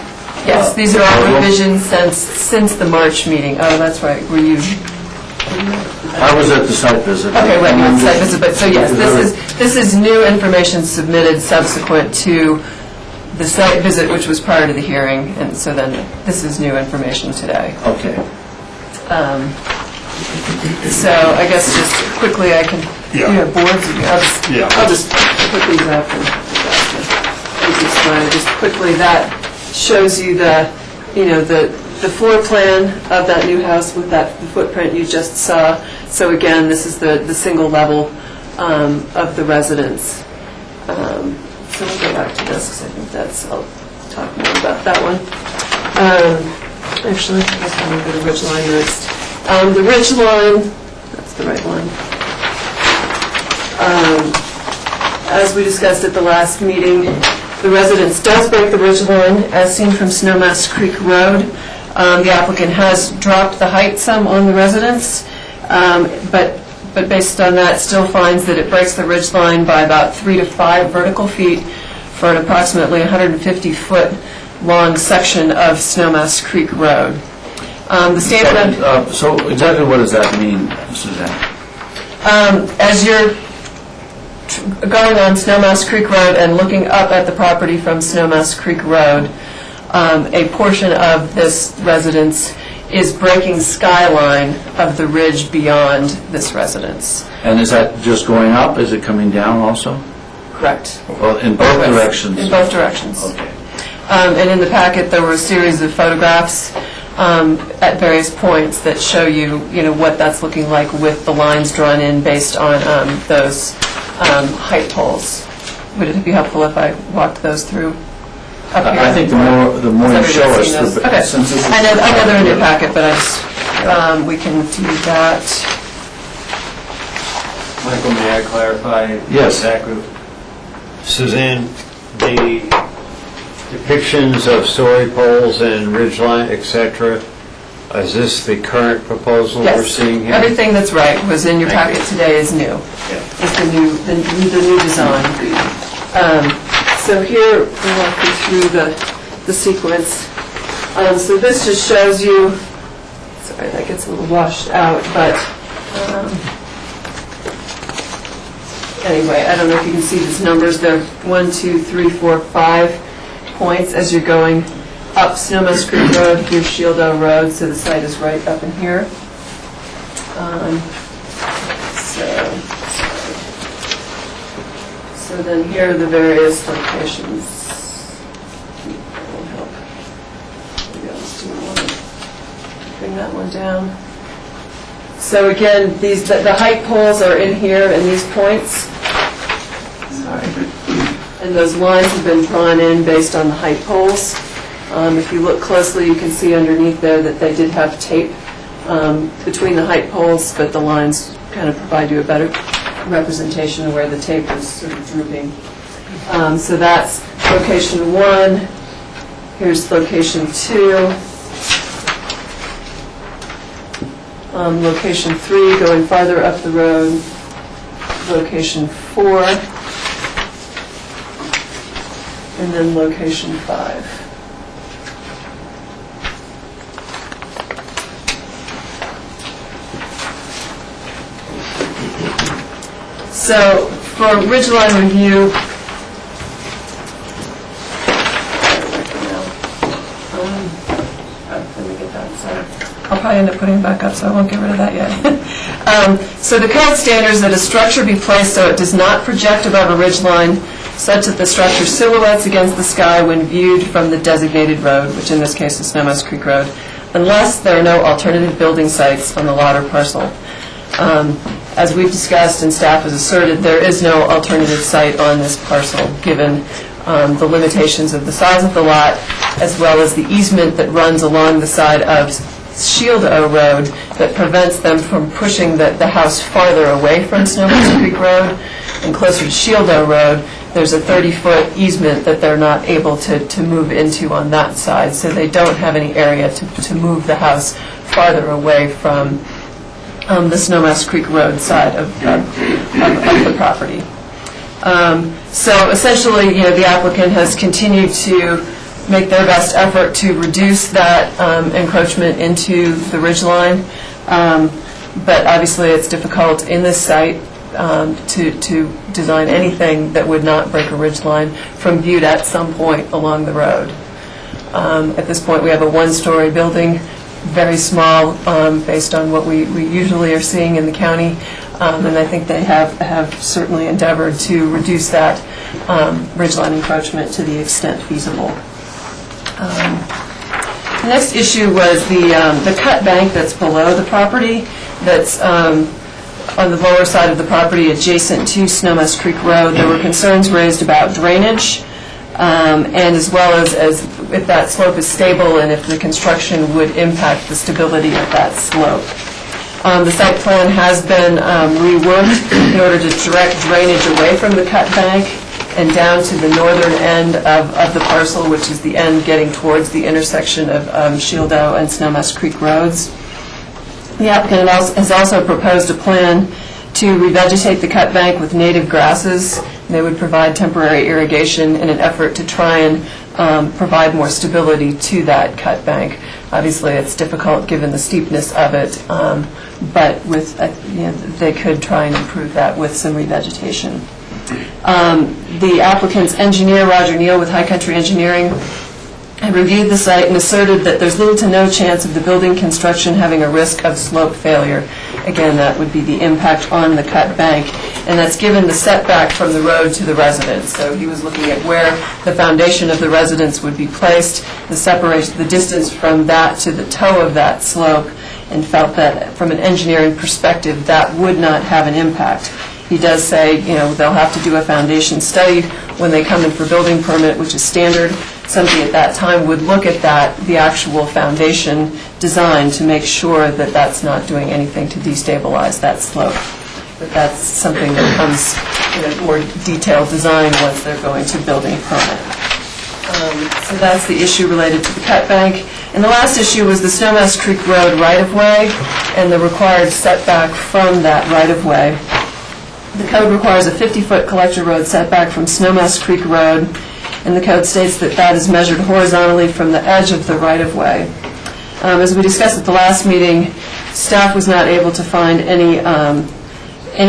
Yes, these are all revisions since the March meeting. Oh, that's right. Were you? I was at the site visit. Okay, right, you were at the site visit, but so yes, this is new information submitted subsequent to the site visit, which was prior to the hearing, and so then this is new information today. Okay. So I guess just quickly I can, you have boards, I'll just put these up and just quickly, that shows you the floor plan of that new house with the footprint you just saw. So again, this is the single level of the residence. So we'll go back to this because I think I'll talk more about that one. Actually, I think I'll go to ridge line next. The ridge line, that's the right one. As we discussed at the last meeting, the residence does break the ridge line as seen from Snowmass Creek Road. The applicant has dropped the height some on the residence, but based on that still finds that it breaks the ridge line by about 3 to 5 vertical feet for an approximately 150-foot long section of Snowmass Creek Road. The statement. So exactly what does that mean, Suzanne? As you're going on Snowmass Creek Road and looking up at the property from Snowmass Creek Road, a portion of this residence is breaking skyline of the ridge beyond this residence. And is that just going up? Is it coming down also? Correct. Well, in both directions? In both directions. Okay. And in the packet, there were a series of photographs at various points that show you, what that's looking like with the lines drawn in based on those height poles. Would it be helpful if I walked those through up here? I think the more you show us, the better. Okay. I know they're in your packet, but we can do that. Michael, may I clarify? Yes. Exactly. Suzanne, the depictions of story poles and ridgeline, etc., is this the current proposal we're seeing here? Yes. Everything that's right was in your packet today is new. It's the new design. So here, we'll walk you through the sequence. So this just shows you, sorry, that gets a little washed out, but anyway, I don't know if you can see these numbers. They're 1, 2, 3, 4, 5 points as you're going up Snowmass Creek Road through Shieldo Road, so the site is right up in here. So then here are the various locations. That won't help. Maybe I'll just do one. Bring that one down. So again, the height poles are in here in these points. Sorry. And those lines have been drawn in based on the height poles. If you look closely, you can see underneath there that they did have tape between the height poles, but the lines kind of provide you a better representation of where the tape was sort of drooping. So that's location 1. Here's location 2. Location 3, going farther up the road. Location 4. And then location 5. So for ridgeline review, let me get that, sorry. I'll probably end up putting it back up, so I won't get rid of that yet. So the code standards that a structure be placed so it does not project above a ridgeline such that the structure silhouettes against the sky when viewed from the designated road, which in this case is Snowmass Creek Road, unless there are no alternative building sites on the lot or parcel. As we've discussed and staff has asserted, there is no alternative site on this parcel, given the limitations of the size of the lot, as well as the easement that runs along the side of Shieldo Road that prevents them from pushing the house farther away from Snowmass Creek Road and closer to Shieldo Road. There's a 30-foot easement that they're not able to move into on that side, so they don't have any area to move the house farther away from the Snowmass Creek Road side of the property. So essentially, the applicant has continued to make their best effort to reduce that encroachment into the ridgeline, but obviously it's difficult in this site to design anything that would not break a ridgeline from viewed at some point along the road. At this point, we have a one-story building, very small based on what we usually are seeing in the county, and I think they have certainly endeavored to reduce that ridgeline encroachment to the extent feasible. The next issue was the cut bank that's below the property, that's on the lower side of the property adjacent to Snowmass Creek Road. There were concerns raised about drainage, and as well as if that slope is stable and if the construction would impact the stability of that slope. The site plan has been reworked in order to direct drainage away from the cut bank and down to the northern end of the parcel, which is the end getting towards the intersection of Shieldo and Snowmass Creek Roads. The applicant has also proposed a plan to revegetate the cut bank with native grasses. They would provide temporary irrigation in an effort to try and provide more stability to that cut bank. Obviously, it's difficult given the steepness of it, but they could try and improve that with some revegetation. The applicant's engineer, Roger Neal with High Country Engineering, had reviewed the site and asserted that there's little to no chance of the building construction having a risk of slope failure. Again, that would be the impact on the cut bank, and that's given the setback from the road to the residence. So he was looking at where the foundation of the residence would be placed, the separation, the distance from that to the toe of that slope, and felt that from an engineering perspective that would not have an impact. He does say, they'll have to do a foundation study when they come in for building permit, which is standard. Somebody at that time would look at the actual foundation design to make sure that that's not doing anything to destabilize that slope. But that's something that comes in a more detailed design once they're going to building permit. So that's the issue related to the cut bank. And the last issue was the Snowmass Creek Road right-of-way and the required setback from that right-of-way. The code requires a 50-foot collector road setback from Snowmass Creek Road, and the code states that that is measured horizontally from the edge of the right-of-way. As we discussed at the last meeting, staff was not able to find any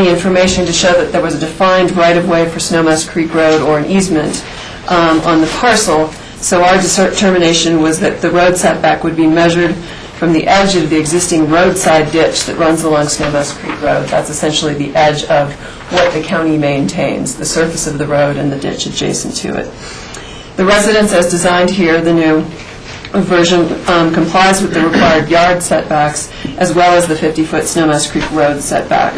information to show that there was a defined right-of-way for Snowmass Creek Road or an easement on the parcel. So our determination was that the road setback would be measured from the edge of the existing roadside ditch that runs along Snowmass Creek Road. That's essentially the edge of what the county maintains, the surface of the road and the ditch adjacent to it. The residence as designed here, the new version, complies with the required yard setbacks as well as the 50-foot Snowmass Creek Road setback.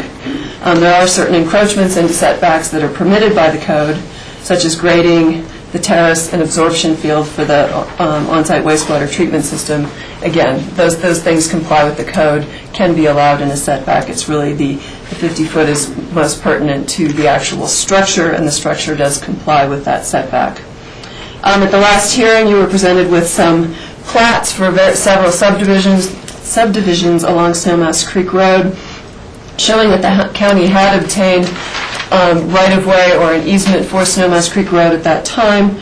There are certain encroachments into setbacks that are permitted by the code, such as grading, the terrace and absorption field for the on-site wastewater treatment system. Again, those things comply with the code, can be allowed in a setback. It's really the 50-foot is most pertinent to the actual structure, and the structure does comply with that setback. At the last hearing, you were presented with some plats for several subdivisions along Snowmass Creek Road, showing that the county had obtained right-of-way or an easement for Snowmass Creek Road at that time,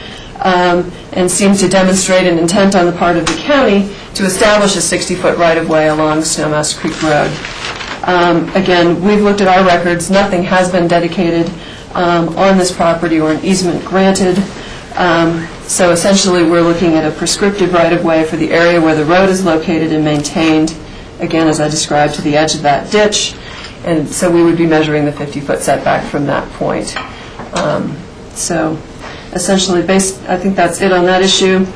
and seemed to demonstrate an intent on the part of the county to establish a 60-foot right-of-way along Snowmass Creek Road. Again, we've looked at our records. Nothing has been dedicated on this property or an easement granted. So essentially, we're looking at a prescriptive right-of-way for the area where the road is located and maintained, again, as I described, to the edge of that ditch. And so we would be measuring the 50-foot setback from that point. So essentially, I think that's it on that issue.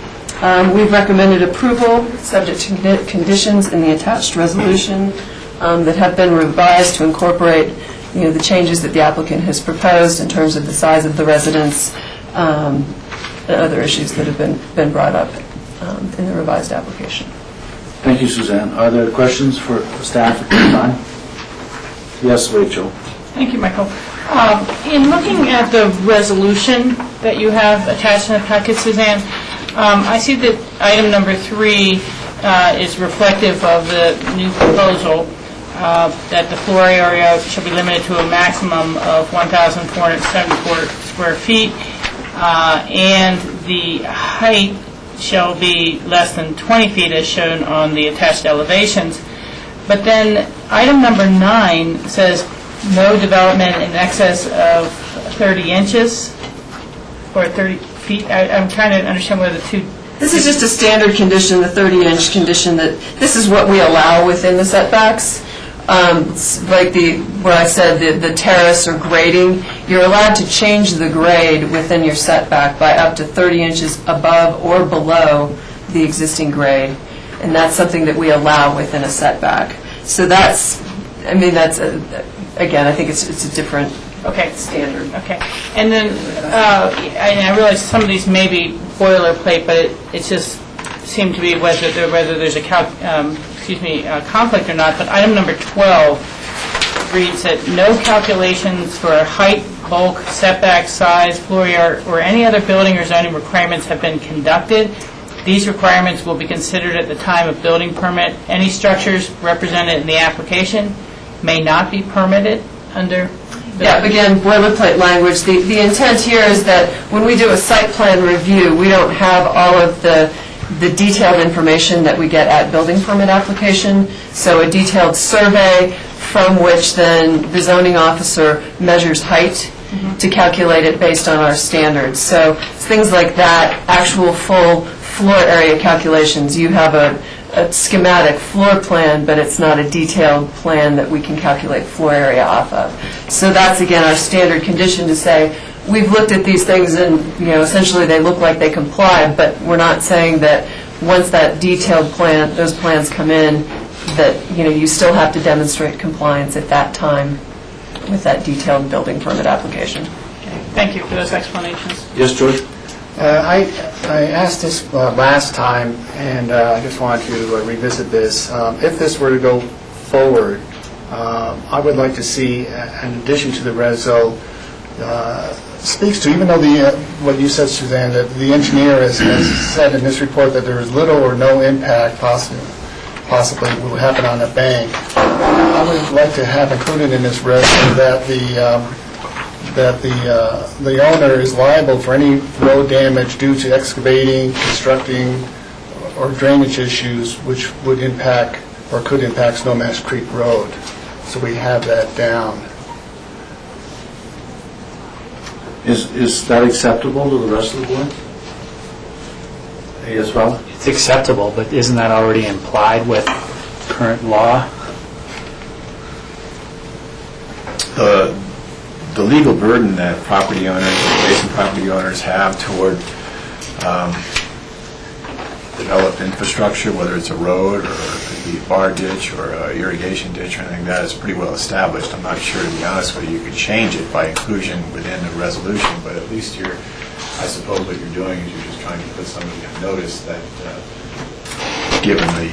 We've recommended approval, subject to conditions in the attached resolution that have been revised to incorporate the changes that the applicant has proposed in terms of the size of the residence, and other issues that have been brought up in the revised application. Thank you, Suzanne. Are there questions for staff at this time? Yes, Rachel. Thank you, Michael. In looking at the resolution that you have attached in the packet, Suzanne, I see that item number 3 is reflective of the new proposal, that the floor area shall be limited to a maximum of 1,474 square feet, and the height shall be less than 20 feet as shown on the attached elevations. But then item number 9 says no development in excess of 30 inches or 30 feet. I'm trying to understand whether the two... This is just a standard condition, the 30-inch condition, that this is what we allow within the setbacks. Like where I said the terrace or grading, you're allowed to change the grade within your setback by up to 30 inches above or below the existing grade. And that's something that we allow within a setback. So that's, again, I think it's a different standard. Okay. And then I realize some of these may be boilerplate, but it just seemed to be whether there's a conflict or not. But item number 12 reads that no calculations for height, bulk, setback, size, floor area, or any other building or zoning requirements have been conducted. These requirements will be considered at the time of building permit. Any structures represented in the application may not be permitted under the... Yeah, again, boilerplate language. The intent here is that when we do a site plan review, we don't have all of the detailed information that we get at building permit application. So a detailed survey from which then the zoning officer measures height to calculate it based on our standards. So things like that, actual full floor area calculations. You have a schematic floor plan, but it's not a detailed plan that we can calculate floor area off of. So that's, again, our standard condition to say, we've looked at these things and, essentially they look like they comply, but we're not saying that once that detailed plan, those plans come in, that, you still have to demonstrate compliance at that time with that detailed building permit application. Okay. Thank you for those explanations. Yes, George? I asked this last time, and I just wanted to revisit this. If this were to go forward, I would like to see, in addition to the reso, speaks to, even though what you said, Suzanne, that the engineer has said in this report that there is little or no impact possibly will happen on the bank, I would like to have included in this reso that the owner is liable for any road damage due to excavating, constructing, or drainage issues which would impact or could impact Snowmass Creek Road. So we have that down. Is that acceptable to the rest of the board? Yes, Rob? It's acceptable, but isn't that already implied with current law? The legal burden that property owners, adjacent property owners have toward developed infrastructure, whether it's a road or it could be a bar ditch or a irrigation ditch or anything, that is pretty well established. I'm not sure, to be honest with you, you could change it by inclusion within the resolution, but at least I suppose what you're doing is you're just trying to put somebody on notice that, given the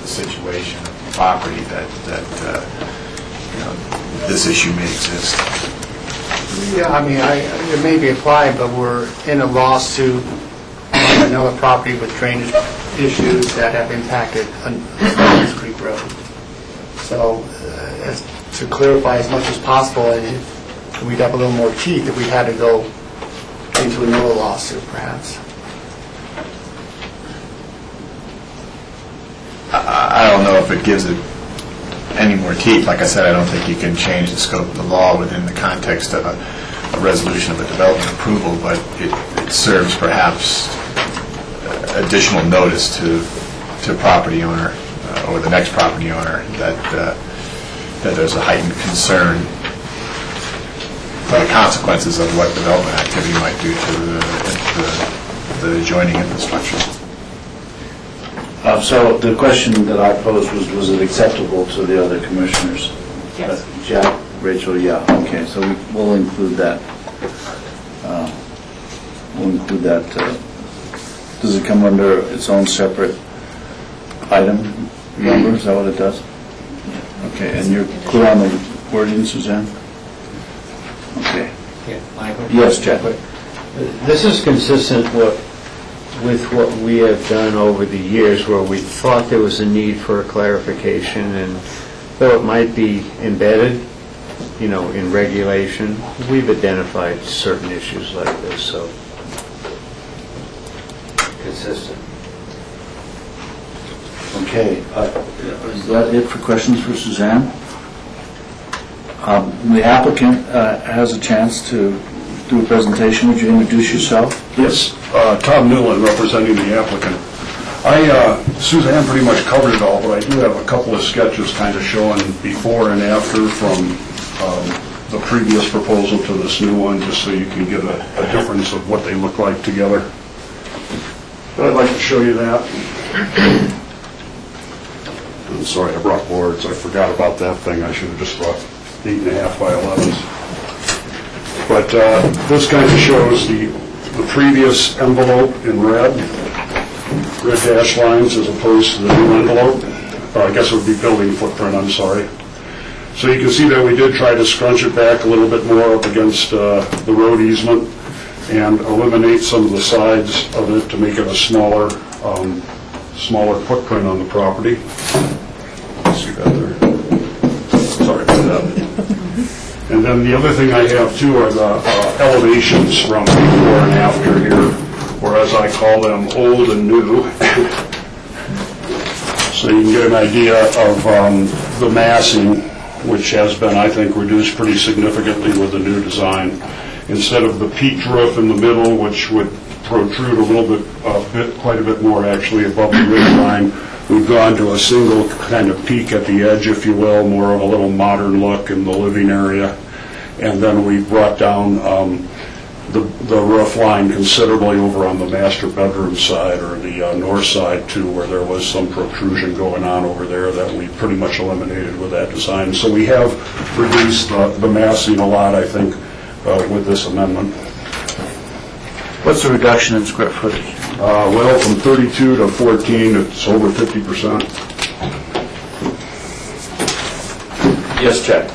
situation of the property, that this issue may exist. Yeah, I mean, it may be applied, but we're in a lawsuit on another property with drainage issues that have impacted Stevens Creek Road. So, to clarify as much as possible, and we'd have a little more teeth if we had to go into another lawsuit, perhaps. I don't know if it gives it any more teeth. Like I said, I don't think you can change the scope of the law within the context of a resolution of a development approval, but it serves perhaps additional notice to property owner or the next property owner that there's a heightened concern for the consequences of what development activity might do to the adjoining infrastructure. So the question that I posed was it acceptable to the other commissioners? Yes. Jack, Rachel, yeah, okay, so we'll include that. Does it come under its own separate item number? Is that what it does? Okay, and you're clear on the wording, Suzanne? Okay. Michael? Yes, Jack. This is consistent with what we have done over the years, where we thought there was a need for a clarification, and though it might be embedded, in regulation, we've identified certain issues like this, so consistent. Okay, is that it for questions for Suzanne? The applicant has a chance to do a presentation. Would you introduce yourself? Yes, Tom Newland, representing the applicant. Suzanne pretty much covered it all, but I do have a couple of sketches kind of showing before and after from the previous proposal to this new one, just so you can get a difference of what they look like together. But I'd like to show you that. I'm sorry, I brought boards. I forgot about that thing. I should have just brought 8.5 by 11s. But this kind of shows the previous envelope in red dash lines as opposed to the new envelope. Or I guess it would be building footprint, I'm sorry. So you can see that we did try to scrunch it back a little bit more up against the road easement and eliminate some of the sides of it to make it a smaller footprint on the property. See that there? Sorry about that. And then the other thing I have too are the elevations from before and after here, or as I call them, old and new. So you can get an idea of the massing, which has been, I think, reduced pretty significantly with the new design. Instead of the peaked roof in the middle, which would protrude a little bit, quite a bit more actually above the ridge line, we've gone to a single kind of peak at the edge, if you will, more of a little modern look in the living area. And then we brought down the roof line considerably over on the master bedroom side, or the north side too, where there was some protrusion going on over there that we pretty much eliminated with that design. So we have reduced the massing a lot, I think, with this amendment. What's the reduction in square footage? Well, from 32 to 14, it's over 50%. Yes, Jack.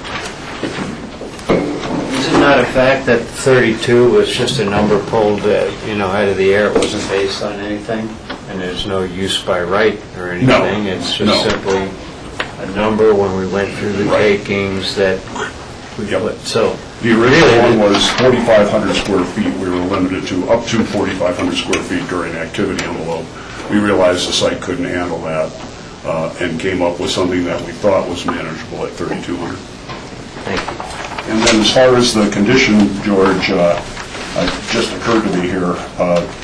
Is it not a fact that 32 was just a number pulled, out of the air? It wasn't based on anything, and there's no use by right or anything? No. It's just simply a number when we went through the takings that we put. So the original one was 4,500 square feet. We were limited to up to 4,500 square feet during activity envelope. We realized the site couldn't handle that and came up with something that we thought was manageable at 3,200. Thank you. And then as far as the condition, George, It just occurred to me here,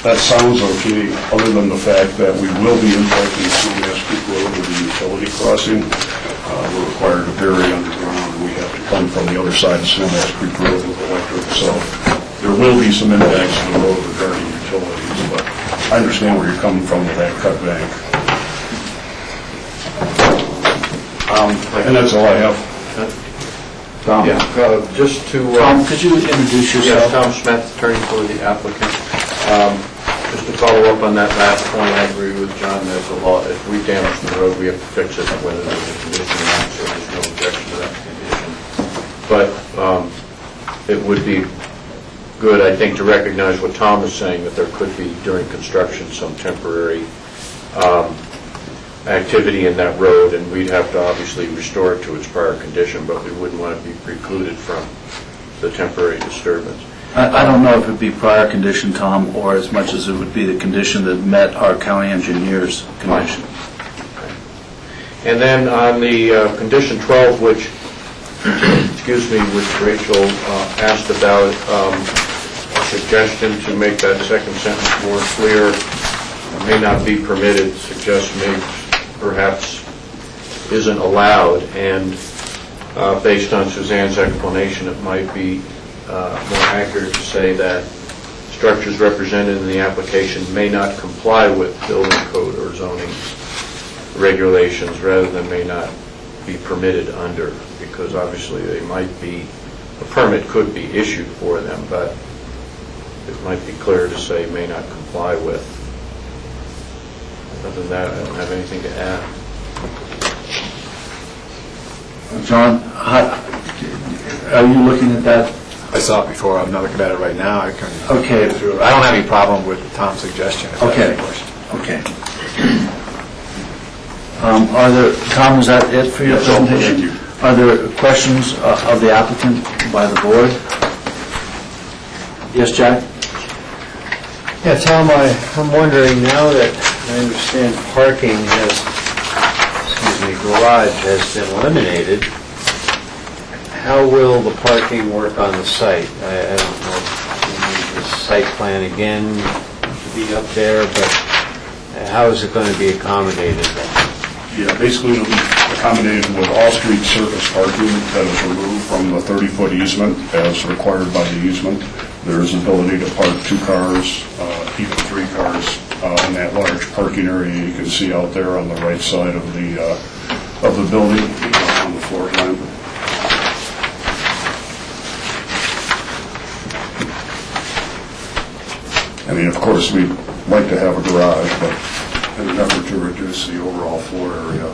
that sounds okay, other than the fact that we will be impacting Sumas Creek Road with the utility crossing. We're required to bury underground, and we have to come from the other side of Sumas Creek Road with electric. So there will be some impacts to the road regarding utilities, but I understand where you're coming from with that cut bank. And that's all I have. Tom? Yeah, just to... Tom, could you introduce yourself? Yes, Tom Smith, attorney for the applicant. Just to follow up on that last point, I agree with John, there's a law, if we damage the road, we have to fix it, whether there's a condition or not, so there's no objection to that condition. But it would be good, I think, to recognize what Tom is saying, that there could be, during construction, some temporary activity in that road, and we'd have to obviously restore it to its prior condition, but we wouldn't want to be precluded from the temporary disturbance. I don't know if it'd be prior condition, Tom, or as much as it would be the condition that met our county engineer's condition. And then on the condition 12, which, excuse me, which Rachel asked about, a suggestion to make that second sentence more clear, may not be permitted, suggests maybe perhaps isn't allowed, and based on Suzanne's explanation, it might be more accurate to say that structures represented in the application may not comply with building code or zoning regulations rather than may not be permitted under, because obviously they might be, a permit could be issued for them, but it might be clear to say may not comply with. Other than that, I don't have anything to add. John, are you looking at that? I saw it before, I'm not looking at it right now. I can Okay. get through it. I don't have any problem with Tom's suggestion. If that's Okay. the question. Okay. Are there, Tom, is that it for your presentation? Thank you. Are there questions of the applicant by the board? Yes, Jack? Yeah, Tom, I'm wondering, now that I understand parking garage has been eliminated, how will the parking work on the site? I don't know if you need the site plan again to be up there, but how is it going to be accommodated? Yeah, basically it'll be accommodated with all-street surface parking that is removed from the 30-foot easement as required by the easement. There's ability to park 2 cars, even 3 cars in that large parking area you can see out there on the right side of the building on the floor plan. I mean, of course, we'd like to have a garage, but in an effort to reduce the overall floor area,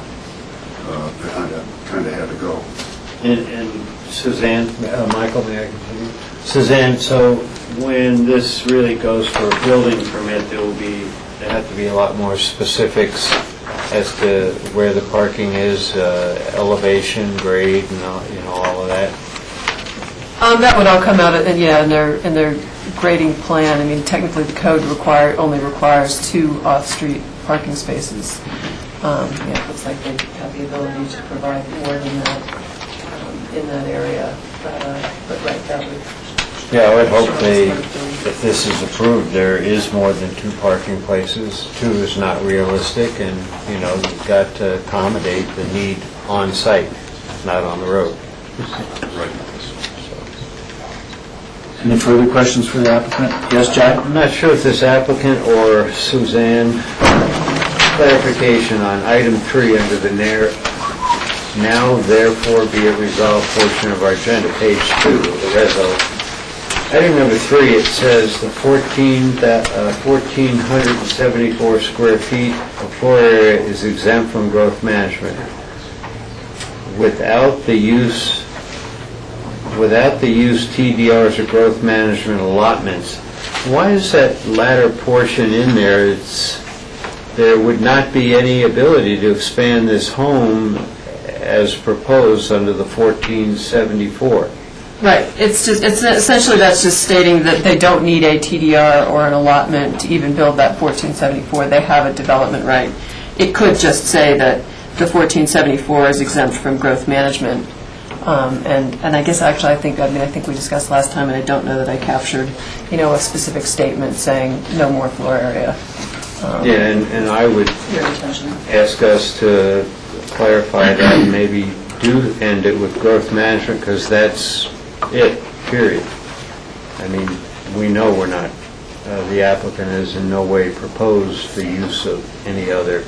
kind of had to go. And Suzanne, Michael, may I continue? Suzanne, so when this really goes for a building permit, there have to be a lot more specifics as to where the parking is, elevation, grade, and all of that. That would all come out in their grading plan. I mean, technically, the code only requires 2 off-street parking spaces. It looks like they have the ability to provide more than that in that area. But right, that would... Yeah, I would hope if this is approved, there is more than 2 parking places. 2 is not realistic, and, you've got to accommodate the need on site, not on the road. Right. Any further questions for the applicant? Yes, Jack? I'm not sure if this applicant or Suzanne, clarification on item 3 under the now therefore be it resolved portion of our agenda, page 2 of the reso. Item number 3, it says the 1,474 square feet of floor area is exempt from growth management. Without the use TDRs or growth management allotments, why is that latter portion in there? There would not be any ability to expand this home as proposed under the 1474. Right. It's essentially that's just stating that they don't need a TDR or an allotment to even build that 1474. They have a development right. It could just say that the 1474 is exempt from growth management And I guess actually, I think we discussed last time, and I don't know that I captured, a specific statement saying no more floor area. Yeah, and I would Your intention. ask us to clarify that and maybe do end it with growth management, because that's it, period. I mean, we know we're not, the applicant has in no way proposed the use of any other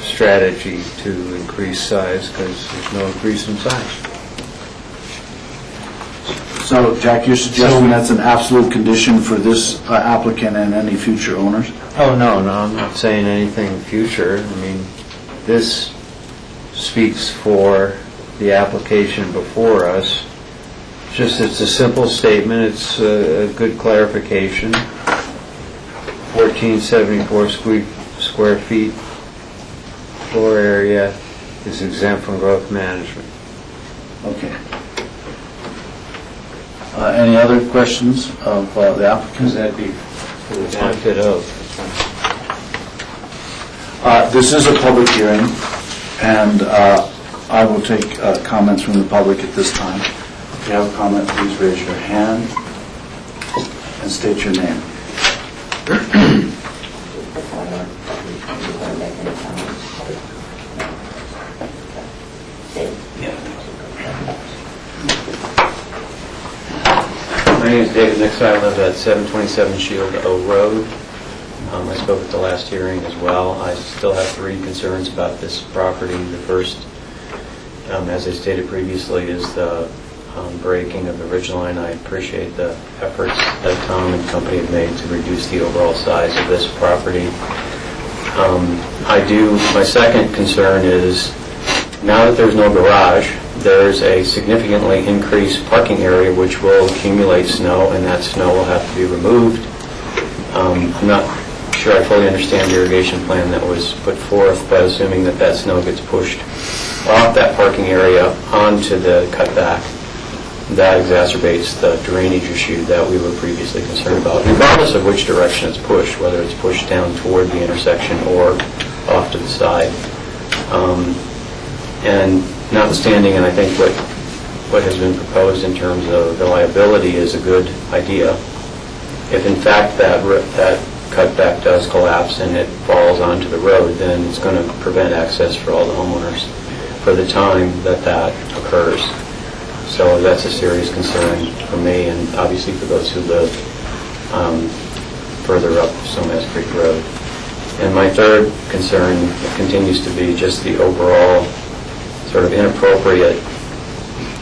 strategy to increase size, because there's no increase in size. So, Jack, you're suggesting that's an absolute condition for this applicant and any future owners? Oh, no, I'm not saying anything future. I mean, this speaks for the application before us. Just, it's a simple statement, it's a good clarification. 1474 square feet floor area is exempt from growth management. Okay. Any other questions of the applicant? That'd be for the benefit of. This is a public hearing, and I will take comments from the public at this time. If you have a comment, please raise your hand and state your name. My name is David Nixon. I live at 727 Shield O Road. I spoke at the last hearing as well. I still have 3 concerns about this property. The first, as I stated previously, is the breaking of the ridge line. I appreciate the efforts that Tom and company have made to reduce the overall size of this property. My second concern is, now that there's no garage, there's a significantly increased parking area which will accumulate snow, and that snow will have to be removed. I'm not sure I fully understand the irrigation plan that was put forth, but assuming that that snow gets pushed off that parking area onto the cutback, that exacerbates the drainage issue that we were previously concerned about, regardless of which direction it's pushed, whether it's pushed down toward the intersection or off to the side. And notwithstanding, and I think what has been proposed in terms of the liability is a good idea. If in fact that cutback does collapse and it falls onto the road, then it's going to prevent access for all the homeowners for the time that occurs. So that's a serious concern for me, and obviously for those who live further up Somas Creek Road. And my third concern continues to be just the overall sort of inappropriate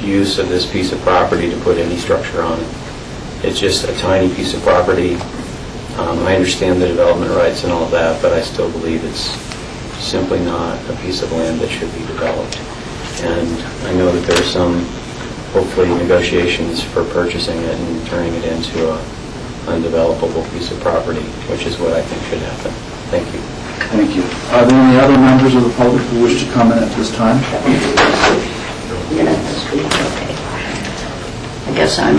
use of this piece of property to put any structure on it. It's just a tiny piece of property. I understand the development rights and all of that, but I still believe it's simply not a piece of land that should be developed. And I know that there's some, hopefully, negotiations for purchasing it and turning it into a undevelopable piece of property, which is what I think should happen. Thank you. Thank you. Are there any other members of the public who wish to comment at this time? I guess I'm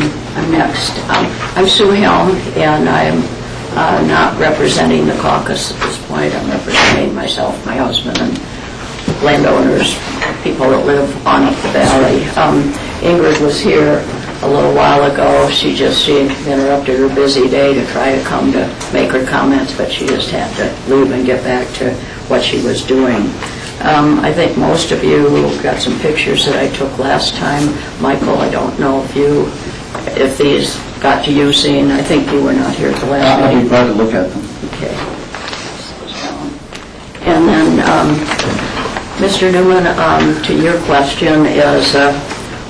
next. I'm Sue Helm, and I'm not representing the caucus at this point. I'm representing myself, my husband, and landowners, people that live on up the valley. Ingrid was here a little while ago. She interrupted her busy day to try to come to make her comments, but she just had to leave and get back to what she was doing. I think most of you got some pictures that I took last time. Michael, I don't know if these got to you seeing. I think you were not here at the last meeting. I'll be glad to look at them. Okay. And then, Mr. Newman, to your question, as a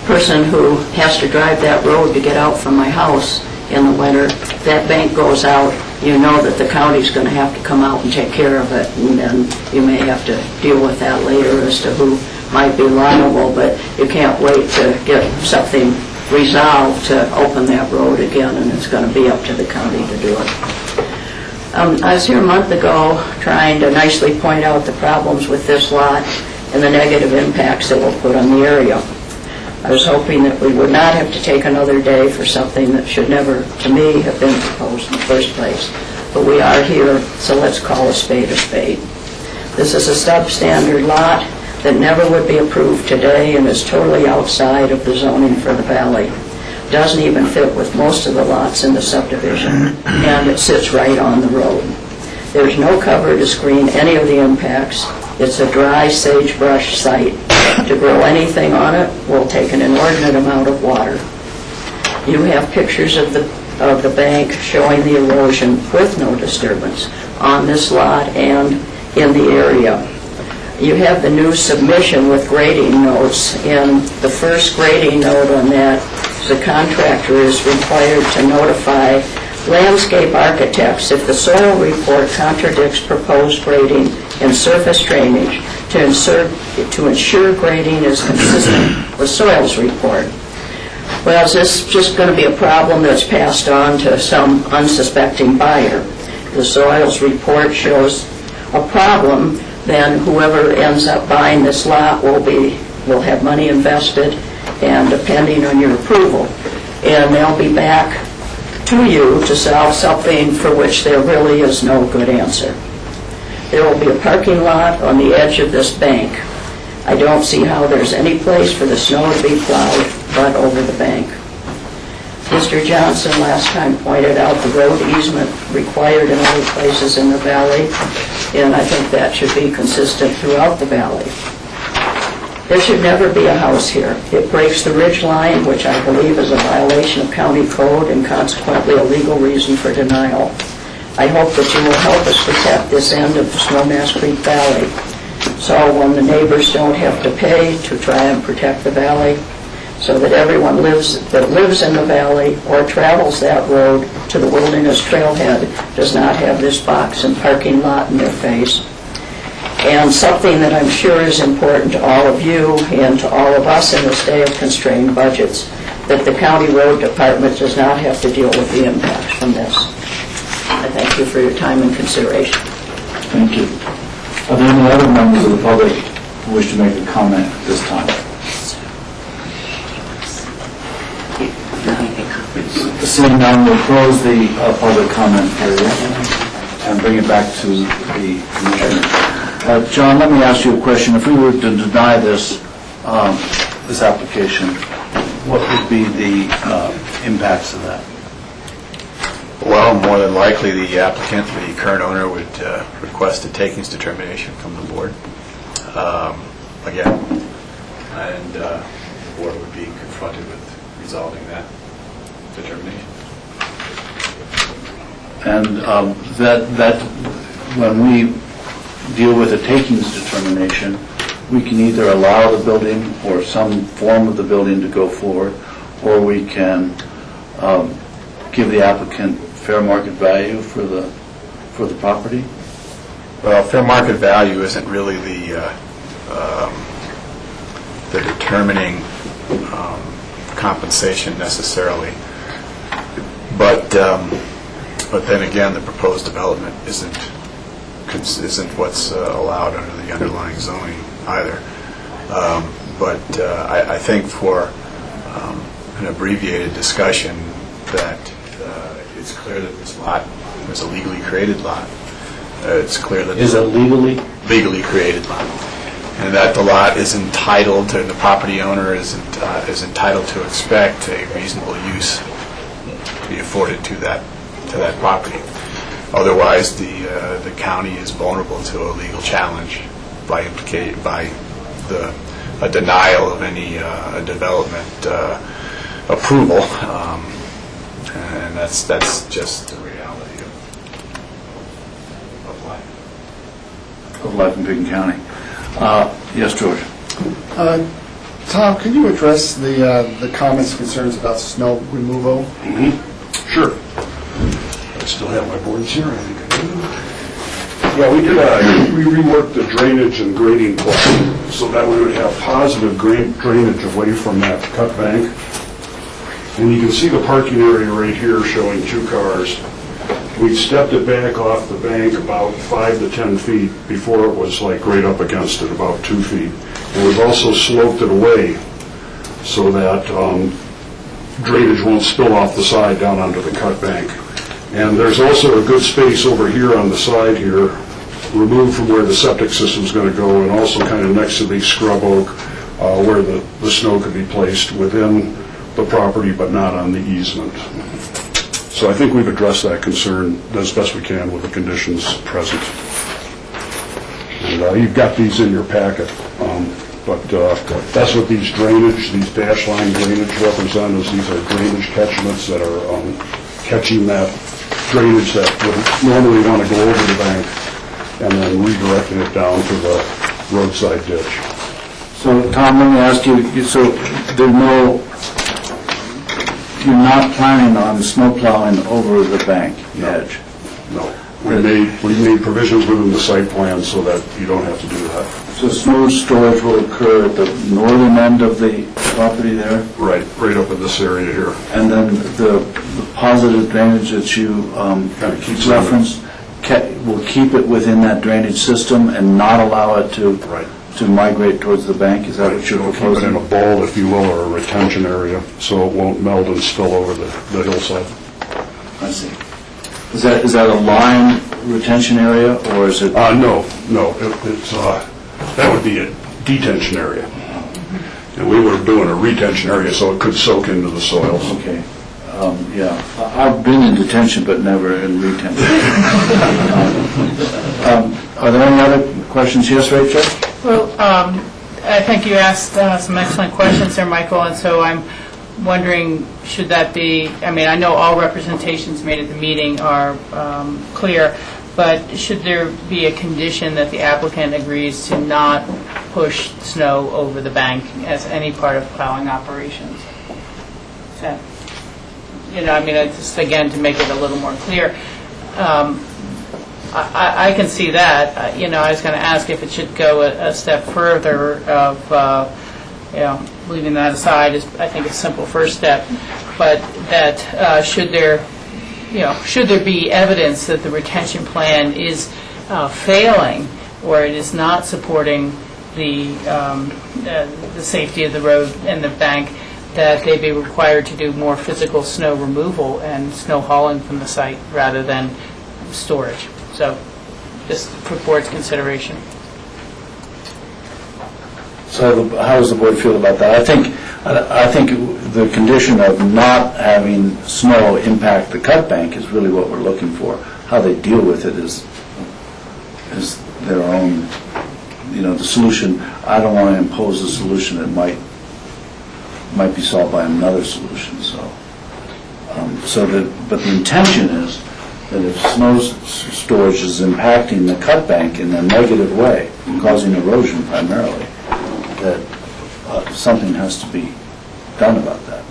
person who has to drive that road to get out from my house in the winter, that bank goes out, you know that the county's going to have to come out and take care of it, and then you may have to deal with that later as to who might be liable, but you can't wait to get something resolved to open that road again, and it's going to be up to the county to do it. I was here a month ago trying to nicely point out the problems with this lot and the negative impacts it will put on the area. I was hoping that we would not have to take another day for something that should never, to me, have been proposed in the first place. But we are here, so let's call a spade a spade. This is a substandard lot. that never would be approved today and is totally outside of the zoning for the valley. Doesn't even fit with most of the lots in the subdivision, and it sits right on the road. There's no cover to screen any of the impacts. It's a dry sagebrush site. To grow anything on it will take an inordinate amount of water. You have pictures of the bank showing the erosion with no disturbance on this lot and in the area. You have the new submission with grading notes, and the first grading note on that, the contractor is required to notify landscape architects if the soil report contradicts proposed grading and surface drainage to ensure grading is consistent with soils report. Well, is this just going to be a problem that's passed on to some unsuspecting buyer? The soils report shows a problem, then whoever ends up buying this lot will have money invested, and depending on your approval, and they'll be back to you to solve something for which there really is no good answer. There will be a parking lot on the edge of this bank. I don't see how there's any place for the snow to be plowed but over the bank. Mr. Johnson last time pointed out the road easement required in other places in the valley, and I think that should be consistent throughout the valley. There should never be a house here. It breaks the ridge line, which I believe is a violation of county code and consequently a legal reason for denial. I hope that you will help us protect this end of the Snowmass Creek Valley, so when the neighbors don't have to pay to try and protect the valley, so that everyone that lives in the valley or travels that road to the Wilderness Trailhead does not have this box and parking lot in their face. And something that I'm sure is important to all of you and to all of us in this day of constrained budgets, that the county road department does not have to deal with the impacts from this. I thank you for your time and consideration. Thank you. Are there any other members of the public who wish to make a comment at this time? Seeing none, we'll close the public comment period and bring it back to the commissioner. John, let me ask you a question. If we were to deny this application, what would be the impacts of that? Well, more than likely, the applicant, the current owner, would request a takings determination from the board again, and the board would be confronted with resolving that determination. And that when we deal with a takings determination, we can either allow the building or some form of the building to go forward, or we can give the applicant fair market value for the property? Well, fair market value isn't really the determining compensation necessarily, but then again, the proposed development isn't what's allowed under the underlying zoning either. But I think for an abbreviated discussion that it's clear that this lot is a legally created lot. It's clear that is a legally created lot, and that the lot is entitled to, and the property owner is entitled to expect a reasonable use to be afforded to that property. Otherwise, the county is vulnerable to a legal challenge by a denial of any development approval, and that's just the reality of life. Of life in Picken County. Yes, George. Tom, can you address the comments and concerns about snow removal? Mm-hmm. Sure. I still have my boards here, I think I do. Yeah, we reworked the drainage and grading plan so that we would have positive drainage away from that cut bank. And you can see the parking area right here showing 2 cars. We stepped it back off the bank about 5 to 10 feet before it was like right up against it, about 2 feet. And we've also sloped it away so that drainage won't spill off the side down onto the cut bank. And there's also a good space over here on the side here removed from where the septic system's going to go, and also kind of next to the scrub oak, where the snow could be placed within the property but not on the easement. So I think we've addressed that concern as best we can with the conditions present. And you've got these in your packet, but that's what these dash line drainage represent, is these are drainage catchments that are catching that drainage that would normally want to go over the bank and then redirecting it down to the roadside ditch. So, Tom, let me ask you, so you're not planning on snow plowing over the bank edge? No. We made provisions within the site plan so that you don't have to do that. So snow storage will occur at the northern end of the property there? Right up in this area here. And then the positive drainage that you referenced will keep it within that drainage system and not allow it to migrate towards the bank? Is that what you're proposing? Keep it in a bowl, if you will, or a retention area, so it won't melt and spill over the hillside. I see. Is that a line retention area, or is it? No. It's that would be a detention area. And we were doing a retention area so it could soak into the soils. Okay. Yeah. I've been in detention, but never in retention. Are there any other questions? Yes, Rachel? Well, I think you asked some excellent questions there, Michael, and so I'm wondering, should that be, I mean, I know all representations made at the meeting are clear, but should there be a condition that the applicant agrees to not push snow over the bank as any part of plowing operations? So, I mean, just again, to make it a little more clear, I can see that. I was going to ask if it should go a step further of, leaving that aside is, I think, a simple first step, but that should there be evidence that the retention plan is failing or it is not supporting the safety of the road and the bank, that they be required to do more physical snow removal and snow hauling from the site rather than storage. So, just for board's consideration. So how does the board feel about that? I think the condition of not having snow impact the cut bank is really what we're looking for. How they deal with it is their own, the solution. I don't want to impose a solution that might be solved by another solution. But the intention is that if snow storage is impacting the cut bank in a negative way, causing erosion primarily, that something has to be done about that.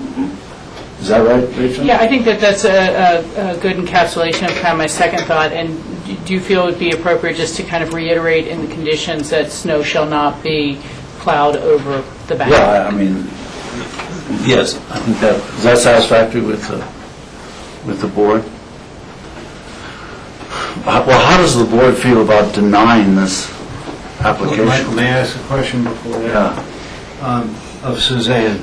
Is that right, Rachel? Yeah, I think that's a good encapsulation of kind of my second thought. And do you feel it would be appropriate just to kind of reiterate in the conditions that snow shall not be plowed over the bank? Yeah, I mean, yes, I think is that satisfactory with the board? Well, how does the board feel about denying this application? May I ask a question before that? Yeah. Of Suzanne.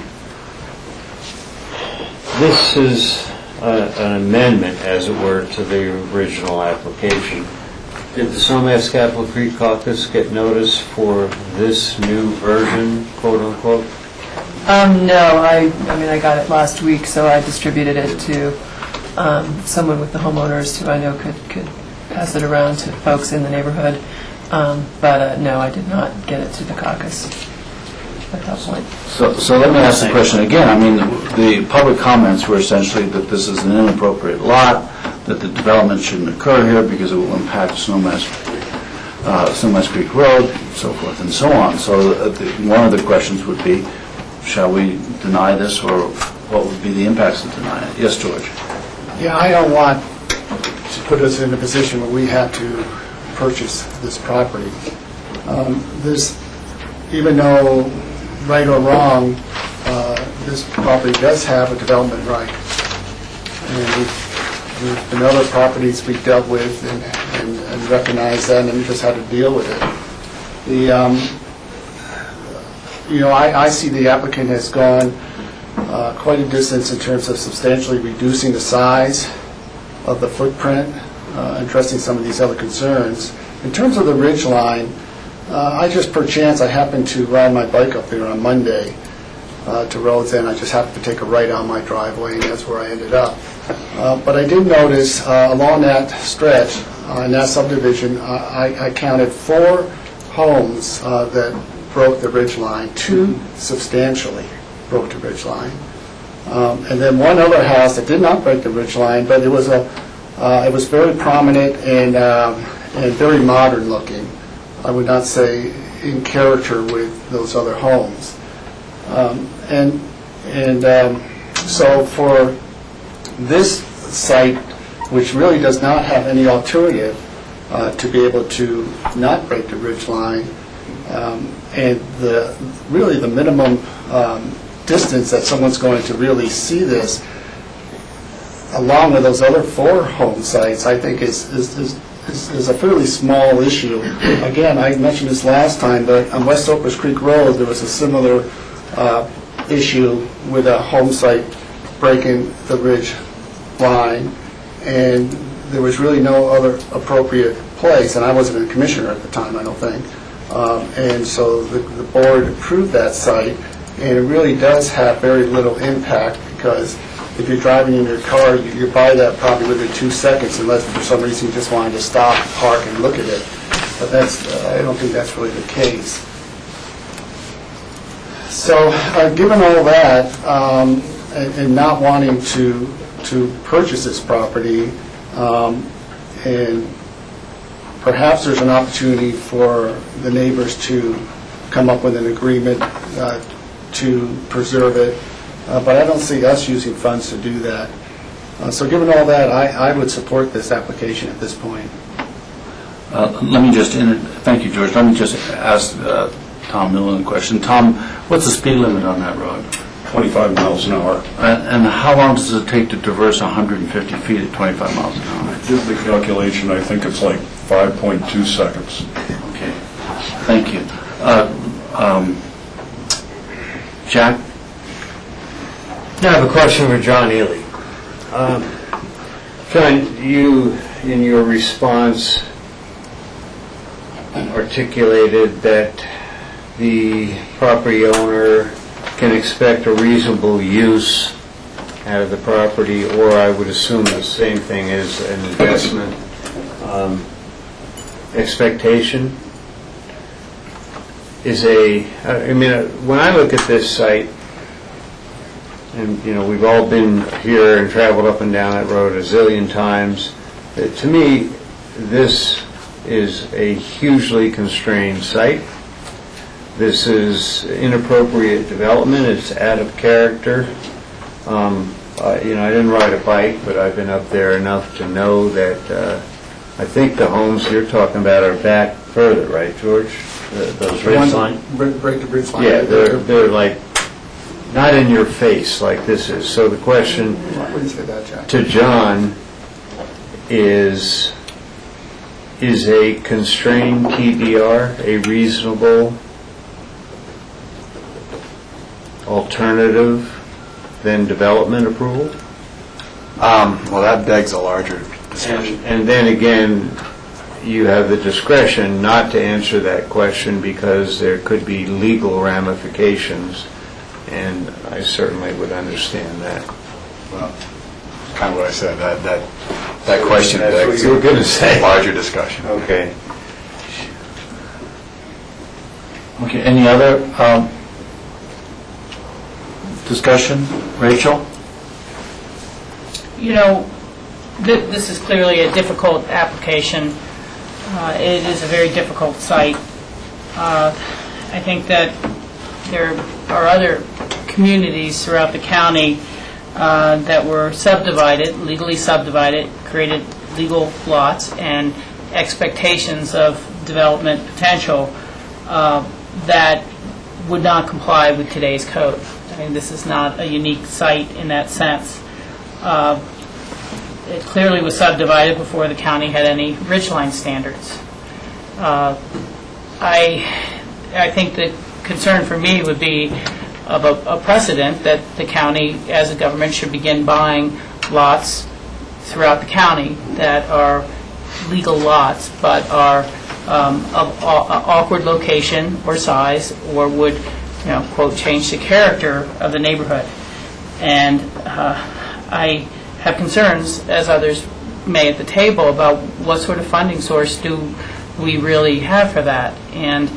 This is an amendment, as it were, to the original application. Did the Snowmass Capitol Creek Caucus get notice for this new version, quote unquote? No, I got it last week, so I distributed it to someone with the homeowners who I know could pass it around to folks in the neighborhood. But no, I did not get it to the caucus at that point. So let me ask the question again. I mean, the public comments were essentially that this is an inappropriate lot, that the development shouldn't occur here because it will impact Snowmass Creek Road, so forth and so on. So one of the questions would be, shall we deny this, or what would be the impacts of denying it? Yes, George? Yeah, I don't want to put us in a position where we have to purchase this property. Even though, right or wrong, this property does have a development right. And there's been other properties we've dealt with and recognized that and just had to deal with it. I see the applicant has gone quite a distance in terms of substantially reducing the size of the footprint, addressing some of these other concerns. In terms of the ridge line, I just perchance, I happened to ride my bike up there on Monday to Rhodes End. I just happened to take a right on my driveway, and that's where I ended up. But I did notice along that stretch, in that subdivision, I counted 4 homes that broke the ridge line. 2 substantially broke the ridge line. And then one other house that did not break the ridge line, but it was very prominent and very modern looking. I would not say in character with those other homes. So for this site, which really does not have any alternative to be able to not break the ridge line, and really the minimum distance that someone's going to really see this, along with those other 4 home sites, I think is a fairly small issue. Again, I mentioned this last time, but on West Oakers Creek Road, there was a similar issue with a home site breaking the ridge line, and there was really no other appropriate place, and I wasn't a commissioner at the time, I don't think. And so the board approved that site, and it really does have very little impact, because if you're driving in your car, you buy that probably within 2 seconds, unless for some reason you just wanted to stop, park, and look at it. But I don't think that's really the case. So given all that, and not wanting to purchase this property, and perhaps there's an opportunity for the neighbors to come up with an agreement to preserve it, but I don't see us using funds to do that. So given all that, I would support this application at this point. Let me just, thank you, George. Let me just ask Tom Newland a question. Tom, what's the speed limit on that road? 25 miles an hour. And how long does it take to traverse 150 feet at 25 miles an hour? I did the calculation. I think it's like 5.2 seconds. Okay. Thank you. Jack? I have a question for John Ely. John, you, in your response, articulated that the property owner can expect a reasonable use out of the property, or I would assume the same thing as an investment expectation. When I look at this site, and we've all been here and traveled up and down that road a zillion times, to me, this is a hugely constrained site. This is inappropriate development. It's out of character. I didn't ride a bike, but I've been up there enough to know that I think the homes you're talking about are back further, right, George? Those ridge line? Break the ridge line. Yeah, they're like not in your face like this is. So the question I wouldn't say that, Jack. to John is a constrained TDR a reasonable alternative than development approval? Well, that begs a larger discussion. And then again, you have the discretion not to answer that question because there could be legal ramifications, and I certainly would understand that. Well, kind of what I said. That question That's begs what you were going to say. a larger discussion. Okay. Okay, any other discussion? Rachel? This is clearly a difficult application. It is a very difficult site. I think that there are other communities throughout the county that were subdivided, legally subdivided, created legal lots and expectations of development potential that would not comply with today's code. I mean, this is not a unique site in that sense. It clearly was subdivided before the county had any ridgeline standards. I think the concern for me would be of a precedent that the county, as a government, should begin buying lots throughout the county that are legal lots but are of awkward location or size, or would, quote, change the character of the neighborhood. And I have concerns, as others may at the table, about what sort of funding source do we really have for that. And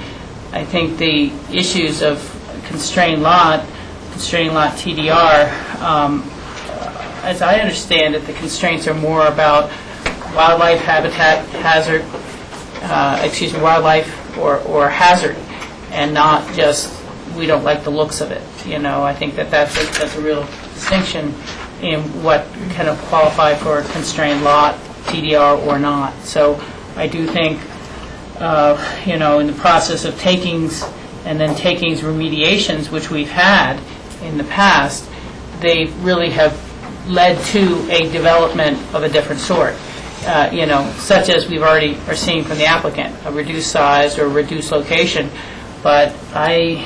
I think the issues of constrained lot TDR, as I understand it, the constraints are more about wildlife habitat hazard, wildlife or hazard, and not just we don't like the looks of it. I think that's a real distinction in what kind of qualify for a constrained lot, TDR or not. So I do think, in the process of takings and then takings remediations, which we've had in the past, they really have led to a development of a different sort, such as we've already are seeing from the applicant, a reduced size or reduced location. But I'm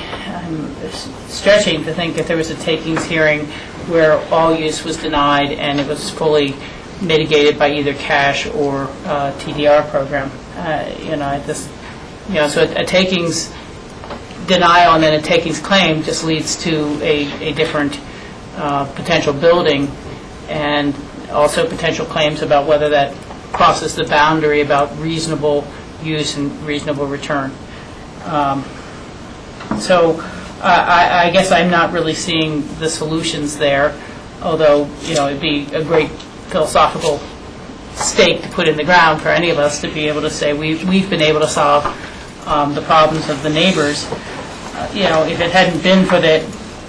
stretching to think if there was a takings hearing where all use was denied and it was fully mitigated by either cash or TDR program. So a takings denial and then a takings claim just leads to a different potential building, and also potential claims about whether that crosses the boundary about reasonable use and reasonable return. So I guess I'm not really seeing the solutions there, although, it'd be a great philosophical stake to put in the ground for any of us to be able to say we've been able to solve the problems of the neighbors. If it hadn't been for the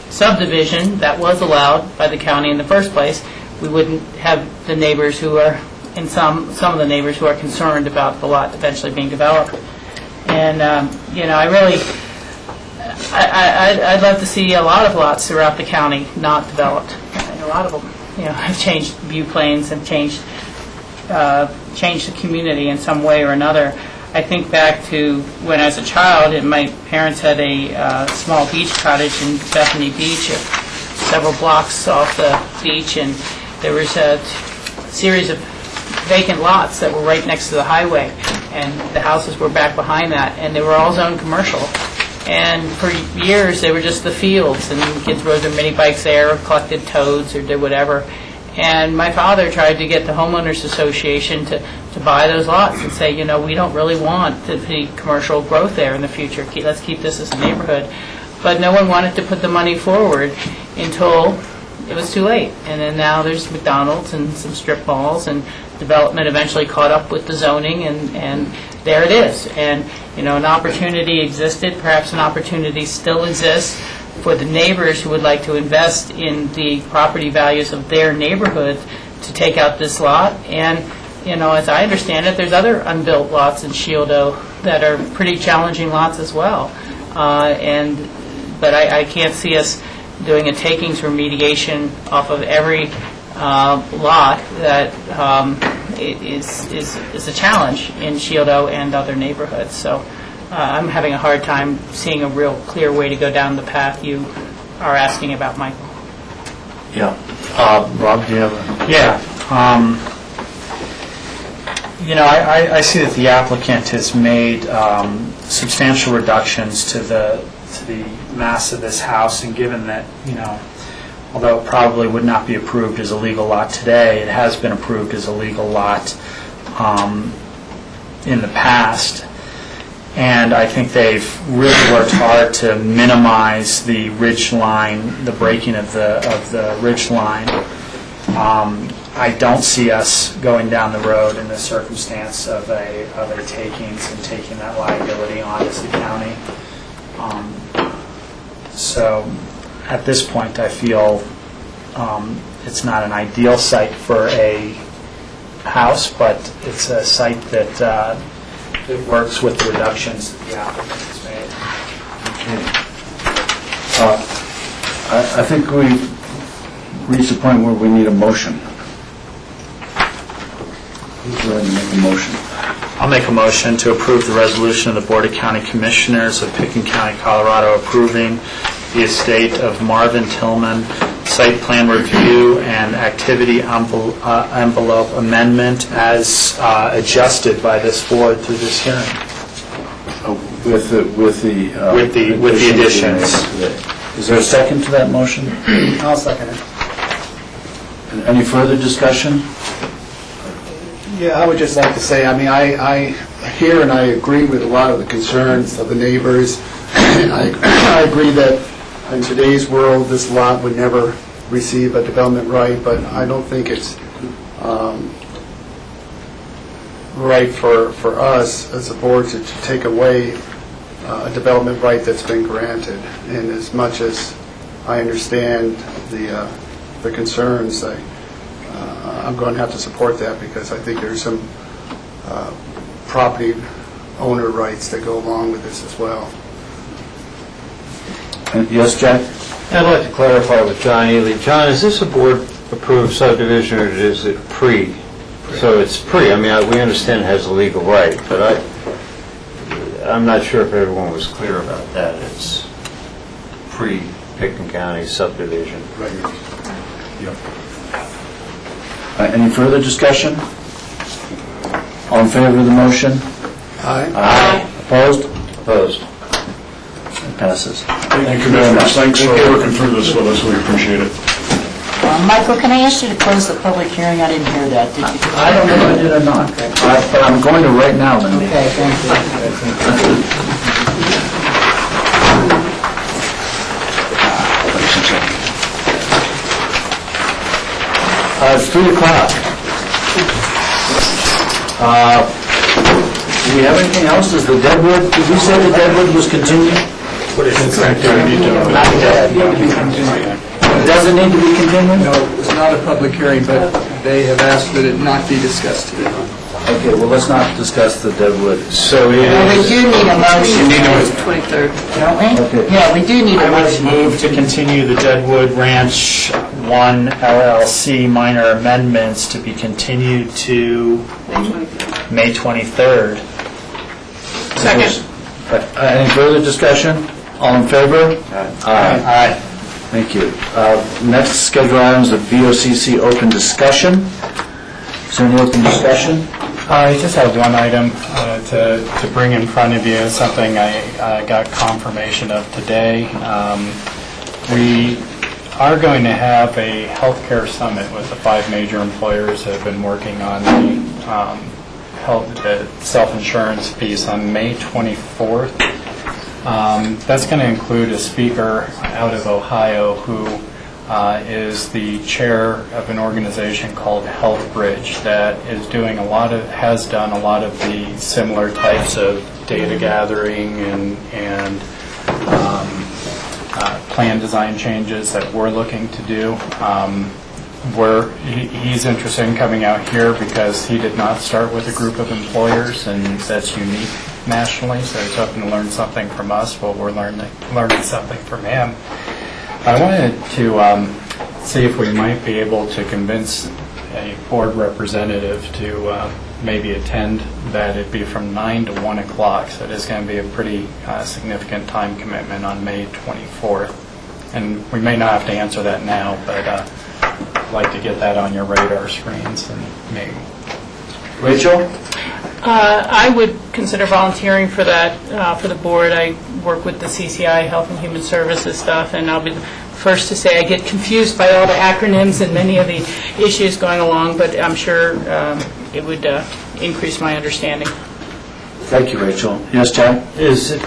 subdivision that was allowed by the county in the first place, we wouldn't have the neighbors who are, and some of the neighbors who are concerned about the lot eventually being developed. And, I'd love to see a lot of lots throughout the county not developed. And a lot of them, have changed view planes and changed the community in some way or another. I think back to when I was a child, and my parents had a small beach cottage in Bethany Beach, several blocks off the beach, and there was a series of vacant lots that were right next to the highway, and the houses were back behind that, and they were all zoned commercial. And for years, they were just the fields, and kids rode their mini bikes there, or collected toads, or did whatever. And my father tried to get the homeowners association to buy those lots and say, we don't really want the commercial growth there in the future. Let's keep this as a neighborhood. But no one wanted to put the money forward until it was too late. And then now there's McDonald's and some strip malls, and development eventually caught up with the zoning, and there it is. And, an opportunity existed, perhaps an opportunity still exists for the neighbors who would like to invest in the property values of their neighborhood to take out this lot. And, as I understand it, there's other unbuilt lots in Shieldo that are pretty challenging lots as well. But I can't see us doing a takings remediation off of every lot that is a challenge in Shieldo and other neighborhoods. So I'm having a hard time seeing a real clear way to go down the path you are asking about, Michael. Yeah. Rob, do you have a... Yeah. I see that the applicant has made substantial reductions to the mass of this house, and given that, although it probably would not be approved as a legal lot today, it has been approved as a legal lot in the past. And I think they've really worked hard to minimize the ridge line, the breaking of the ridge line. I don't see us going down the road in the circumstance of a takings and taking that liability on as the county. So at this point, I feel it's not an ideal site for a house, but it's a site that it works with the reductions that the applicant has made. Okay. I think we've reached the point where we need a motion. Who's ready to make a motion? I'll make a motion to approve the resolution of the Board of County Commissioners of Pitkin County, Colorado, approving the estate of Marvin Tillman site plan review and activity envelope amendment as adjusted by this board through this hearing. With the With the additions. Is there a second to that motion? I'll second it. Any further discussion? Yeah, I would just like to say, I mean, I hear and I agree with a lot of the concerns of the neighbors. I agree that in today's world, this lot would never receive a development right, but I don't think it's right for us as a board to take away a development right that's been granted. And as much as I understand the concerns, I'm going to have to support that because I think there's some property owner rights that go along with this as well. Yes, Jack? I'd like to clarify with John Ely. John, is this a board-approved subdivision or is it pre? So it's pre. I mean, we understand it has a legal right, but I'm not sure if everyone was clear about that. It's pre-Pickton County subdivision. Right. Yep. Any further discussion? All in favor of the motion? Aye. Aye. Opposed? Opposed. It passes. Thank you very much. Thanks for working through this with us. We appreciate it. Michael, can I ask you to close the public hearing? I didn't hear that. Did you? I don't know if I did or not, but I'm going to right now, Lindy. Okay, thank you. It's 3 o'clock. Do we have anything else? Is the Deadwood, did we say the Deadwood was continued? Not yet. Does it need to be continued? No, it's not a public hearing, but they have asked that it not be discussed today. Okay, well, let's not discuss the Deadwood. So Well, we do need a motion. 23rd. Don't we? Okay. Yeah, we do need a I would motion. move to continue the Deadwood Ranch 1 LLC minor amendments to be continued to May 23rd. Second. Any further discussion? All in favor? Aye. Thank you. Next scheduled item is the BOCC open discussion. Is there any open discussion? I just have one item to bring in front of you, something I got confirmation of today. We are going to have a healthcare summit with the 5 major employers that have been working on the self-insurance piece on May 24th. That's going to include a speaker out of Ohio who is the chair of an organization called Health Bridge that is doing has done a lot of the similar types of data gathering and plan design changes that we're looking to do. He's interested in coming out here because he did not start with a group of employers, and that's unique nationally, so he's hoping to learn something from us while we're learning something from him. I wanted to see if we might be able to convince a board representative to maybe attend that. It'd be from 9 to 1 o'clock, so it is going to be a pretty significant time commitment on May 24th. And we may not have to answer that now, but I'd like to get that on your radar screens. And maybe. Rachel? I would consider volunteering for that, for the board. I work with the CCI, Health and Human Services stuff, and I'll be the first to say I get confused by all the acronyms and many of the issues going along, but I'm sure it would increase my understanding. Thank you, Rachel. Yes, Jack? Is it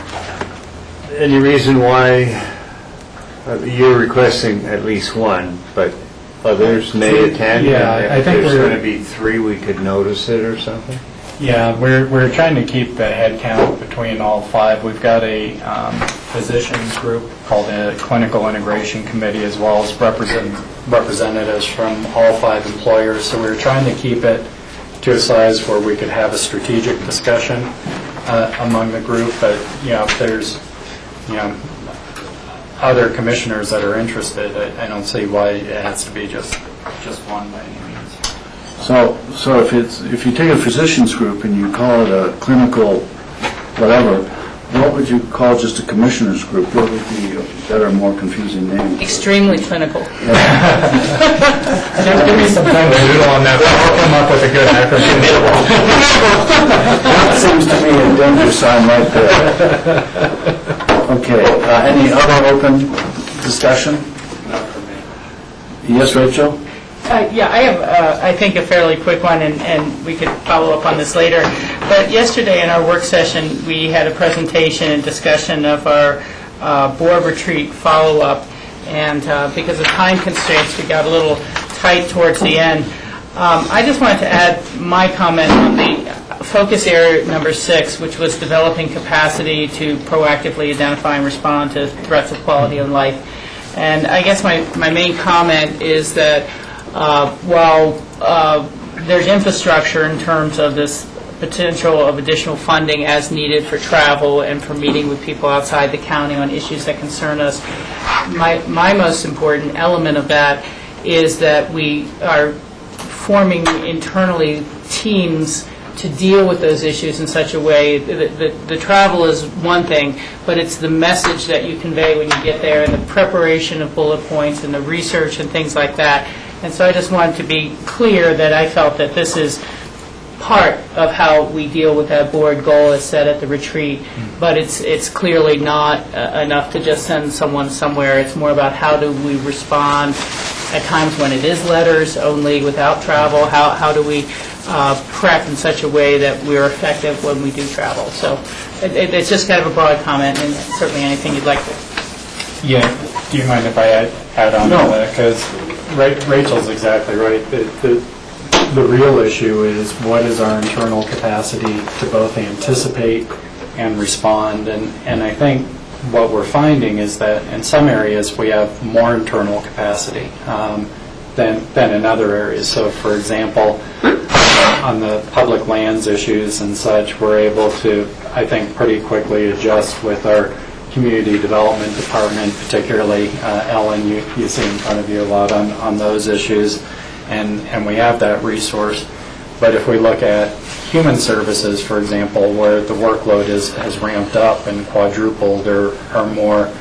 any reason why you're requesting at least one, but others may attend? Yeah, I think if there's we're going to be 3, we could notice it or something? Yeah, we're trying to keep the head count between all 5. We've got a physicians group called the Clinical Integration Committee, as well as representatives from all 5 employers. So we're trying to keep it to a size where we could have a strategic discussion among the group. But if there's other commissioners that are interested, I don't see why it has to be just one by any means. So if you take a physicians group and you call it a clinical whatever, What would you call just a commissioners group? What would be a better, more confusing name? Extremely clinical. Give me some time to doodle on that. I'll come up with a good acronym. That seems to me a danger sign right there. Okay, any other open discussion? Not for me. Yes, Rachel? Yeah, I have, I think, a fairly quick one, and we could follow up on this later. But yesterday in our work session, we had a presentation and discussion of our board retreat follow-up, and because of time constraints, we got a little tight towards the end. I just wanted to add my comment on the focus area number 6, which was developing capacity to proactively identify and respond to threats of quality of life. And I guess my main comment is that while there's infrastructure in terms of this potential of additional funding as needed for travel and for meeting with people outside the county on issues that concern us, my most important element of that is that we are forming internally teams to deal with those issues in such a way that the travel is one thing, but it's the message that you convey when you get there and the preparation of bullet points and the research and things like that. And so I just wanted to be clear that I felt that this is part of how we deal with that board goal as set at the retreat, but it's clearly not enough to just send someone somewhere. It's more about how do we respond at times when it is letters only without travel. How do we prep in such a way that we're effective when we do travel? So it's just kind of a broad comment, and certainly anything you'd like to. Yeah, do you mind if I add on to that? Because Rachel's exactly right. The real issue is what is our internal capacity to both anticipate and respond. And I think what we're finding is that in some areas we have more internal capacity than in other areas. So, for example, on the public lands issues and such, we're able to, I think, pretty quickly adjust with our community development department, particularly Ellen, you see in front of you a lot on those issues, and we have that resource. But if we look at human services, for example, where the workload has ramped up and quadrupled or more,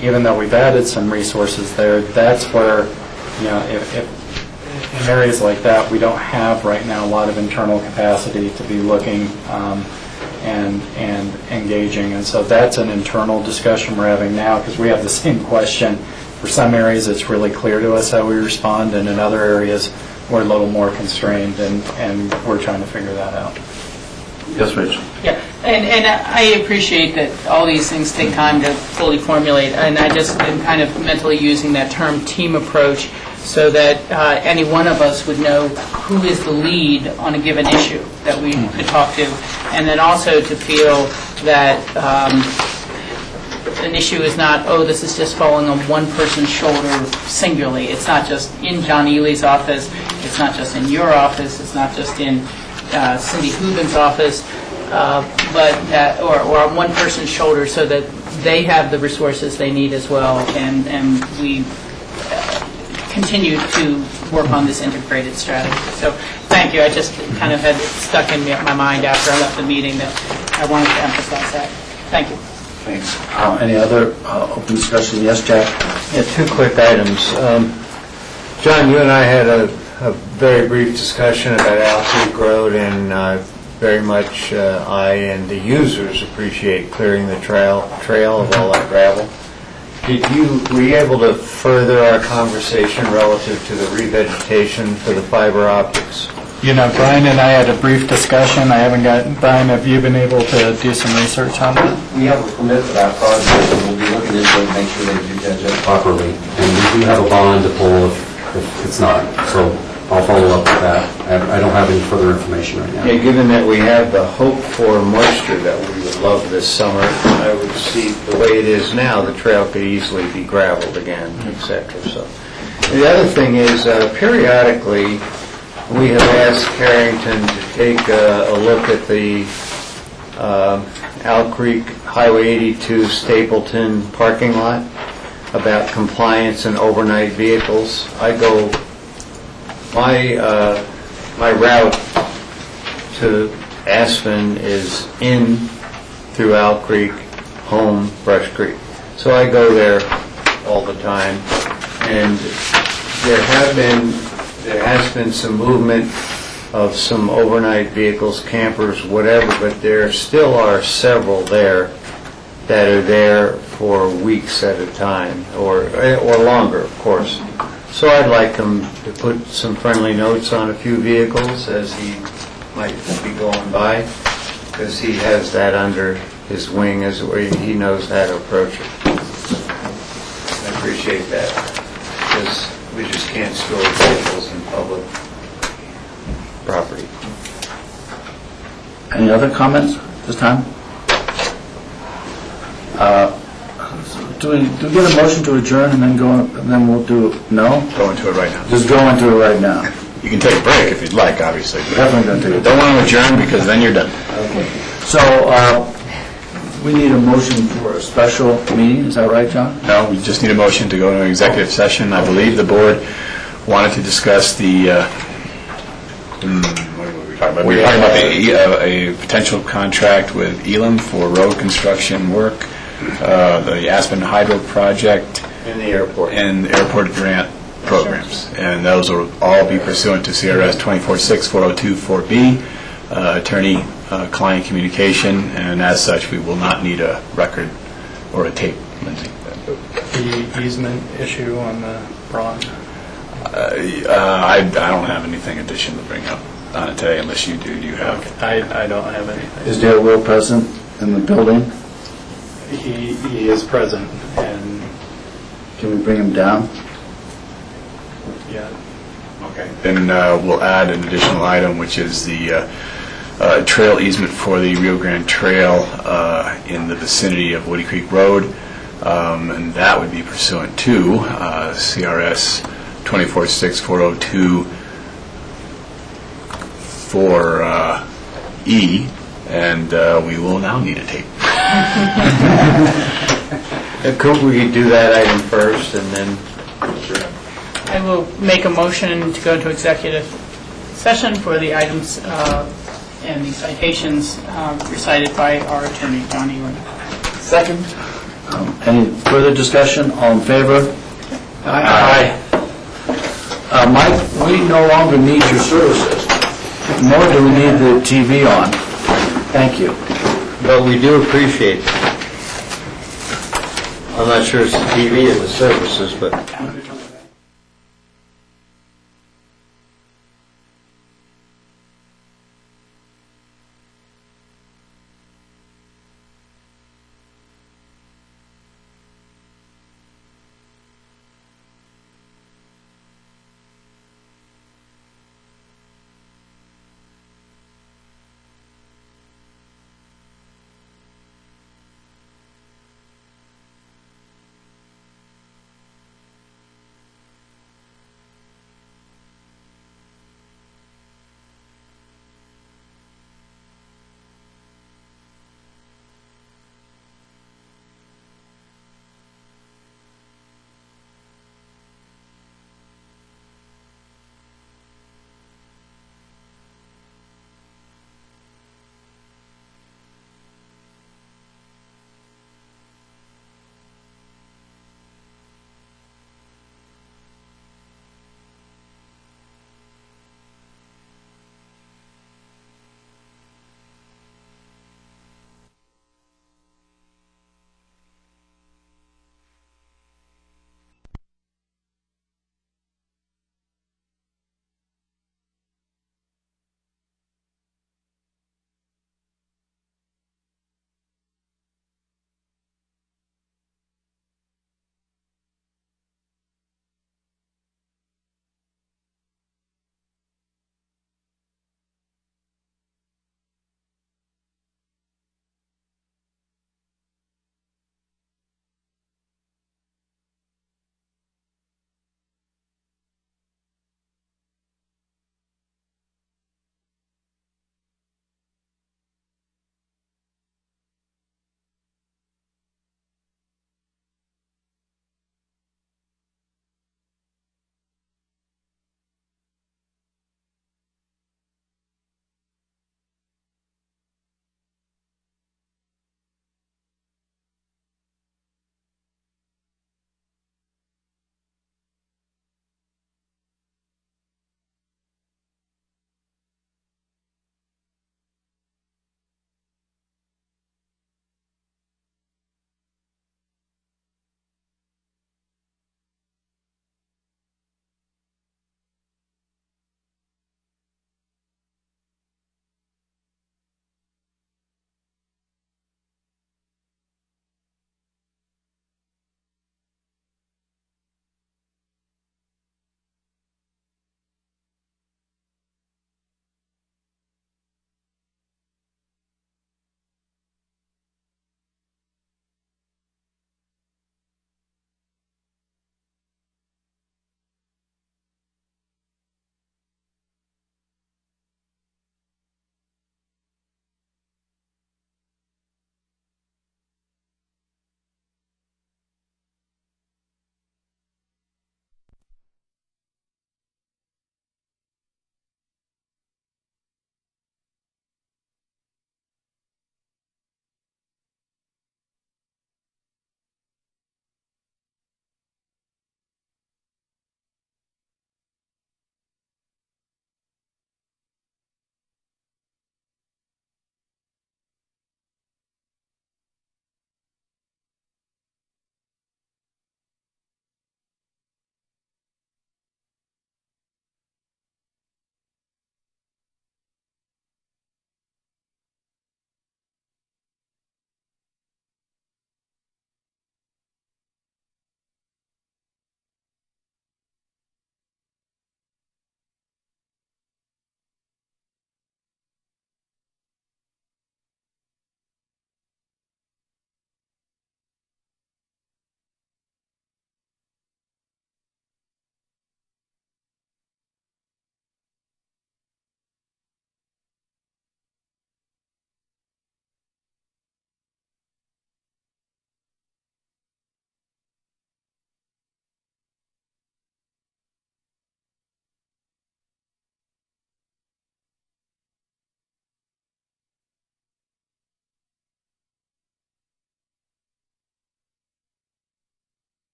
even though we've added some resources there, that's where, if in areas like that, we don't have right now a lot of internal capacity to be looking and engaging. And so that's an internal discussion we're having now, because we have the same question. For some areas, it's really clear to us how we respond, and in other areas, we're a little more constrained, and we're trying to figure that out. Yes, Rachel. Yeah, and I appreciate that all these things take time to fully formulate, and I just am kind of mentally using that term team approach so that any one of us would know who is the lead on a given issue that we could talk to, and then also to feel that an issue is not, oh, this is just falling on one person's shoulder singularly. It's not just in John Ely's office, it's not just in your office, it's not just in Cindy Hubin's office, but that, or on one person's shoulder, so that they have the resources they need as well, and we continue to work on this integrated strategy. So thank you. I just kind of had stuck in my mind after I left the meeting that I wanted to emphasize that. Thank you. Thanks. Any other open discussion? Yes, Jack? Yeah, 2 quick items. John, you and I had a very brief discussion about Owl Creek Road, and very much I and the users appreciate clearing the trail of all that gravel. Were you able to further our conversation relative to the revegetation for the fiber optics? Brian and I had a brief discussion. I haven't gotten, Brian, have you been able to do some research on that? We have a permit for that project, and we'll be looking into it to make sure they do that properly. And we do have a bond to pull if it's not. So I'll follow up with that. I don't have any further information right now. Yeah, given that we have the hope for moisture that we would love this summer, I would see the way it is now, the trail could easily be gravelled again, etc. So the other thing is, periodically, we have asked Carrington to take a look at the Owl Creek Highway 82 Stapleton parking lot about compliance and overnight vehicles. My route to Aspen is in through Owl Creek, home, Brush Creek. So I go there all the time, and there has been some movement of some overnight vehicles, campers, whatever, but there still are several there that are there for weeks at a time, or longer, of course. So I'd like them to put some friendly notes on a few vehicles as he might be going by, because he has that under his wing, as he knows how to approach it. I appreciate that, because we just can't store vehicles in public property. Any other comments this time? Do we get a motion to adjourn and then and then we'll do, no? Go into it right now. Just go into it right now. You can take a break if you'd like, obviously. Definitely going to take a break. Don't want to adjourn because then you're done. Okay. So, we need a motion for a special meeting, is that right, John? No, we just need a motion to go into executive session. I believe the board wanted to discuss the, what were we talking about? We were talking about a potential contract with Elam for road construction work, the Aspen Hydro project. In the airport. And airport grant programs. And those will all be pursuant to CRS 246402-4B, attorney-client communication, and as such, we will not need a record or a tape, Lindsay. The easement issue on the bronze? I don't have anything additional to bring up on it today, unless you do. You have? I don't have anything. Is Dale Will present in the building? He is present, and Can we bring him down? yeah. Okay. Then we'll add an additional item, which is the trail easement for the Rio Grande Trail in the vicinity of Woody Creek Road, and that would be pursuant to CRS 246402 4E, and we will now need a tape. Could we do that item first and then? I will make a motion to go into executive session for the items and the citations recited by our attorney, John Ewan. Second. Any further discussion? All in favor? Aye. Mike, we no longer need your services, nor do we need the TV on. Thank you. But we do appreciate it. I'm not sure it's the TV or the services, but